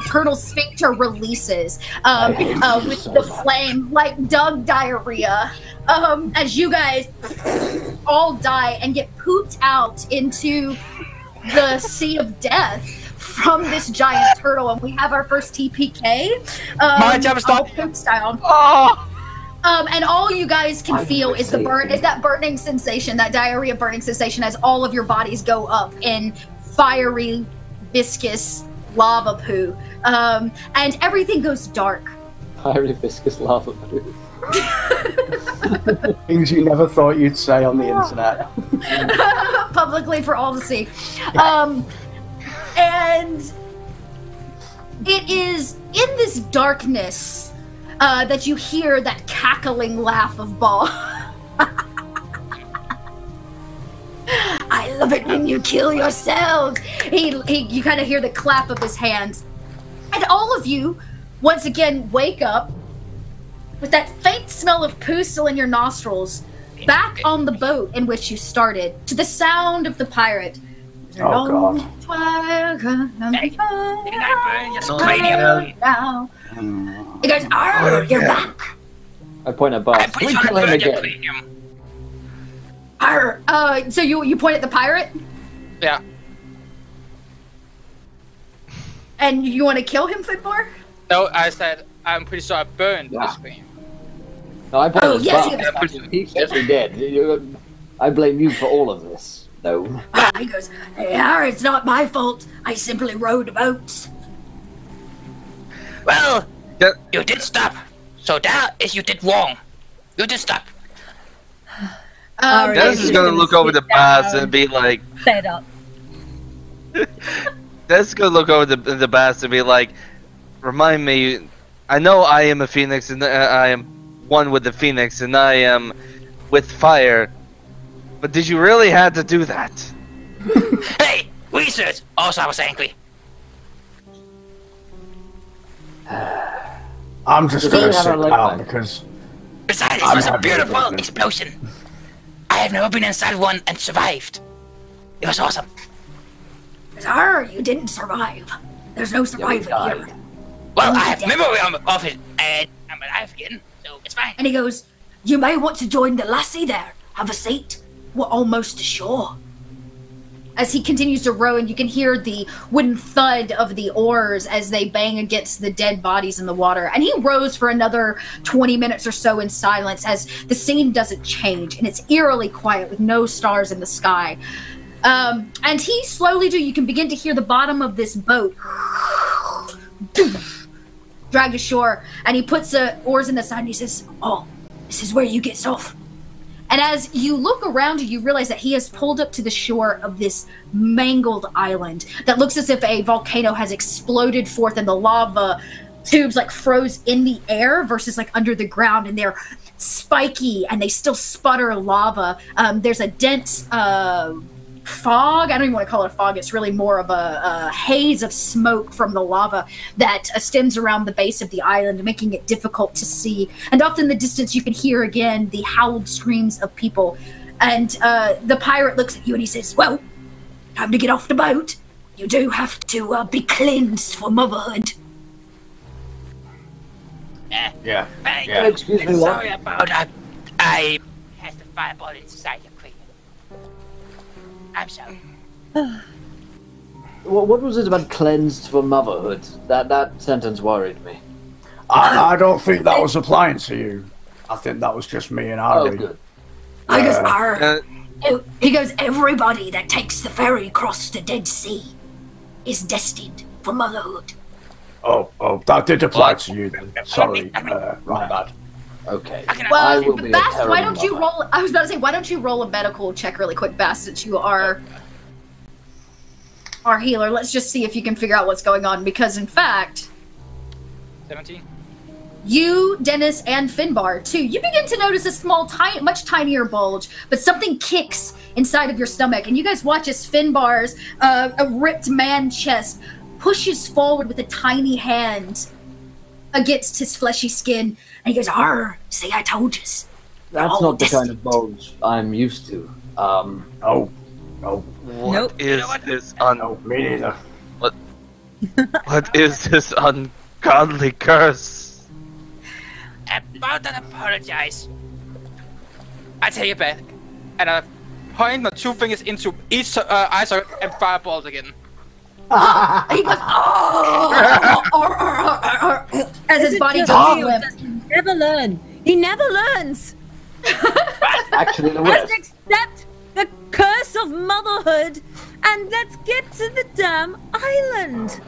turtle sphincter releases with the flame, like Doug diarrhea. As you guys all die and get pooped out into the sea of death from this giant turtle, and we have our first TPK. My job is done. Poop style. Oh. And all you guys can feel is that burning sensation, that diarrhea burning sensation, as all of your bodies go up in fiery, viscous lava poo, and everything goes dark. Fiery viscous lava poo. Things you never thought you'd say on the internet. Publicly for all to see. And it is in this darkness that you hear that cackling laugh of Bhaal. I love it when you kill yourselves. You kind of hear the clap of his hands. And all of you, once again, wake up with that faint smell of poo still in your nostrils, back on the boat in which you started, to the sound of the pirate. Oh god. He goes, "Arr, you're back." I point at Bart. We kill him again. Arr. So you point at the pirate, Yeah. and you want to kill him, Footbar? No, I said, I'm pretty sure I burned the screen. No, I point Oh, at yes, Bart. he was- He's definitely dead. I blame you for all of this. No. He goes, "Arr, it's not my fault. I simply rowed a boat." Well, Yeah. you did stop. So that is you did wrong. You did stop. Dennis is gonna look over the bass and be like, Fed up. Dennis is gonna look over the bass and be like, remind me, I know I am a phoenix and I am one with the phoenix and I am with fire, but did you really have to do that? Hey, research. Also, I was angry. I'm just Does gonna anyone have sit a leg down back? because Besides, it I'm was a happy with beautiful it. explosion. I have never been inside one and survived. It was awesome. "Arr, you didn't survive. There's no surviving here." Well, I have memory of it, and I'm alive again, so it's fine. And he goes, "You may want to join the lassie there. Have a seat. We're almost ashore." As he continues to row, and you can hear the wooden thud of the oars as they bang against the dead bodies in the water. And he rows for another 20 minutes or so in silence as the scene doesn't change, and it's eerily quiet with no stars in the sky. And he slowly you can begin to hear the bottom of this boat dragged ashore, and he puts the oars in the side and he says, "Oh, this is where you get off." and as you look around you realize that he has pulled up to the shore of this mangled island that looks as if a volcano has exploded forth and the lava tubes like froze in the air versus like under the ground, and they're spiky and they still sputter lava. There's a dense fog. I don't even want to call it a fog. It's really more of a haze of smoke from the lava that stems around the base of the island, making it difficult to see. And off in the distance, you can hear again the howled screams of people. And the pirate looks at you and he says, "Well, time to get off the boat. You do have to be cleansed for motherhood." yeah. Excuse me, what? Sorry about I had the fireball inside your crate. I'm sorry. What was it about cleansed for motherhood? That sentence worried me. I don't think that was applying to you. I think that was just me and Ari. Oh, good. He goes, everybody that takes the ferry across the Dead Sea is destined for motherhood. Oh, that did apply to you then. Sorry, my bad. Okay. Well, Bass, why don't you roll? I was about to say, why don't you roll a medical check really quick, Bass, since you are our healer. Let's just see if you can figure out what's going on, because in fact, 17. You, Dennis, and Finbar, too, you begin to notice a small, much tinier bulge, but something kicks inside of your stomach, and you guys watch as Finbar's a ripped man chest pushes forward with a tiny hand against his fleshy skin, and he goes, "Arr, see, I told yous." That's not the kind of bulge I'm used to. No. What is this me neither. What is this ungodly curse? About that, apologize. I take it back, and I point my 2 fingers into each eye socket and fireballs again. He goes, as his body goes limp. Never learn. He never learns. Actually, Let's accept the curse of motherhood, and let's get to the damn island.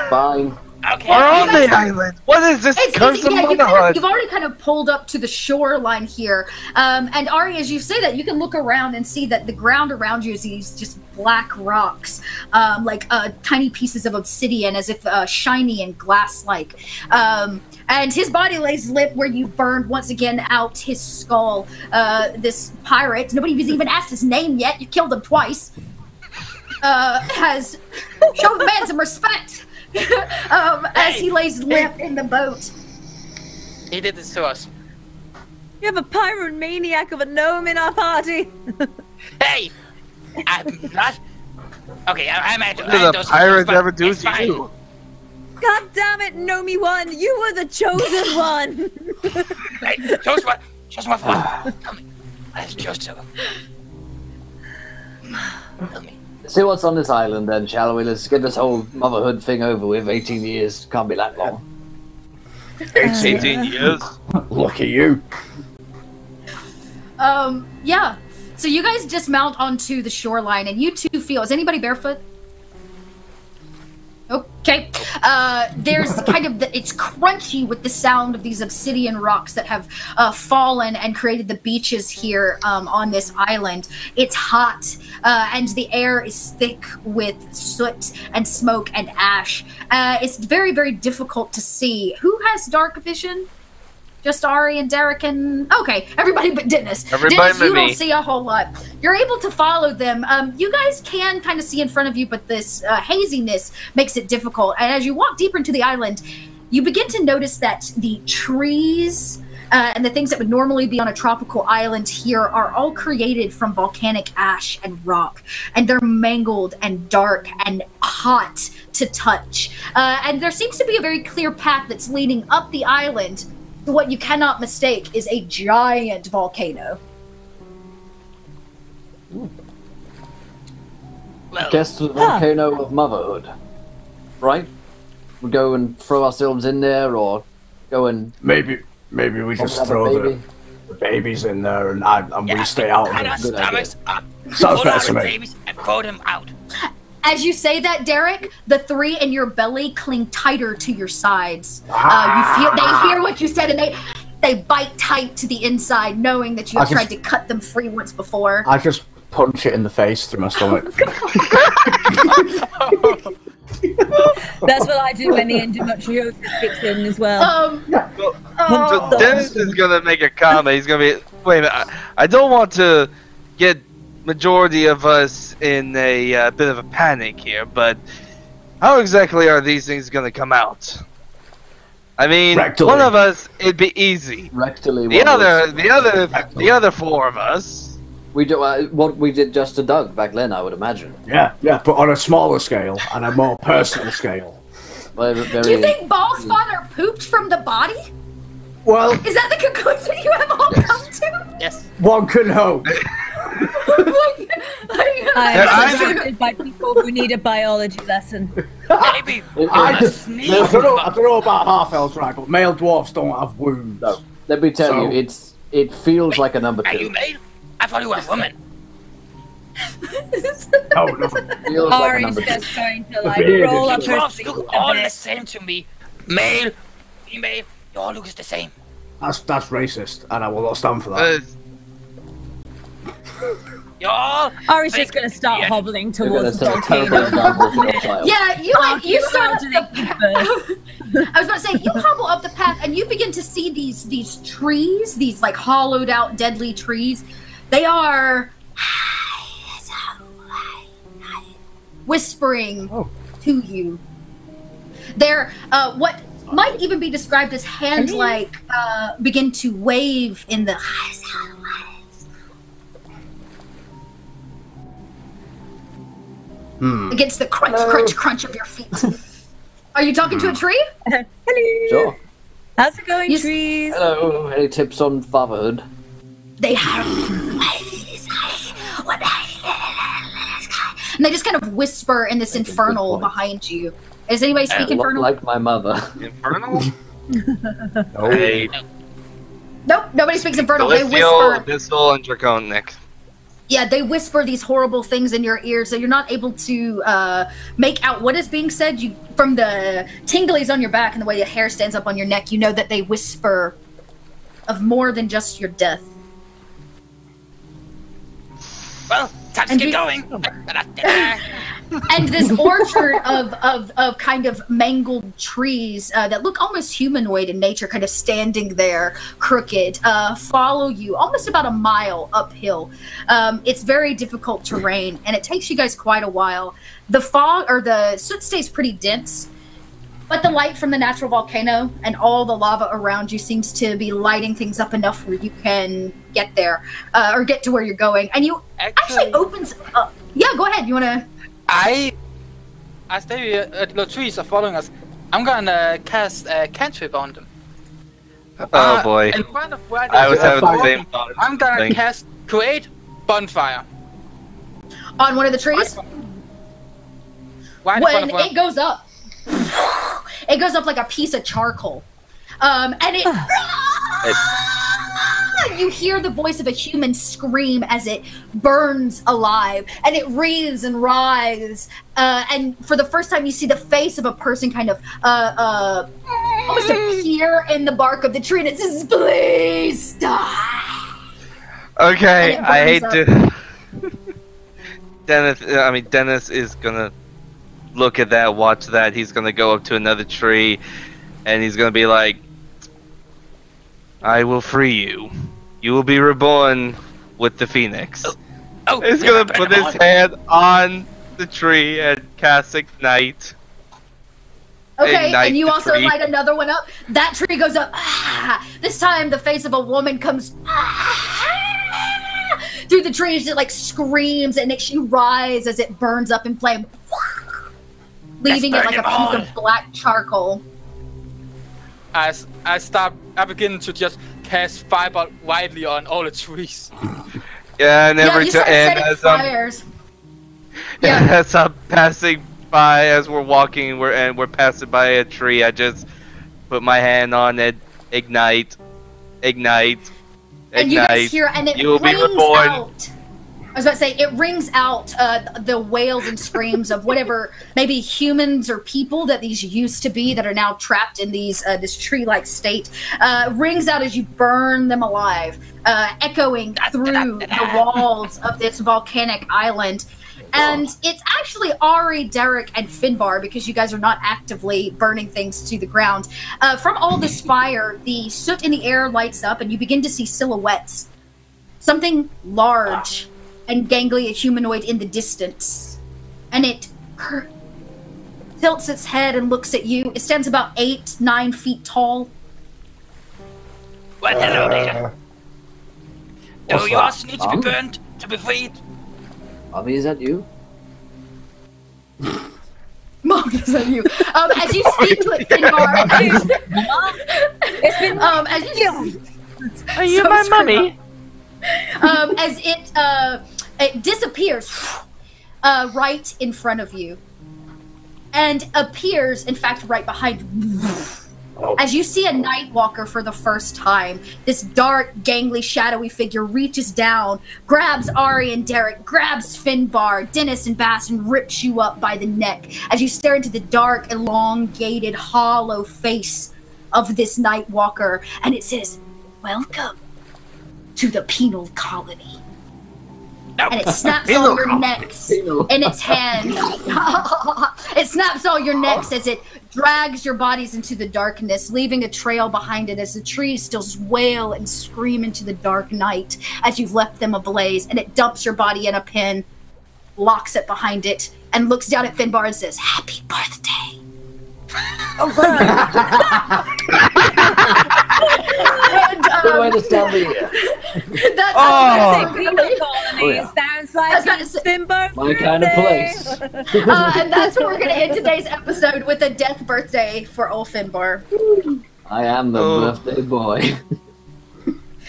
Fine. Okay. We're on the island. What is this curse of motherhood? You've already kind of pulled up to the shoreline here, and Ari, as you say that, you can look around and see that the ground around you is these just black rocks, like tiny pieces of obsidian, as if shiny and glass-like. And his body lays limp where you burned once again out his skull. This pirate, nobody's even asked his name yet. You killed him twice. Has shown the man some respect. As he lays limp in the boat. He did this to us. You have a pyromaniac of a gnome in our party. Hey! I'm not... Okay, I'm at... What did a pirate ever do to you? God damn it, Nomi one! You were the chosen one! Hey, chosen one! Chosen one for what? Tell me. I was chosen. Tell me. See what's on this island then, shall we? Let's get this whole motherhood thing over with. 18 years. Can't be that long. 18 years? Look at you. Yeah. So you guys dismount onto the shoreline, and you two feel... Is anybody barefoot? Okay. There's kind of... It's crunchy with the sound of these obsidian rocks that have fallen and created the beaches here on this island. It's hot, and the air is thick with soot and smoke and ash. It's very, very difficult to see. Who has dark vision? Just Ari and Derek and... Okay, everybody but Dennis. Dennis, you don't see a whole lot. You're able to follow them. You guys can kind of see in front of you, but this haziness makes it difficult. And as you walk deeper into the island, you begin to notice that the trees and the things that would normally be on a tropical island here are all created from volcanic ash and rock. And they're mangled and dark and hot to touch. And there seems to be a very clear path that's leading up the island. What you cannot mistake is a giant volcano. Well, I guess the volcano of motherhood, right? We go and throw ourselves in there, or go and maybe we just throw the babies in there and we stay out. Stomachs up. Sounds better to me. Babies and throw them out. As you say that, Derek, the three in your belly cling tighter to your sides. You feel they hear what you said, and they bite tight to the inside, knowing that you have tried to cut them free once before. I just punch it in the face through my stomach. That's what I do when the endometriosis kicks in as well. So Dennis is gonna make a comment. He's gonna be, wait a minute. I don't want to get majority of us in a bit of a panic here, but how exactly are these things going to come out? I mean, rectally. One of us, it'd be easy. Rectally. The other four of us. We do what we did just to Doug back then, I would imagine. Yeah, but on a smaller scale and a more personal scale. Do you think Ball's father pooped from the body? Well, is that the conclusion you have all come to? Yes. One can hope. I'm surrounded by people who need a biology lesson. Maybe. I don't know about half elves, right? But male dwarfs don't have wounds. No, let me tell you, it feels like a number Are 2. you male? I thought you were a woman. No. Feels like a Ari's number 2. just going to like beard roll is up her Dwarves sleeves look a all bit. the same to me. Male, female, you all look the same. That's racist, and I will not stand for that. You all. Ari's just going to start hobbling You're gonna towards the set a terrible volcano. example for your child. Yeah, you start to up the I was about to say, you hobble up the path and you begin to see these trees, these like hollowed out deadly trees. They are whispering to you. They're what might even be described as hands like begin to wave in the against the crunch of your feet. Are you talking to a tree? Hello. Sure. How's it going, trees? Hello. Any tips on fatherhood? They have. And they just kind of whisper in this infernal behind you. Does anybody speak infernal? Like my mother. Infernal? No. Hey, Nope, nobody speaks infernal. They Celestial, whisper. Abyssal, and Draconic. Yeah, they whisper these horrible things in your ear, so you're not able to make out what is being said. You, from the tinglies on your back and the way your hair stands up on your neck, you know that they whisper of more than just your death. Well, time to get going. And this orchard of kind of mangled trees that look almost humanoid in nature, kind of standing there crooked, follow you almost about a mile uphill. It's very difficult terrain, and it takes you guys quite a while. The fog or the soot stays pretty dense, but the light from the natural volcano and all the lava around you seems to be lighting things up enough where you can get there or get to where you're going. And you actually opens up. Yeah, go ahead. You want to... I stay the trees are following us. I'm gonna cast a cantrip on them. Oh boy. In front of where I was they having are, the same thought. I'm gonna cast create bonfire. On one of the trees? Right in front When of where- it goes up, it goes up like a piece of charcoal. And you hear the voice of a human scream as it burns alive, and it wreathes and writhes. And for the first time, you see the face of a person kind of almost appear in the bark of the tree, and it says, "Please die." Okay, And it I hate burns to. Dennis is gonna look at that, watch that. He's gonna go up to another tree, and he's gonna be like, "I will free you. You will be reborn with the phoenix." Oh, He's gonna put his hand on the tree and cast ignite. Okay, Ignite and you the also tree. light another one up. That tree goes up. This time, the face of a woman comes through the trees. It like screams, and she rises as it burns up in flame, leaving it burn like a them piece all. of black charcoal. I begin to just cast fireball widely on all the trees. Yeah, and Yeah, every you time, start and setting as I'm, fires. Yeah. as I'm passing by, as we're walking, we're passing by a tree. I just put my hand on it, ignite, ignite, And you guys ignite. hear, and it You will be rings reborn. out. I was about to say, it rings out the wails and screams of whatever, maybe humans or people that these used to be that are now trapped in these this tree-like state. Rings out as you burn them alive, echoing through the walls of this volcanic island. And it's actually Ari, Derek, and Finbar, because you guys are not actively burning things to the ground. From all this fire, the soot in the air lights up, and you begin to see silhouettes. Something large and gangly, a humanoid in the distance. And it tilts its head and looks at you. It stands about 8-9 feet tall. Well, hello there. Do What's you that, also need to be Mom? burned to be freed? Bobby, is that you? Mom, is that you? As you speak to it, Finbar. It's been As you Are you So my screwed mummy? as it disappears, right in front of you, and appears, in fact, right behind you. As you see a Nightwalker for the first time, this dark, gangly, shadowy figure reaches down, grabs Ari and Derek, grabs Finbar, Dennis and Bass, and rips you up by the neck as you stare into the dark, elongated, hollow face of this Nightwalker, and it says, "Welcome to the penal colony." And it snaps all your necks in its hand. It snaps all your necks as it drags your bodies into the darkness, leaving a trail behind it as the trees still wail and scream into the dark night as you've left them ablaze. And it dumps your body in a pen, locks it behind it, and looks down at Finbar and says, "Happy birthday." Oh, good way to start the year. That's sounds like Finbar. My kind of place. And that's where we're going to end today's episode with a death birthday for old Finbar. I am the birthday boy.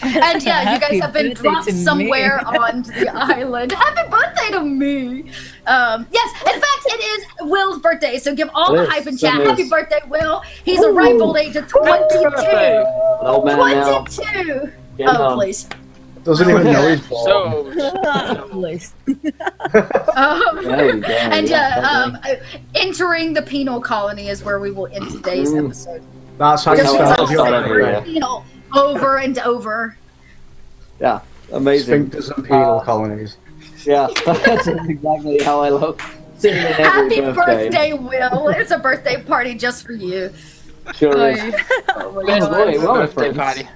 And yeah, you guys Happy have been birthday dropped to somewhere me. on the island. Happy birthday to me! Yes, in fact, it is Will's birthday, so give all the hype and chat. Happy birthday, Will! He's a ripe old age of 22. Old man 22. Now. Oh, please. Doesn't even know he's born. And entering the penal colony is where we will end today's episode. That's how you start every year. Penal over and over. Yeah, amazing. Sphincters and penal colonies. Yeah, that's exactly how I look. Happy birthday, Will! It's a birthday party just for you. Sure is. Oh my God. Birthday party.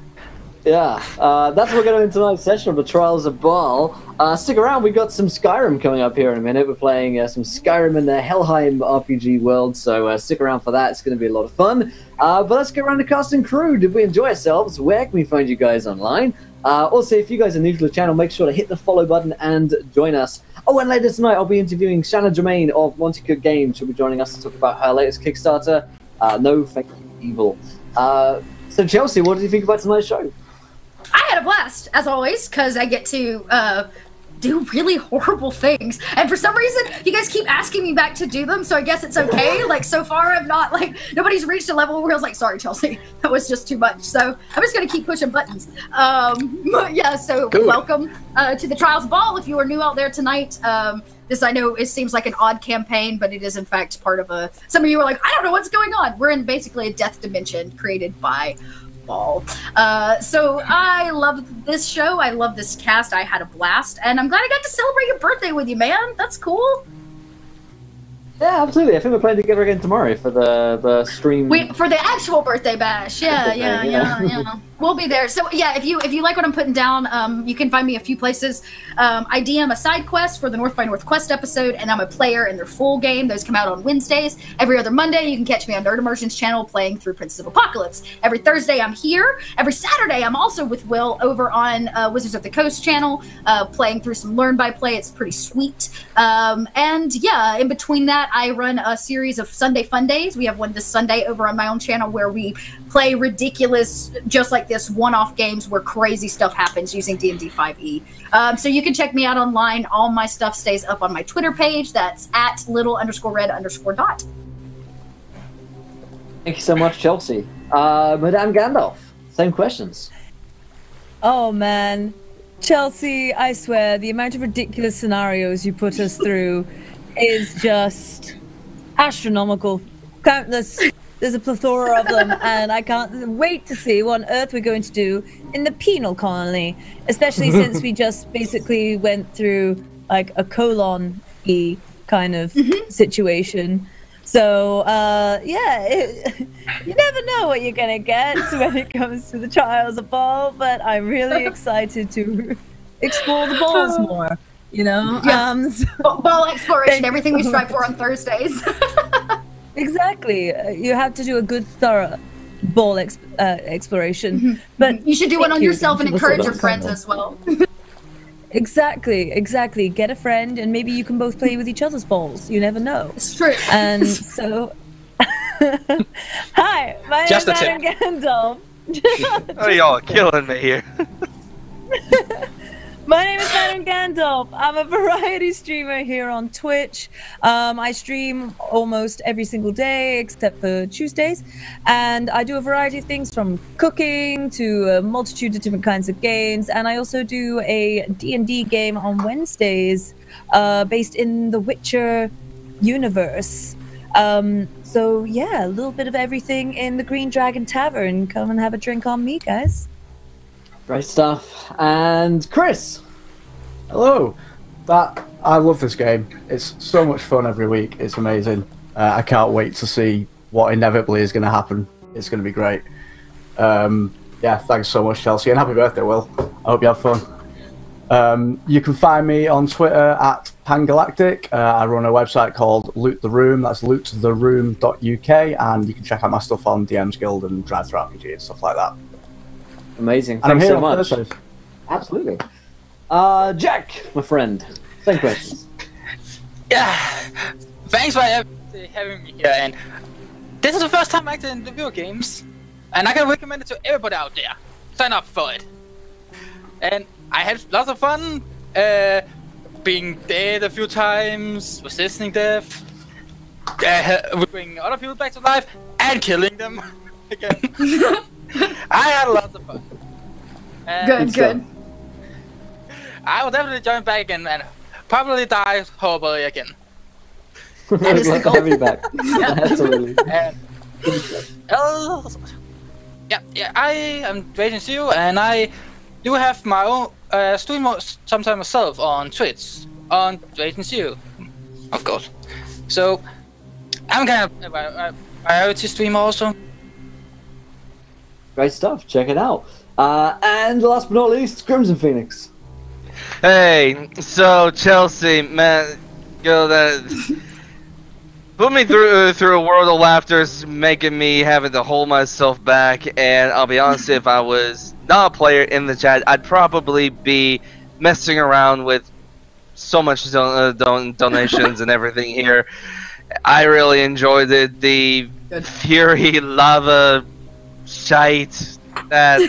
Yeah, that's what we're going to do in tonight's session of the Trials of Bhaal. Stick around, we've got some Skyrim coming up here in a minute. We're playing some Skyrim in the Helheim RPG world, so stick around for that. It's going to be a lot of fun. But let's get around to cast and crew. Did we enjoy ourselves? Where can we find you guys online? Also, if you guys are new to the channel, make sure to hit the follow button and join us. Oh, and later tonight, I'll be interviewing Shanna Germain of Monty Cook Games. She'll be joining us to talk about her latest Kickstarter, No Fake Evil. So, Chelsea, what did you think about tonight's show? I had a blast, as always, because I get to do really horrible things. And for some reason, you guys keep asking me back to do them, so I guess it's okay. Like, so far, I'm not, like, nobody's reached a level where I was like, sorry, Chelsea, that was just too much. So I'm just going to keep pushing buttons. Yeah, so welcome to the Trials of Bhaal. If you are new out there tonight, this, I know, it seems like an odd campaign, but it is, in fact, part of a... Some of you are like, I don't know what's going on. We're in basically a death dimension created by Bhaal. So I love this show. I love this cast. I had a blast, and I'm glad I got to celebrate your birthday with you, man. That's cool. Yeah, absolutely. I think we're playing together again tomorrow for the stream. For the actual birthday bash. Yeah. We'll be there. So yeah, if you like what I'm putting down, you can find me a few places. I DM a side quest for the North by Northwest episode, and I'm a player in their full game. Those come out on Wednesdays. Every other Monday, you can catch me on Nerd Immersion's channel playing through Princess of Apocalypse. Every Thursday, I'm here. Every Saturday, I'm also with Will over on Wizards of the Coast channel, playing through some Learn by Play. It's pretty sweet. And yeah, in between that, I run a series of Sunday Fun Days. We have one this Sunday over on my own channel where we play ridiculous, just like this, one-off games where crazy stuff happens using D&D5E. So you can check me out online. All my stuff stays up on my Twitter page. That's at @little_red_dot. Thank you so much, Chelsea. Madame Gandalf, same questions. Oh, man. Chelsea, I swear, the amount of ridiculous scenarios you put us through is just astronomical. Countless. There's a plethora of them, and I can't wait to see what on earth we're going to do in the penal colony, especially since we just basically went through like a colon-y kind of situation. So, yeah, you never know what you're going to get when it comes to the Trials of Bhaal, but I'm really excited to explore the balls more, you know? Yeah. Ball exploration, everything we strive for on Thursdays. Exactly. You have to do a good, thorough ball exploration. But you should do one on yourself and encourage your friends as well. Exactly. Get a friend, and maybe you can both play with each other's balls. You never know. It's true. And so, hi, my name is Madame Gandalf. Oh, y'all are killing me here. My name is Siren Gandalf. I'm a variety streamer here on Twitch. I stream almost every single day except for Tuesdays, and I do a variety of things from cooking to a multitude of different kinds of games, and I also do a D&D game on Wednesdays based in the Witcher universe. So yeah, a little bit of everything in the Green Dragon Tavern. Come and have a drink on me, guys. Great stuff. And Chris. Hello. I love this game. It's so much fun every week. It's amazing. I can't wait to see what inevitably is going to happen. It's going to be great. Yeah, thanks so much, Chelsea, and happy birthday, Will. I hope you have fun. You can find me on Twitter at Pangalactic. I run a website called Loot the Room. That's loottheroom.uk, and you can check out my stuff on DM's Guild and Drive Thru RPG and stuff like that. Amazing. And Thanks I'm here so much. Thursdays. Absolutely. Jack, my friend. Same questions. Yeah. Thanks for having me here. And this is the first time I acted in the video games, and I can recommend it to everybody out there. Sign up for it. And I had lots of fun. Being dead a few times, resisting death, bringing other people back to life, and killing them again. I had lots of fun. Good. I will definitely join back again and probably die horribly again. That is the goal. Have you back. Absolutely. And, I am Raging Zero, and I do have my own stream sometimes myself on Twitch on Raging Zero, of course. So I'm kind of a variety streamer also. Great stuff. Check it out. And last but not least, Crimson Phoenix. Hey, so Chelsea, man, girl, that put me through a world of laughter, making me having to hold myself back. And I'll be honest, if I was not a player in the chat, I'd probably be messing around with so much donations and everything here. I really enjoyed it. The fury lava shite that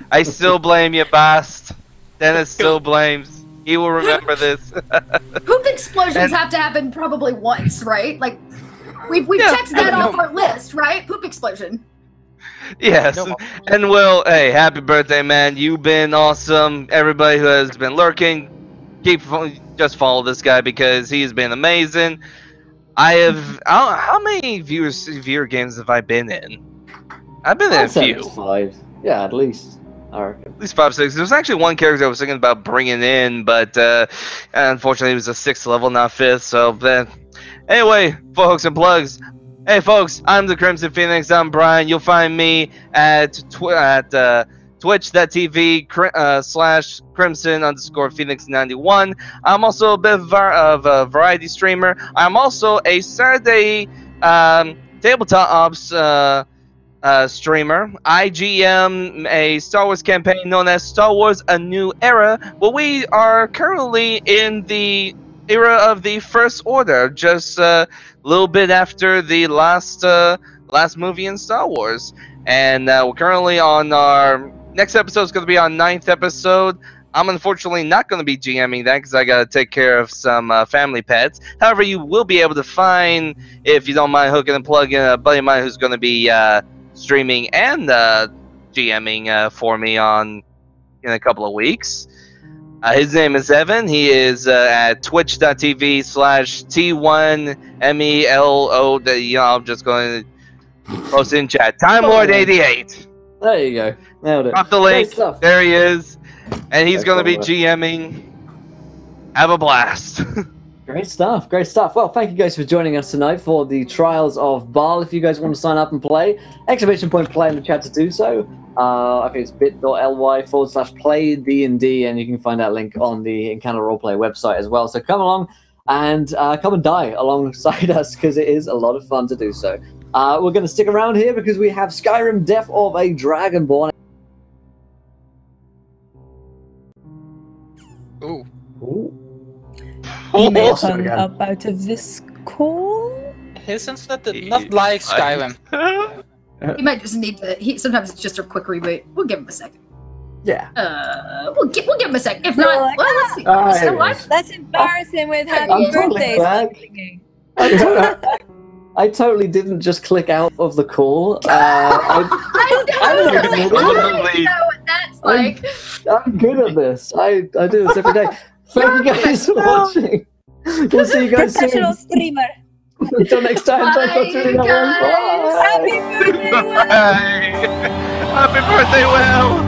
I still blame you, Bast. Dennis still blames. He will remember this. Poop explosions have to happen probably once, right? Like, we've checked that off our list, right? Poop explosion. Yes. And Will, hey, happy birthday, man. You've been awesome. Everybody who has been lurking, just follow this guy because he's been amazing. I have... How many viewer games have I been in? I've been in a few. 5. Yeah, at least. At least 5, 6. There's actually one character I was thinking about bringing in, but unfortunately it was a 6th level, not 5th. So, anyway, for hooks and plugs. Hey, folks, I'm the Crimson Phoenix. I'm Brian. You'll find me at twitch.tv /Crimson_Phoenix91. I'm also a bit of a variety streamer. I'm also a Saturday tabletop ops streamer. I GM a Star Wars campaign known as Star Wars A New Era, where we are currently in the era of the First Order, just a little bit after the last movie in Star Wars. And we're currently on our next episode is going to be our 9th episode. I'm unfortunately not going to be GMing that because I got to take care of some family pets. However, you will be able to find, if you don't mind hooking and plugging, a buddy of mine who's going to be streaming and GMing for me in a couple of weeks. His name is Evan. He is at twitch.tv /T1MELO. I'm just going to post in chat. Time Lord 88. There you go. Nailed it. Drop the link. There he is. And he's going to be GMing. Have a blast. Great stuff. Great stuff. Well, thank you guys for joining us tonight for the Trials of Bhaal. If you guys want to sign up and play, !play in the chat to do so. I think it's bit.ly/play-D&D, and you can find that link on the Encounter Roleplay website as well. So come along and come and die alongside us because it is a lot of fun to do so. We're going to stick around here because we have Skyrim Death of a Dragonborn. Ooh. Ooh. You may come up out of this call. His internet did not like Skyrim. He might just need to. Sometimes it's just a quick reboot. We'll give him a second. Yeah. We'll give him a sec. If not, like, well, let's see. Still alive? Let's embarrass him with happy I'm totally birthday back. singing. I totally didn't just click out of the call. I I'm know what that's like. I'm good at this. I do this every day. Thank you guys for watching. We'll see you guys soon. Professional streamer. Until next time. Bye, Thanks for tuning in. guys. Bye. Happy birthday, Will. Bye. Happy birthday, Will.